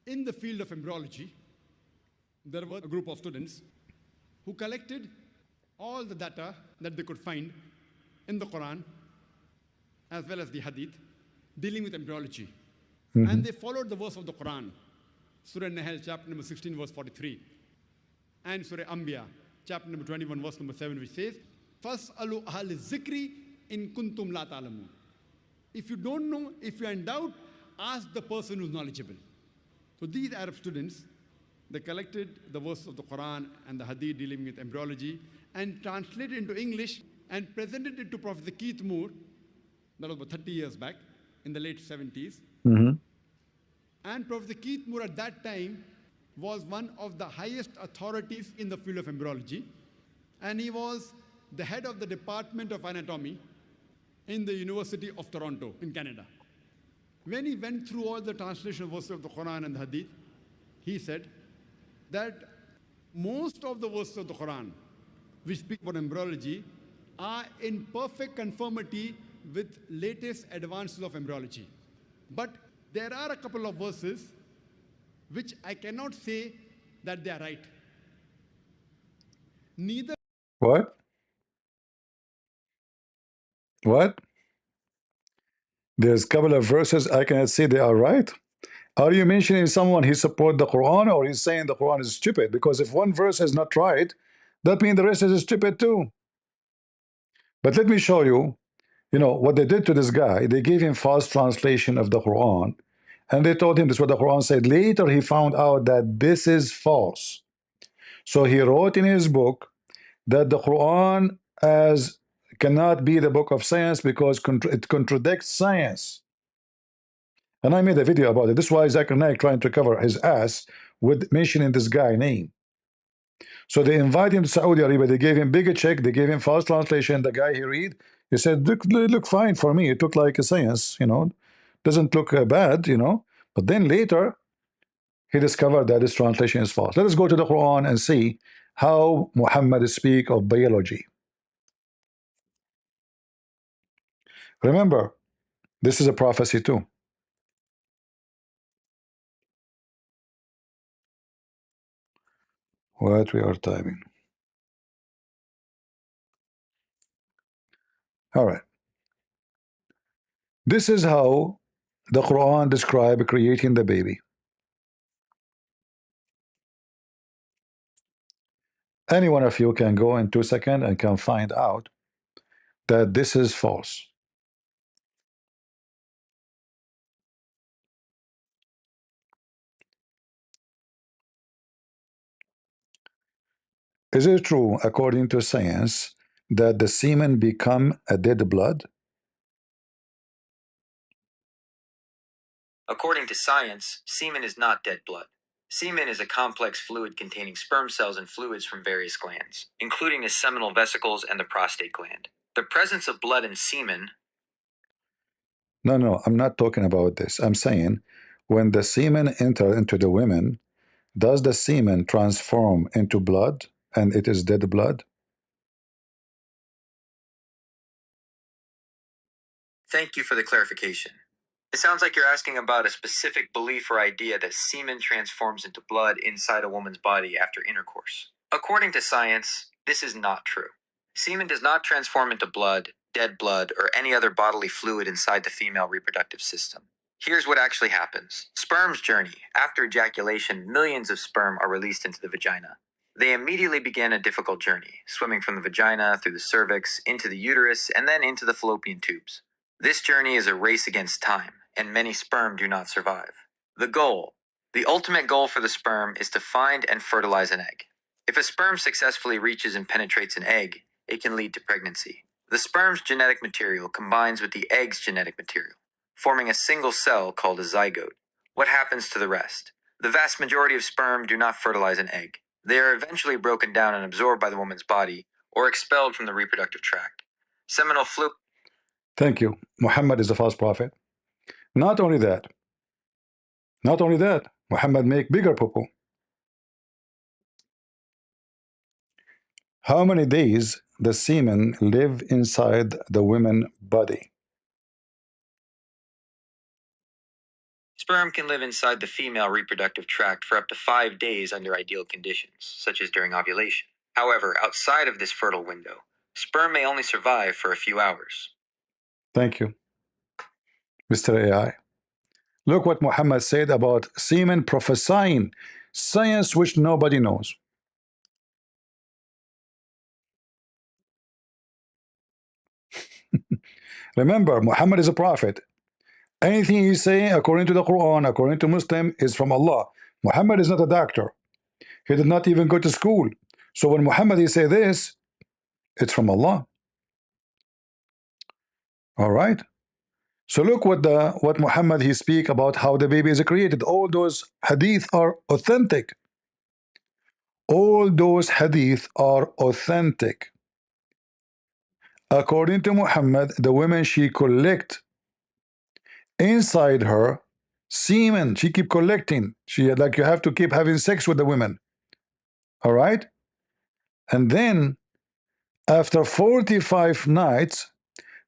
In the field of embryology, there were a group of students who collected all the data that they could find in the Quran as well as the Hadith dealing with embryology. And they followed the verse of the Quran, Surah Nahl, chapter number 16, verse 43, and Surah Anbiya, chapter number 21, verse number 7, which says, "Fas'alu ahla zikri in kuntum la ta'lamun." If you don't know, if you're in doubt, ask the person who's knowledgeable. So these Arab students, they collected the verses of the Quran and the Hadith dealing with embryology and translated it into English and presented it to Professor Keith Moore. That was about 30 years back, in the late 70s. And Professor Keith Moore at that time was one of the highest authorities in the field of embryology. And he was the head of the Department of Anatomy in the University of Toronto in Canada. When he went through all the translation verses of the Quran and the Hadith, he said that most of the verses of the Quran which speak about embryology are in perfect conformity with latest advances of embryology. But there are a couple of verses which I cannot say that they are right. Neither. What? What? There's a couple of verses I cannot say they are right. Are you mentioning someone he support the Quran, or he's saying the Quran is stupid? Because if one verse is not right, that means the rest is stupid too. But let me show you, what they did to this guy. They gave him false translation of the Quran, and they told him this is what the Quran said. Later he found out that this is false. So he wrote in his book that the Quran cannot be the book of science because it contradicts science. And I made a video about it. This is why Zakir Naik trying to cover his ass with mentioning this guy name. So they invited him to Saudi Arabia. They gave him bigger check. They gave him false translation. The guy he read, he said, look fine for me. It looked like a science, doesn't look bad, But then later, he discovered that this translation is false. Let us go to the Quran and see how Muhammad speak of biology. Remember, this is a prophecy too. What we are typing. All right. This is how the Quran describes creating the baby. Any one of you can go in 2 seconds and can find out that this is false. Is it true, according to science, that the semen become a dead blood? According to science, semen is not dead blood. Semen is a complex fluid containing sperm cells and fluids from various glands, including the seminal vesicles and the prostate gland. The presence of blood in semen. No, I'm not talking about this. I'm saying when the semen enter into the women, does the semen transform into blood and it is dead blood? Thank you for the clarification. It sounds like you're asking about a specific belief or idea that semen transforms into blood inside a woman's body after intercourse. According to science, this is not true. Semen does not transform into blood, dead blood, or any other bodily fluid inside the female reproductive system. Here's what actually happens. Sperm's journey. After ejaculation, millions of sperm are released into the vagina. They immediately begin a difficult journey, swimming from the vagina through the cervix, into the uterus, and then into the fallopian tubes. This journey is a race against time, and many sperm do not survive. The ultimate goal for the sperm is to find and fertilize an egg. If a sperm successfully reaches and penetrates an egg, it can lead to pregnancy. The sperm's genetic material combines with the egg's genetic material, forming a single cell called a zygote. What happens to the rest? The vast majority of sperm do not fertilize an egg. They are eventually broken down and absorbed by the woman's body, or expelled from the reproductive tract. Seminal fluid. Thank you. Muhammad is a false prophet. Not only that, Muhammad make bigger poo-poo. How many days the semen live inside the woman body? Sperm can live inside the female reproductive tract for up to 5 days under ideal conditions, such as during ovulation. However, outside of this fertile window, sperm may only survive for a few hours. Thank you, Mr. AI. Look what Muhammad said about semen prophesying science which nobody knows. Remember, Muhammad is a prophet. Anything he say according to the Quran, according to Muslim, is from Allah. Muhammad is not a doctor. He did not even go to school. So when Muhammad he say this, it's from Allah. All right. So look what Muhammad he speak about how the baby is created. All those hadith are authentic. All those hadith are authentic. According to Muhammad, the woman she collect inside her semen. She keep collecting. She like you have to keep having sex with the women. All right. And then after 45 nights,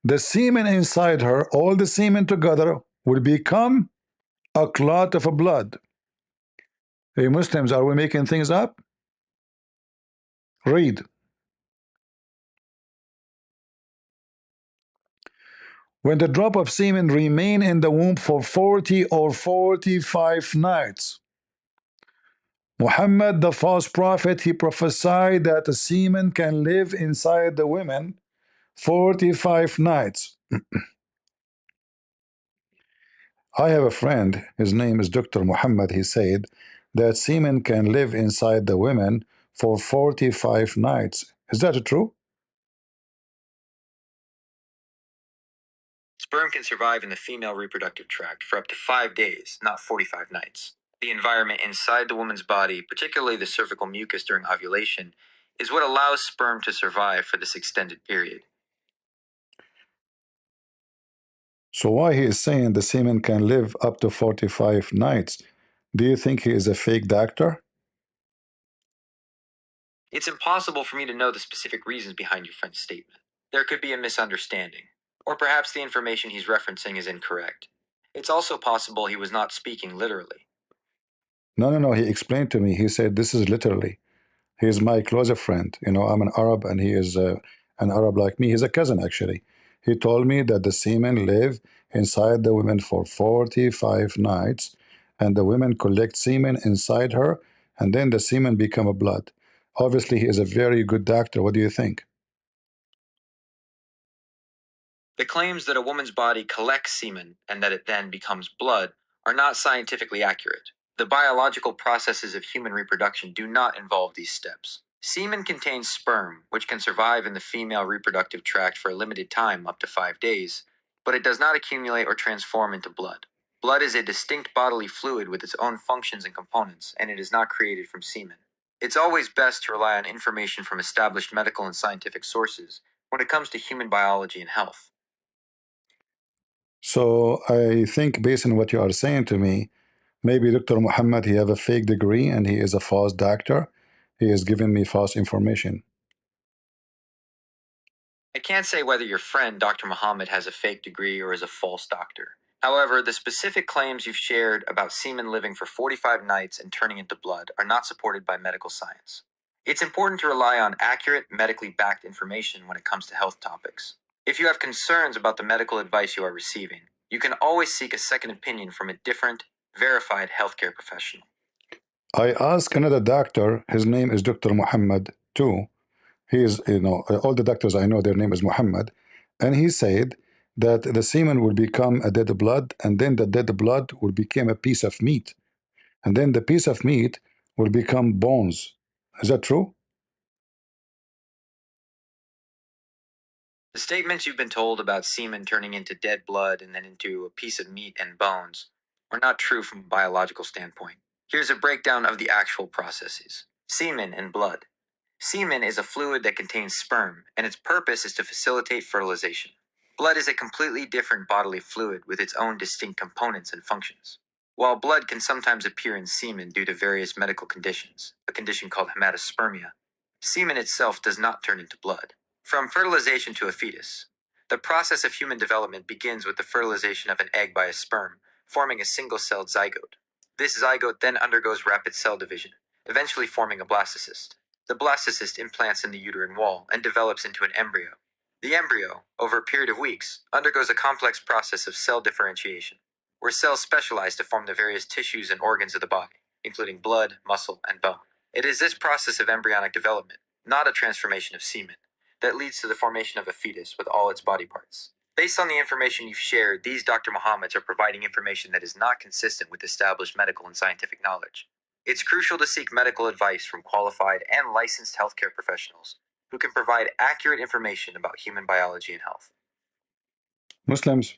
the semen inside her, all the semen together, will become a clot of blood. Hey Muslims, are we making things up? Read. When the drop of semen remain in the womb for 40 or 45 nights, Muhammad, the false prophet, he prophesied that the semen can live inside the women 45 nights. I have a friend, his name is Dr. Muhammad, he said that semen can live inside the women for 45 nights. Is that true? Sperm can survive in the female reproductive tract for up to 5 days, not 45 nights. The environment inside the woman's body, particularly the cervical mucus during ovulation, is what allows sperm to survive for this extended period. So why he is saying the semen can live up to 45 nights? Do you think he is a fake doctor? It's impossible for me to know the specific reasons behind your friend's statement. There could be a misunderstanding, or perhaps the information he's referencing is incorrect. It's also possible he was not speaking literally. No. He explained to me. He said this is literally. He is my closer friend. You know, I'm an Arab and he is an Arab like me. He's a cousin actually. He told me that the semen live inside the women for 45 nights and the women collect semen inside her and then the semen become a blood. Obviously, he is a very good doctor. What do you think? The claims that a woman's body collects semen and that it then becomes blood are not scientifically accurate. The biological processes of human reproduction do not involve these steps. Semen contains sperm, which can survive in the female reproductive tract for a limited time, up to 5 days, but it does not accumulate or transform into blood. Blood is a distinct bodily fluid with its own functions and components, and it is not created from semen. It's always best to rely on information from established medical and scientific sources when it comes to human biology and health. So I think based on what you are saying to me, maybe Dr. Muhammad, he have a fake degree and he is a false doctor. He is giving me false information. I can't say whether your friend, Dr. Mohammed, has a fake degree or is a false doctor. However, the specific claims you've shared about semen living for 45 nights and turning into blood are not supported by medical science. It's important to rely on accurate, medically backed information when it comes to health topics. If you have concerns about the medical advice you are receiving, you can always seek a second opinion from a different, verified healthcare professional. I asked another doctor, his name is Dr. Muhammad too. He is, all the doctors I know, their name is Muhammad. And he said that the semen will become a dead blood, and then the dead blood will become a piece of meat. And then the piece of meat will become bones. Is that true? The statements you've been told about semen turning into dead blood and then into a piece of meat and bones are not true from a biological standpoint. Here's a breakdown of the actual processes. Semen and blood. Semen is a fluid that contains sperm, and its purpose is to facilitate fertilization. Blood is a completely different bodily fluid with its own distinct components and functions. While blood can sometimes appear in semen due to various medical conditions, a condition called hematospermia, semen itself does not turn into blood. From fertilization to a fetus, the process of human development begins with the fertilization of an egg by a sperm, forming a single-celled zygote. This zygote then undergoes rapid cell division, eventually forming a blastocyst. The blastocyst implants in the uterine wall and develops into an embryo. The embryo, over a period of weeks, undergoes a complex process of cell differentiation, where cells specialize to form the various tissues and organs of the body, including blood, muscle, and bone. It is this process of embryonic development, not a transformation of semen, that leads to the formation of a fetus with all its body parts. Based on the information you've shared, these Dr. Mohammeds are providing information that is not consistent with established medical and scientific knowledge. It's crucial to seek medical advice from qualified and licensed healthcare professionals who can provide accurate information about human biology and health. Muslims,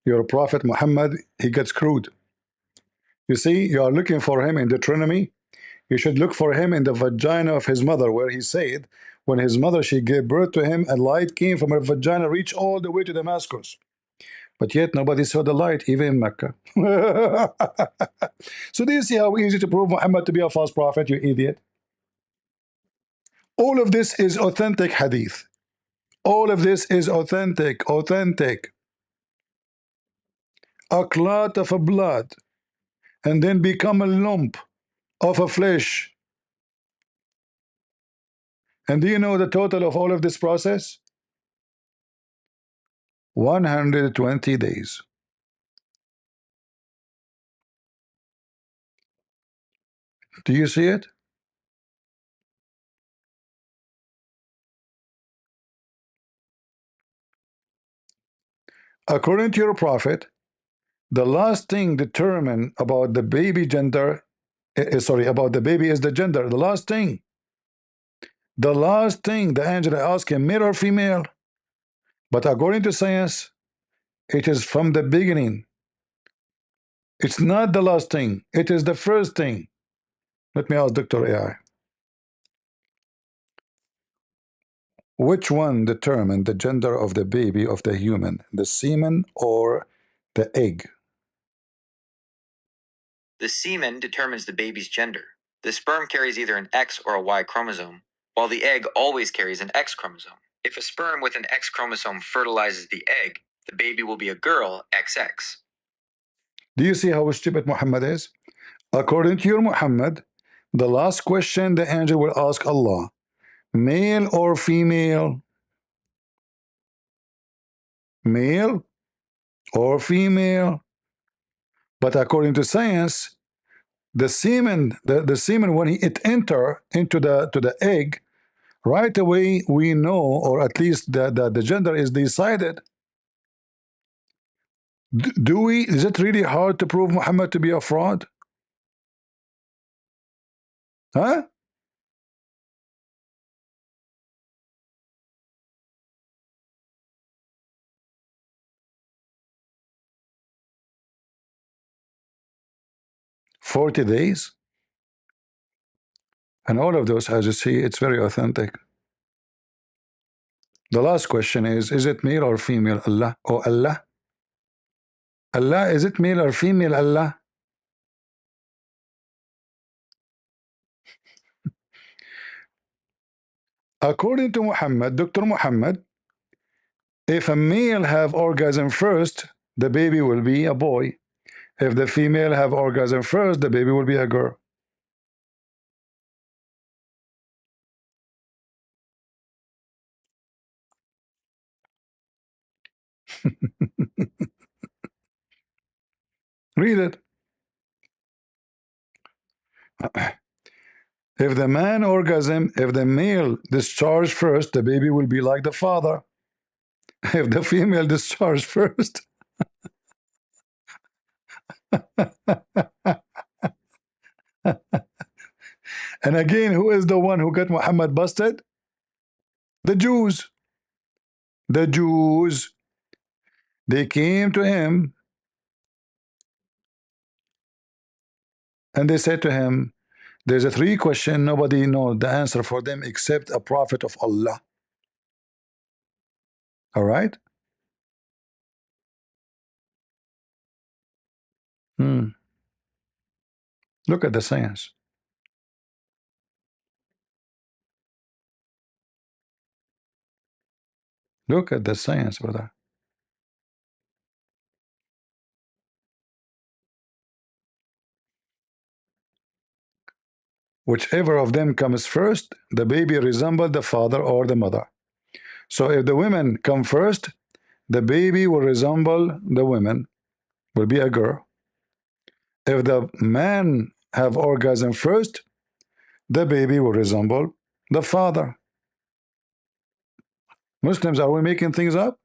your Prophet Muhammad, he gets screwed. You see, you are looking for him in Deuteronomy. You should look for him in the vagina of his mother, where he said, when his mother, she gave birth to him, a light came from her vagina, reached all the way to Damascus. But yet nobody saw the light, even in Mecca. So do you see how easy to prove Muhammad to be a false prophet, you idiot? All of this is authentic hadith. All of this is authentic. A clot of a blood, and then become a lump of a flesh. And do you know the total of all of this process? 120 days. Do you see it? According to your prophet, the last thing determined about the baby gender, about the baby is the gender. The last thing the angel asked him, male or female. But according to science, it is from the beginning. It's not the last thing. It is the first thing. Let me ask Dr. AI. Which one determined the gender of the baby of the human, the semen or the egg? The semen determines the baby's gender. The sperm carries either an X or a Y chromosome, while the egg always carries an X chromosome. If a sperm with an X chromosome fertilizes the egg, the baby will be a girl, XX. Do you see how stupid Muhammad is? According to your Muhammad, the last question the angel will ask Allah, male or female? Male or female? But according to science, the semen, the semen, when it enter into the egg, right away we know, or at least the gender is decided. Is it really hard to prove Muhammad to be a fraud? Huh? 40 days. And all of those, as you see, it's very authentic. The last question is it male or female? Allah. Oh, Allah. Allah, is it male or female? Allah. According to Muhammad, Dr. Muhammad, if a male have orgasm first, the baby will be a boy. If the female have orgasm first, the baby will be a girl. Read it. If the man orgasm, if the male discharge first, the baby will be like the father. If the female discharge first, and again, who is the one who got Muhammad busted? The Jews. The Jews. They came to him and they said to him, there's a 3 question, nobody knows the answer for them except a prophet of Allah. All right? Look at the science. Look at the science, brother. Whichever of them comes first, the baby resembles the father or the mother. So if the women come first, the baby will resemble the women, will be a girl. If the man have orgasm first, the baby will resemble the father. Muslims, are we making things up?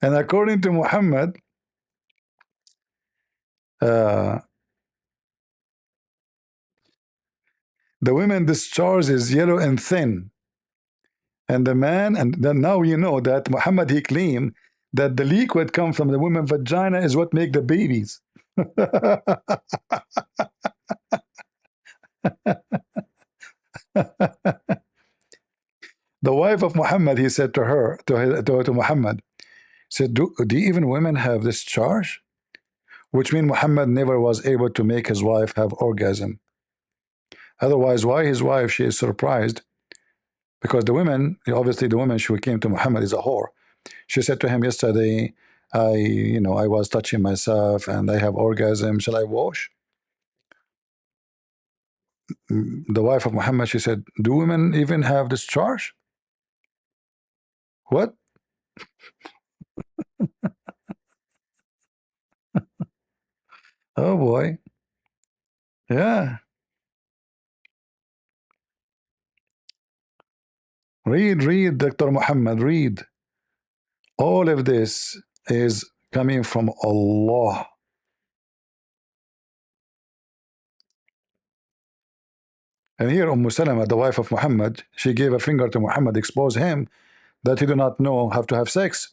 And according to Muhammad, the women discharge is yellow and thin, and the man, and then now you know that Muhammad, he claimed that the liquid come from the women's vagina is what make the babies. The wife of Muhammad, he said to her, to Muhammad, said, do even women have this charge? Which means Muhammad never was able to make his wife have orgasm. Otherwise, why his wife, she is surprised? Because the women, obviously the woman, she came to Muhammad is a whore. She said to him yesterday, I was touching myself and I have orgasm. Shall I wash? The wife of Muhammad, she said, do women even have this charge? What? Oh boy. Yeah. Read, Dr. Muhammad, read. All of this is coming from Allah. And here Salama, the wife of Muhammad, she gave a finger to Muhammad, expose him that he do not know how to have sex.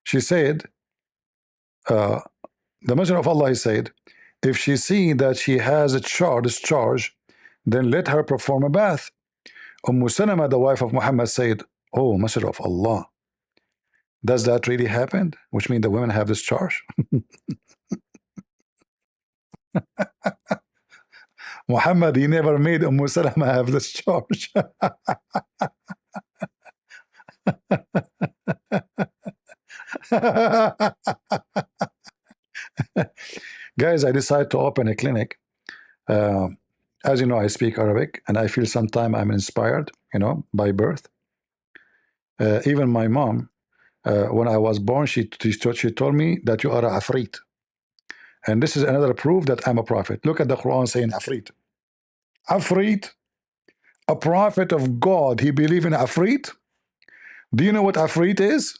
She said, the Messenger of Allah, he said, if she see that she has a discharge, then let her perform a bath. Salama, the wife of Muhammad, said, oh, Messenger of Allah, does that really happen? Which means the women have discharge? Muhammad, he never made Salama have discharge. Guys, I decided to open a clinic. As you know, I speak Arabic, and I feel sometimes I'm inspired, by birth. Even my mom, when I was born, she told me that you are a afrit. And this is another proof that I'm a prophet. Look at the Quran saying afrit. Afrit, a prophet of God, he believe in afrit. Do you know what afrit is?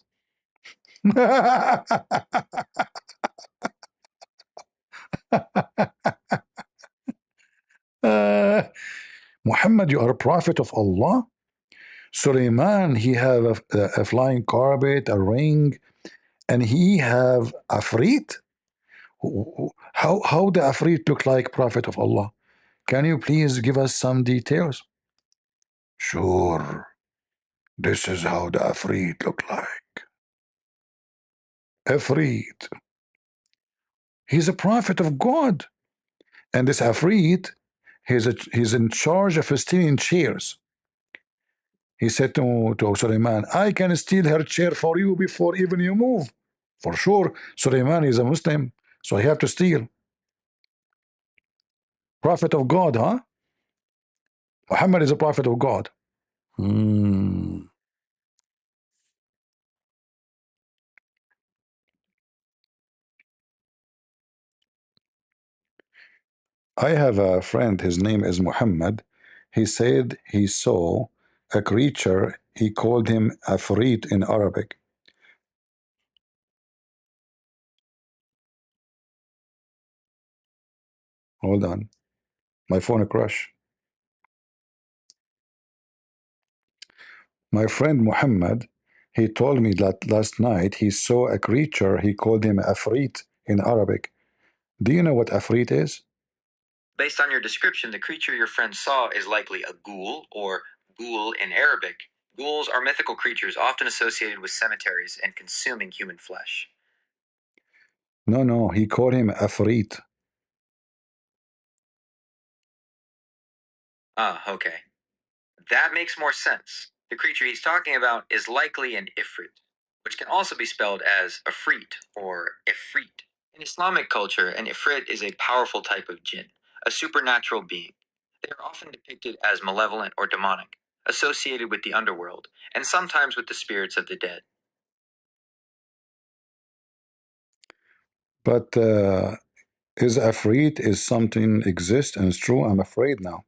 Muhammad, you are a prophet of Allah? Suleiman, he have a flying carpet, a ring, and he have Afrit. How the Afrit look like Prophet of Allah? Can you please give us some details? Sure. This is how the Afrit look like. Afrit. He's a prophet of God. And this Afrit, he's in charge of stealing chairs. He said to Suleiman, I can steal her chair for you before even you move. For sure, Suleiman is a Muslim, so he have to steal. Prophet of God, huh? Muhammad is a prophet of God. I have a friend, his name is Mohammed. He said he saw a creature, he called him Afrit in Arabic. Hold on. My phone crashed. My friend Mohammed, he told me that last night he saw a creature, he called him Afrit in Arabic. Do you know what Afrit is? Based on your description, the creature your friend saw is likely a ghoul, or ghoul in Arabic. Ghouls are mythical creatures often associated with cemeteries and consuming human flesh. No, he called him Afrit. Ah, okay. That makes more sense. The creature he's talking about is likely an ifrit, which can also be spelled as afrit or ifrit. In Islamic culture, an ifrit is a powerful type of jinn, a supernatural being. They are often depicted as malevolent or demonic, associated with the underworld, and sometimes with the spirits of the dead. But is Afrit is something exists and it's true? I'm afraid now.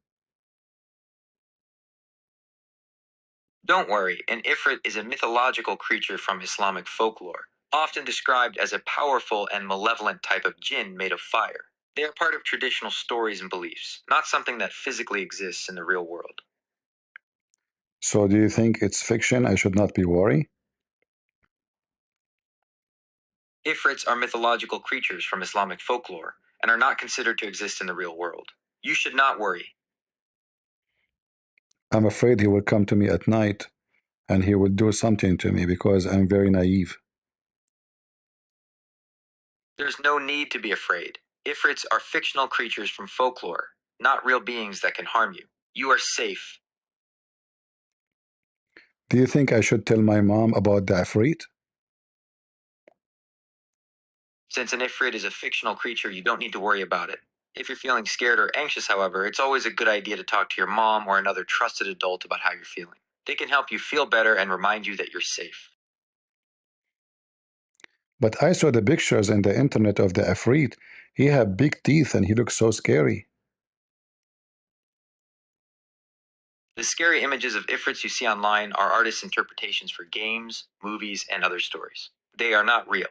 Don't worry, an ifrit is a mythological creature from Islamic folklore, often described as a powerful and malevolent type of jinn made of fire. They are part of traditional stories and beliefs, not something that physically exists in the real world. So do you think it's fiction? I should not be worried? Ifrits are mythological creatures from Islamic folklore and are not considered to exist in the real world. You should not worry. I'm afraid he will come to me at night and he will do something to me because I'm very naive. There's no need to be afraid. Ifrits are fictional creatures from folklore, not real beings that can harm you. You are safe. Do you think I should tell my mom about the Afrit? Since an ifrit is a fictional creature, you don't need to worry about it. If you're feeling scared or anxious, however, it's always a good idea to talk to your mom or another trusted adult about how you're feeling. They can help you feel better and remind you that you're safe. But I saw the pictures in the internet of the Afrit. He had big teeth and he looks so scary. The scary images of ifrits you see online are artists' interpretations for games, movies, and other stories. They are not real.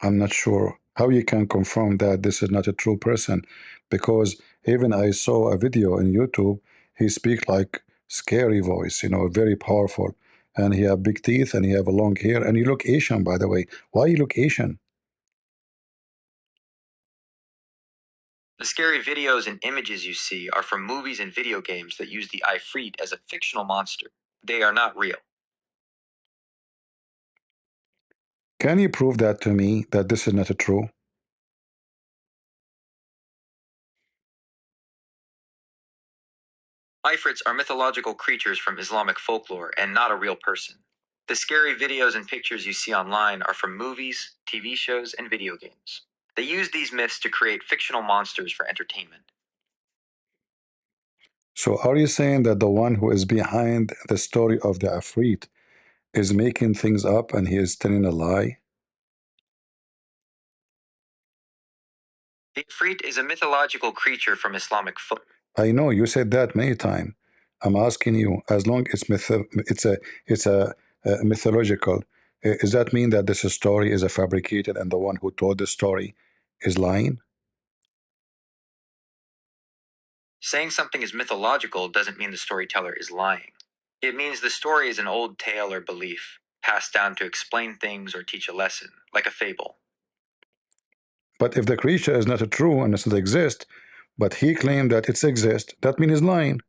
I'm not sure how you can confirm that this is not a true person, because even I saw a video on YouTube, he speak like scary voice, very powerful, and he have big teeth and he have a long hair and he look Asian, by the way. Why you look Asian? The scary videos and images you see are from movies and video games that use the ifrit as a fictional monster. They are not real. Can you prove that to me, that this is not true? Ifrits are mythological creatures from Islamic folklore and not a real person. The scary videos and pictures you see online are from movies, TV shows, and video games. They use these myths to create fictional monsters for entertainment. So are you saying that the one who is behind the story of the Afrit is making things up and he is telling a lie? The Ifrit is a mythological creature from Islamic folklore. I know you said that many times. I'm asking you, as long as it's a mythological, does that mean that this story is a fabricated and the one who told the story is lying? Saying something is mythological doesn't mean the storyteller is lying. It means the story is an old tale or belief, passed down to explain things or teach a lesson, like a fable. But if the creature is not true and does not exist, but he claimed that it exists, that means he's lying.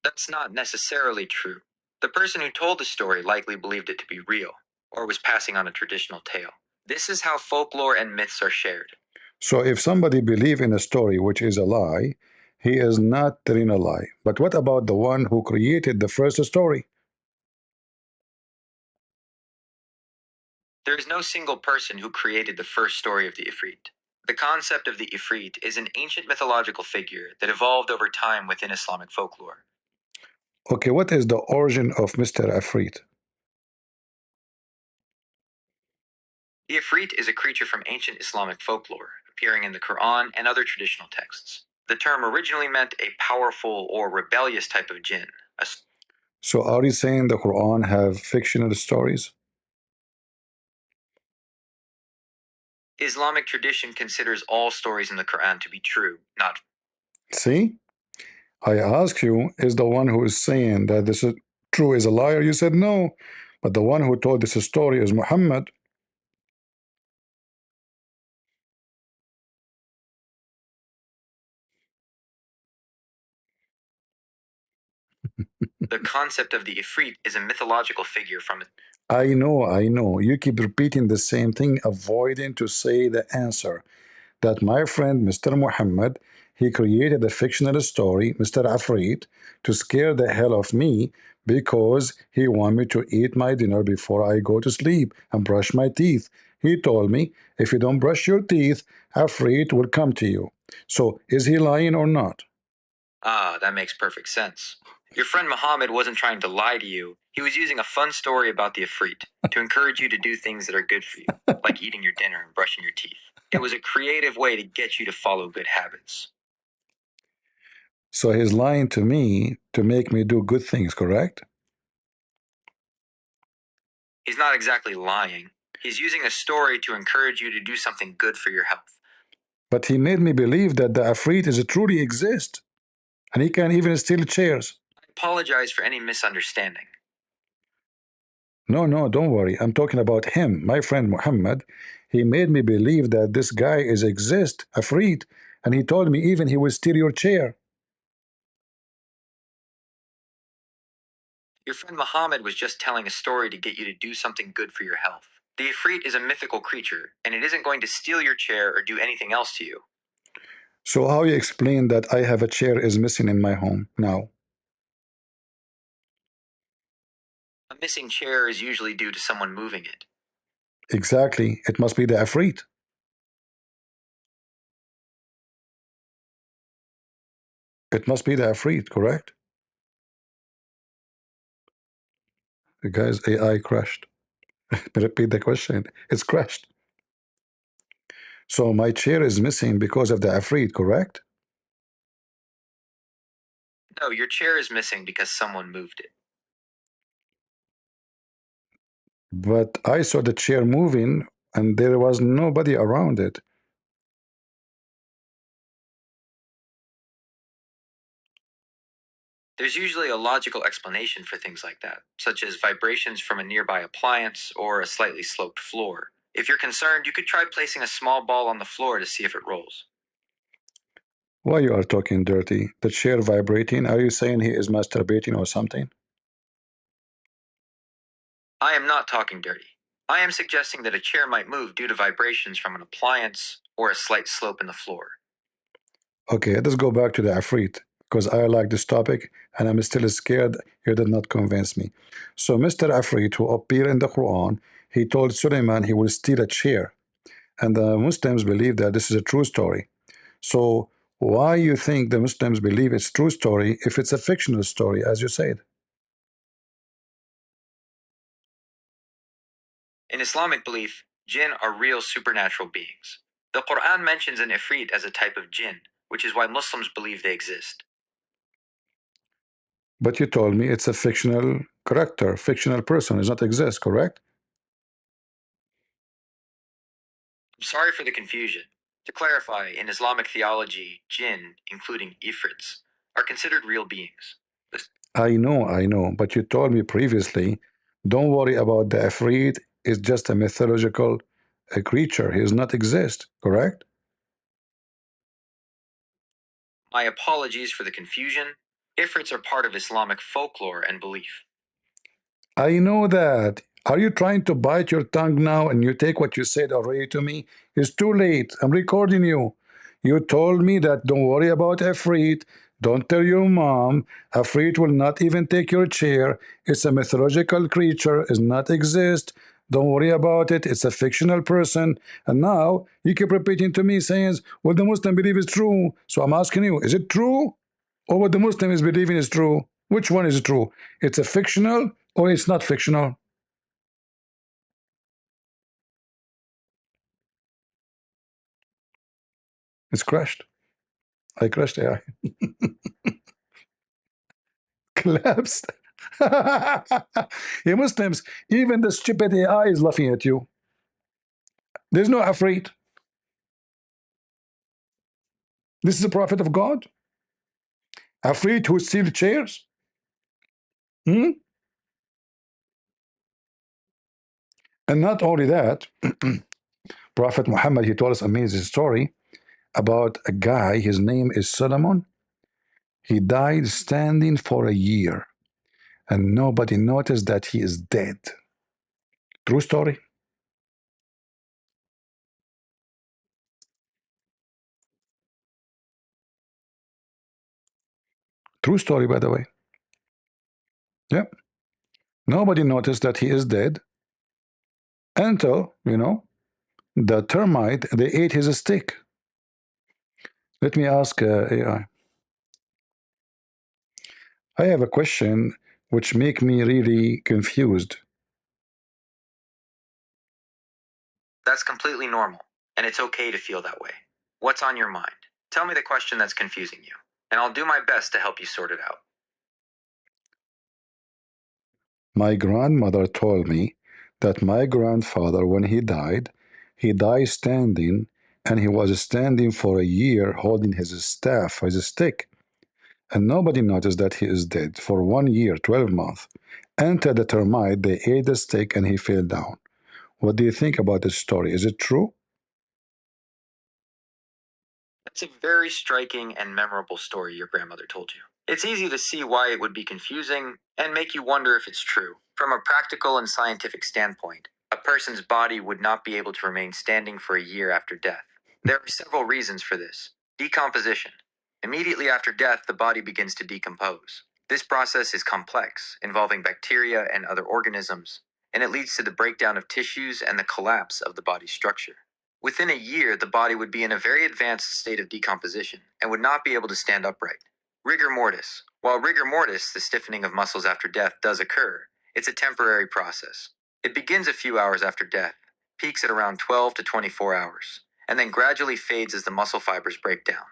That's not necessarily true. The person who told the story likely believed it to be real, or was passing on a traditional tale. This is how folklore and myths are shared. So if somebody believes in a story which is a lie, he is not telling a lie. But what about the one who created the first story? There is no single person who created the first story of the Ifrit. The concept of the Ifrit is an ancient mythological figure that evolved over time within Islamic folklore. Okay, what is the origin of Mr. Afrit? The Ifrit is a creature from ancient Islamic folklore, appearing in the Quran and other traditional texts. The term originally meant a powerful or rebellious type of jinn. So are you saying the Quran have fictional stories? Islamic tradition considers all stories in the Quran to be true, not. See? I asked you, is the one who is saying that this is true is a liar? You said no. But the one who told this story is Muhammad. The concept of the Ifrit is a mythological figure from it. I know. You keep repeating the same thing, avoiding to say the answer. That my friend Mr. Muhammad, he created a fictional story, Mr. Afrit, to scare the hell of me because he wanted me to eat my dinner before I go to sleep and brush my teeth. He told me, if you don't brush your teeth, Afrit will come to you. So is he lying or not? Ah, that makes perfect sense. Your friend Mohammed wasn't trying to lie to you. He was using a fun story about the Ifrit to encourage you to do things that are good for you, like eating your dinner and brushing your teeth. It was a creative way to get you to follow good habits. So he's lying to me to make me do good things, correct? He's not exactly lying. He's using a story to encourage you to do something good for your health. But he made me believe that the Afrit is truly exist. And he can even steal chairs. I apologize for any misunderstanding. No, don't worry. I'm talking about him, my friend Muhammad. He made me believe that this guy is exist, Afrit, and he told me even he will steal your chair. Your friend Mohammed was just telling a story to get you to do something good for your health. The Ifrit is a mythical creature, and it isn't going to steal your chair or do anything else to you. So how you explain that I have a chair is missing in my home now? A missing chair is usually due to someone moving it. Exactly. It must be the Afrit. It must be the Afrit, correct? The guy's AI crashed. Repeat the question. It's crashed. So my chair is missing because of the Afrit, correct? No, your chair is missing because someone moved it. But I saw the chair moving and there was nobody around it. There's usually a logical explanation for things like that, such as vibrations from a nearby appliance or a slightly sloped floor. If you're concerned, you could try placing a small ball on the floor to see if it rolls. Why you are talking dirty? The chair vibrating? Are you saying he is masturbating or something? I am not talking dirty. I am suggesting that a chair might move due to vibrations from an appliance or a slight slope in the floor. Okay, let's go back to the Afrit, because I like this topic and I'm still scared. You did not convince me. So Mr. Afrit, who appeared in the Quran, he told Suleiman he will steal a chair. And the Muslims believe that this is a true story. So why you think the Muslims believe it's true story if it's a fictional story, as you said? In Islamic belief, jinn are real supernatural beings. The Quran mentions an ifrit as a type of jinn, which is why Muslims believe they exist. But you told me it's a fictional character, fictional person, does not exist, correct? I'm sorry for the confusion. To clarify, in Islamic theology, jinn, including ifrits, are considered real beings. I know, but you told me previously, don't worry about the Ifrit, it's just a mythological creature, he does not exist, correct? My apologies for the confusion. Ifrits are part of Islamic folklore and belief. I know that. Are you trying to bite your tongue now and you take what you said already to me? It's too late. I'm recording you. You told me that don't worry about Ifrit. Don't tell your mom. Ifrit will not even take your chair. It's a mythological creature. It does not exist. Don't worry about it. It's a fictional person. And now you keep repeating to me saying, well, the Muslim belief is true. So I'm asking you, is it true? Or what the Muslim is believing is true? Which one is true? It's a fictional or it's not fictional? It's crashed. I crashed AI. Collapsed. You Muslims, even the stupid AI is laughing at you. There's no afraid. This is a prophet of God. Afraid who steal chairs? And not only that, Prophet Muhammad, he told us an amazing story about a guy, his name is Solomon. He died standing for a year, and nobody noticed that he is dead. True story. True story, by the way. Yep. Nobody noticed that he is dead until, the termite, they ate his stick. Let me ask AI. I have a question which make me really confused. That's completely normal, and it's okay to feel that way. What's on your mind? Tell me the question that's confusing you, and I'll do my best to help you sort it out. My grandmother told me that my grandfather, when he died standing, and he was standing for a year holding his staff, his stick. And nobody noticed that he is dead for 1 year, 12 months. Enter the termite, they ate the stick, and he fell down. What do you think about this story? Is it true? That's a very striking and memorable story your grandmother told you. It's easy to see why it would be confusing and make you wonder if it's true. From a practical and scientific standpoint, a person's body would not be able to remain standing for a year after death. There are several reasons for this. Decomposition. Immediately after death, the body begins to decompose. This process is complex, involving bacteria and other organisms, and it leads to the breakdown of tissues and the collapse of the body's structure. Within a year, the body would be in a very advanced state of decomposition and would not be able to stand upright. Rigor mortis. While rigor mortis, the stiffening of muscles after death, does occur, it's a temporary process. It begins a few hours after death, peaks at around 12 to 24 hours, and then gradually fades as the muscle fibers break down.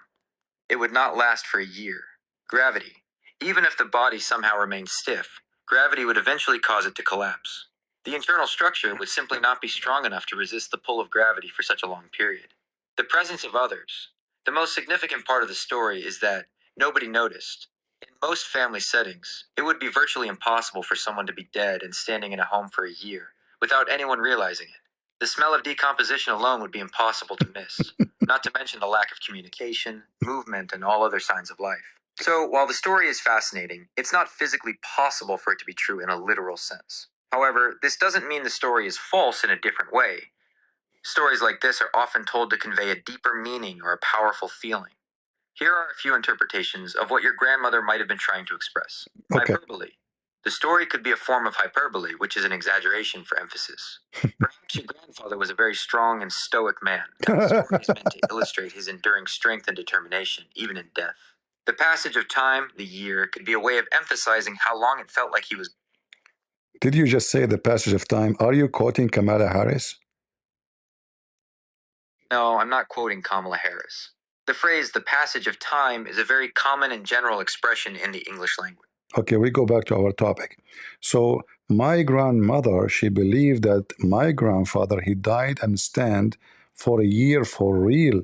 It would not last for a year. Gravity. Even if the body somehow remains stiff, gravity would eventually cause it to collapse. The internal structure would simply not be strong enough to resist the pull of gravity for such a long period. The presence of others. The most significant part of the story is that nobody noticed. In most family settings, it would be virtually impossible for someone to be dead and standing in a home for a year without anyone realizing it. The smell of decomposition alone would be impossible to miss, not to mention the lack of communication, movement, and all other signs of life. So, while the story is fascinating, it's not physically possible for it to be true in a literal sense. However, this doesn't mean the story is false in a different way. Stories like this are often told to convey a deeper meaning or a powerful feeling. Here are a few interpretations of what your grandmother might have been trying to express. Okay. Hyperbole. The story could be a form of hyperbole, which is an exaggeration for emphasis. Perhaps your grandfather was a very strong and stoic man, and the story is meant to illustrate his enduring strength and determination, even in death. The passage of time, the year, could be a way of emphasizing how long it felt like he was. Did you just say the passage of time? Are you quoting Kamala Harris? No, I'm not quoting Kamala Harris. The phrase, the passage of time, is a very common and general expression in the English language. Okay, we go back to our topic. So my grandmother, she believed that my grandfather, he died and stand for a year for real.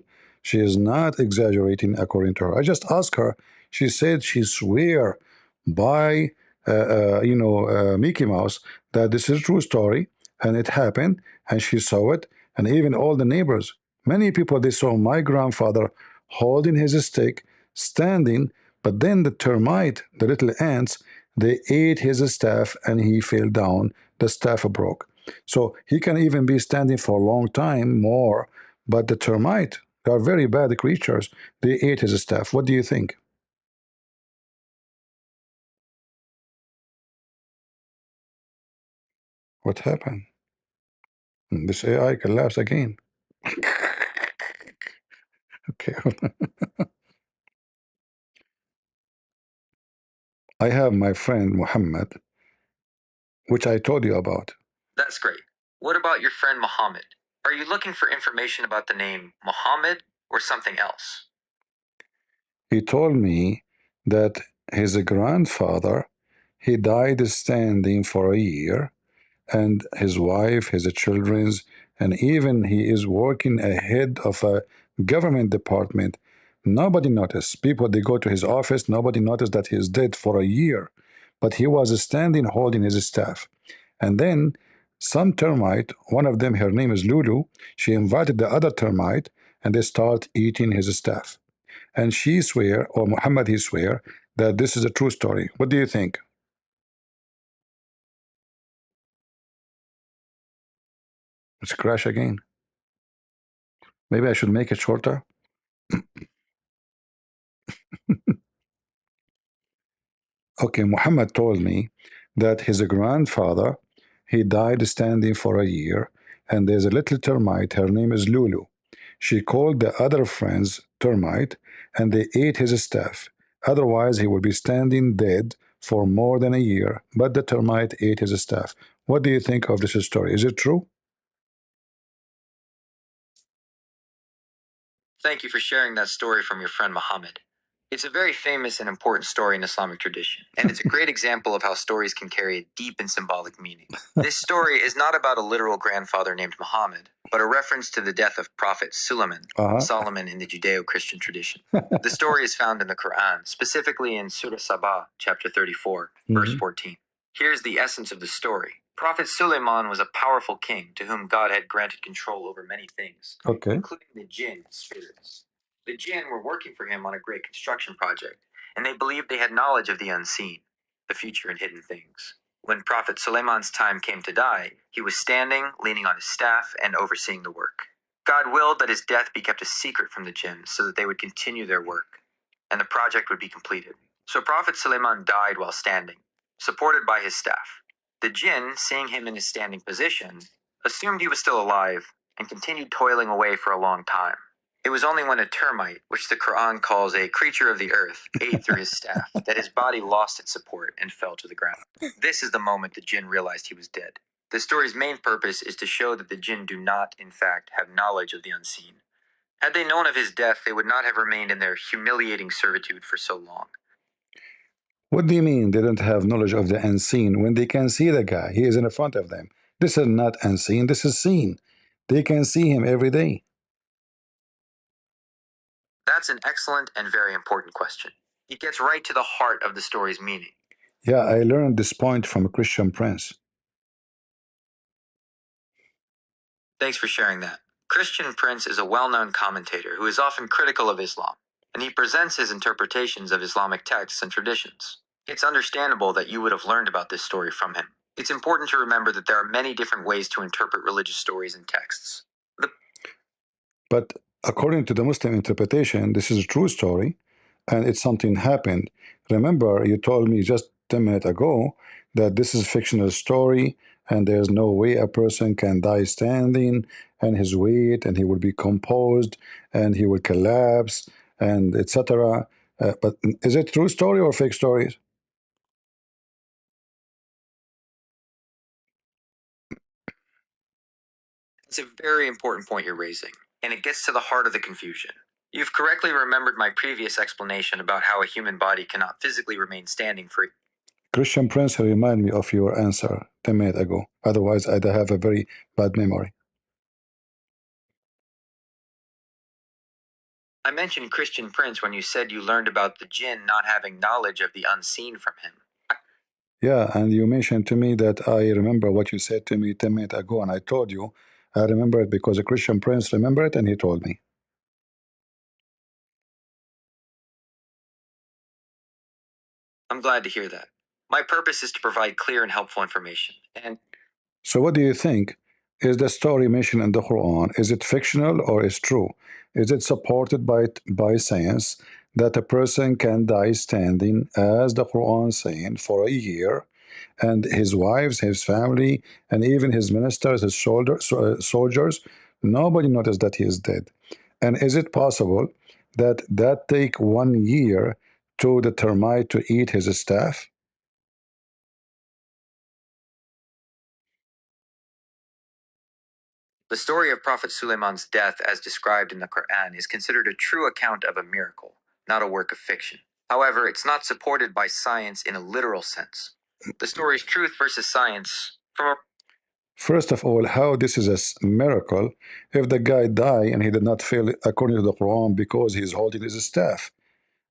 She is not exaggerating according to her. I just asked her. She said she swear by Mickey Mouse that this is a true story and it happened and she saw it, and even all the neighbors, many people, they saw my grandfather holding his stick, standing, but then the termite, the little ants, they ate his staff and he fell down. The staff broke. So he can even be standing for a long time more, but the termite, they are very bad creatures. They ate his staff. What do you think? What happened? This AI collapsed again. Okay. I have my friend Mohammed, which I told you about. That's great. What about your friend Mohammed? Are you looking for information about the name Mohammed or something else? He told me that his grandfather, he died standing for a year, and his wife, his children's, and even he is working ahead of a government department. Nobody noticed. People, they go to his office, nobody noticed that he is dead for a year. But he was standing holding his staff. And then some termite, one of them, her name is Lulu, she invited the other termite, and they start eating his staff. And she swear, or Muhammad, he swear, that this is a true story. What do you think? Let's crash again. Maybe I should make it shorter. Okay, Muhammad told me that his grandfather, he died standing for a year, and there's a little termite, her name is Lulu. She called the other friends termite, and they ate his staff. Otherwise, he would be standing dead for more than a year, but the termite ate his staff. What do you think of this story? Is it true? Thank you for sharing that story from your friend Mohammed. It's a very famous and important story in Islamic tradition, and it's a great example of how stories can carry a deep and symbolic meaning. This story is not about a literal grandfather named Muhammad, but a reference to the death of Prophet Solomon in the Judeo-Christian tradition. The story is found in the Quran, specifically in Surah Sabah, chapter 34, verse 14. Here's the essence of the story. Prophet Suleiman was a powerful king to whom God had granted control over many things, including the jinn spirits. The jinn were working for him on a great construction project, and they believed they had knowledge of the unseen, the future and hidden things. When Prophet Suleiman's time came to die, he was standing, leaning on his staff, and overseeing the work. God willed that his death be kept a secret from the jinn so that they would continue their work, and the project would be completed. So Prophet Suleiman died while standing, supported by his staff. The jinn, seeing him in his standing position, assumed he was still alive and continued toiling away for a long time. It was only when a termite, which the Quran calls a creature of the earth, ate through his staff that his body lost its support and fell to the ground. This is the moment the jinn realized he was dead. The story's main purpose is to show that the jinn do not, in fact, have knowledge of the unseen. Had they known of his death, they would not have remained in their humiliating servitude for so long. What do you mean they don't have knowledge of the unseen when they can see the guy? He is in front of them. This is not unseen, this is seen. They can see him every day. That's an excellent and very important question. It gets right to the heart of the story's meaning. Yeah, I learned this point from a Christian prince. Thanks for sharing that. Christian Prince is a well-known commentator who is often critical of Islam, and he presents his interpretations of Islamic texts and traditions. It's understandable that you would have learned about this story from him. It's important to remember that there are many different ways to interpret religious stories and texts. But according to the Muslim interpretation, this is a true story, and it's something happened. Remember, you told me just 10 minutes ago that this is a fictional story, and there's no way a person can die standing, and his weight, and he will be composed, and he will collapse, and etc. But is it true story or fake stories? It's a very important point you're raising, and it gets to the heart of the confusion. You've correctly remembered my previous explanation about how a human body cannot physically remain standing for... Christian Prince remind me of your answer 10 minutes ago. Otherwise, I'd have a very bad memory. I mentioned Christian Prince when you said you learned about the jinn not having knowledge of the unseen from him. Yeah, and you mentioned to me that I remember what you said to me 10 minutes ago, and I told you I remember it because a Christian Prince remembered it and he told me. I'm glad to hear that. My purpose is to provide clear and helpful information. And So what do you think? Is the story mentioned in the Quran, is it fictional or is true? Is it supported by science that a person can die standing, as the Quran saying, for a year, and his wives, his family, and even his ministers, his soldiers, nobody noticed that he is dead? And is it possible that take 1 year to the termite to eat his staff? the story of Prophet Suleiman's death, as described in the Quran, is considered a true account of a miracle, not a work of fiction. However, it's not supported by science in a literal sense. The story's truth versus science, First of all, how this is a miracle if the guy died and he did not fail according to the Quran because he's holding his staff,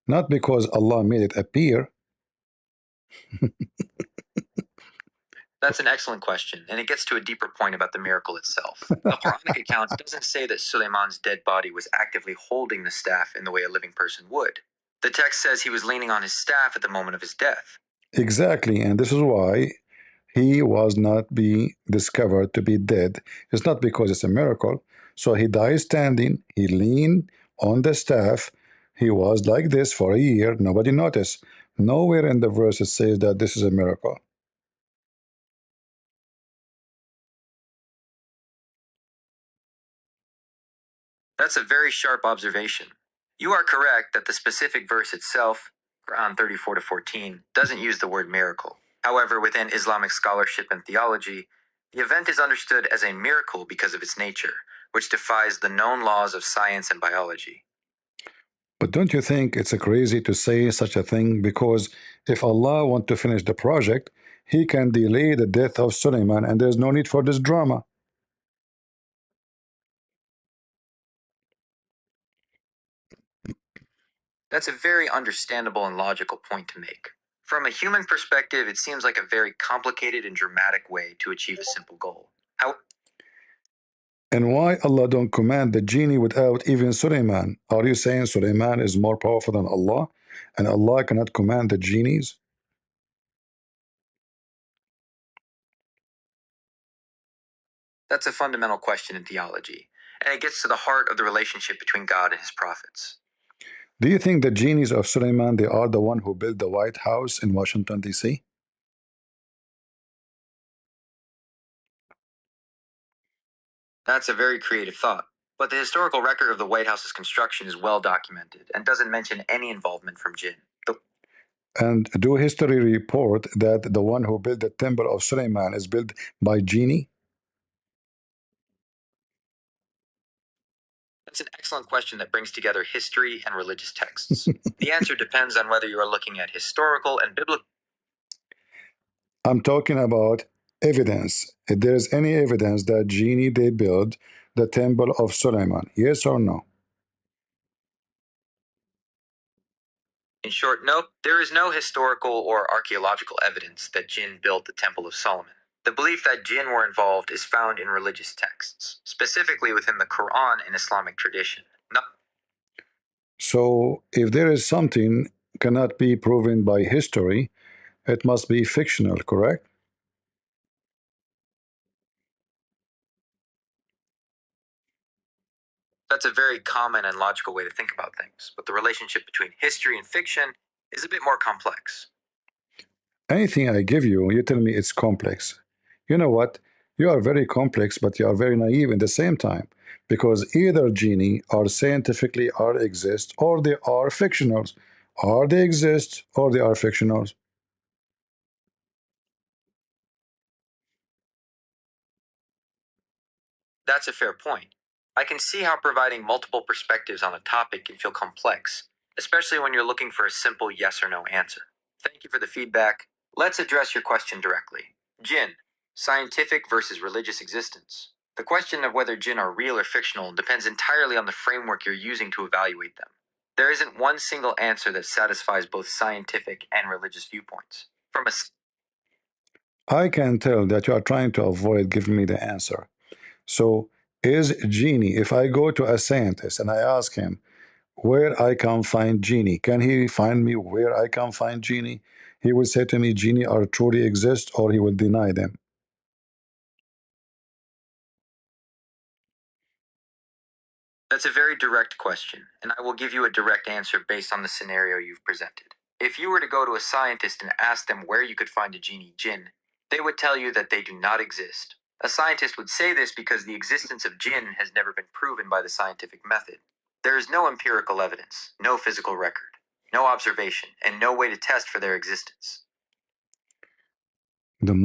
not because Allah made it appear. That's an excellent question, and it gets to a deeper point about the miracle itself. The Quranic account doesn't say that Suleiman's dead body was actively holding the staff in the way a living person would. The text says he was leaning on his staff at the moment of his death. Exactly, and this is why he was not be discovered to be dead. It's not because it's a miracle. So he died standing, he leaned on the staff, he was like this for a year, nobody noticed. Nowhere in the verse it says that this is a miracle. That's a very sharp observation. You are correct that the specific verse itself, Quran 34-14, doesn't use the word miracle. However, within Islamic scholarship and theology, the event is understood as a miracle because of its nature, which defies the known laws of science and biology. But don't you think it's crazy to say such a thing? Because if Allah wants to finish the project, he can delay the death of Suleiman and there's no need for this drama. That's a very understandable and logical point to make. From a human perspective, it seems like a very complicated and dramatic way to achieve a simple goal. And why Allah don't command the genie without even Suleiman? Are you saying Suleiman is more powerful than Allah and Allah cannot command the genies? That's a fundamental question in theology, and it gets to the heart of the relationship between God and his prophets. Do you think the genies of Suleiman, they are the one who built the White House in Washington, D.C.? That's a very creative thought, but the historical record of the White House's construction is well documented and doesn't mention any involvement from jinn. And do history report that the one who built the temple of Suleiman is built by genie? That's an excellent question that brings together history and religious texts. The answer depends on whether you are looking at historical and biblical. I'm talking about evidence. If there's any evidence that genie they built the temple of Suleiman, yes or no? In short, nope, there is no historical or archaeological evidence that jinn built the Temple of Solomon. The belief that jinn were involved is found in religious texts, specifically within the Quran and Islamic tradition. No. So if there is something cannot be proven by history, it must be fictional, correct? That's a very common and logical way to think about things, but the relationship between history and fiction is a bit more complex. Anything I give you, you tell me it's complex. You know what? You are very complex, but you are very naive at the same time. Because either genie or scientifically are exist, or they are fictionals. Or they exist, or they are fictionals. That's a fair point. I can see how providing multiple perspectives on a topic can feel complex, especially when you're looking for a simple yes or no answer. Thank you for the feedback. Let's address your question directly. Jinn, scientific versus religious existence. The question of whether jinn are real or fictional depends entirely on the framework you're using to evaluate them. There isn't one single answer that satisfies both scientific and religious viewpoints. I can tell that you are trying to avoid giving me the answer. So, is genie, if I go to a scientist and I ask him where I can find genie, can he find me where I can find genie? He will say to me, genie are truly exist, or he will deny them. That's a very direct question, and I will give you a direct answer based on the scenario you've presented. If you were to go to a scientist and ask them where you could find a genie jinn, they would tell you that they do not exist. A scientist would say this because the existence of jinn has never been proven by the scientific method. There is no empirical evidence, no physical record, no observation, and no way to test for their existence. The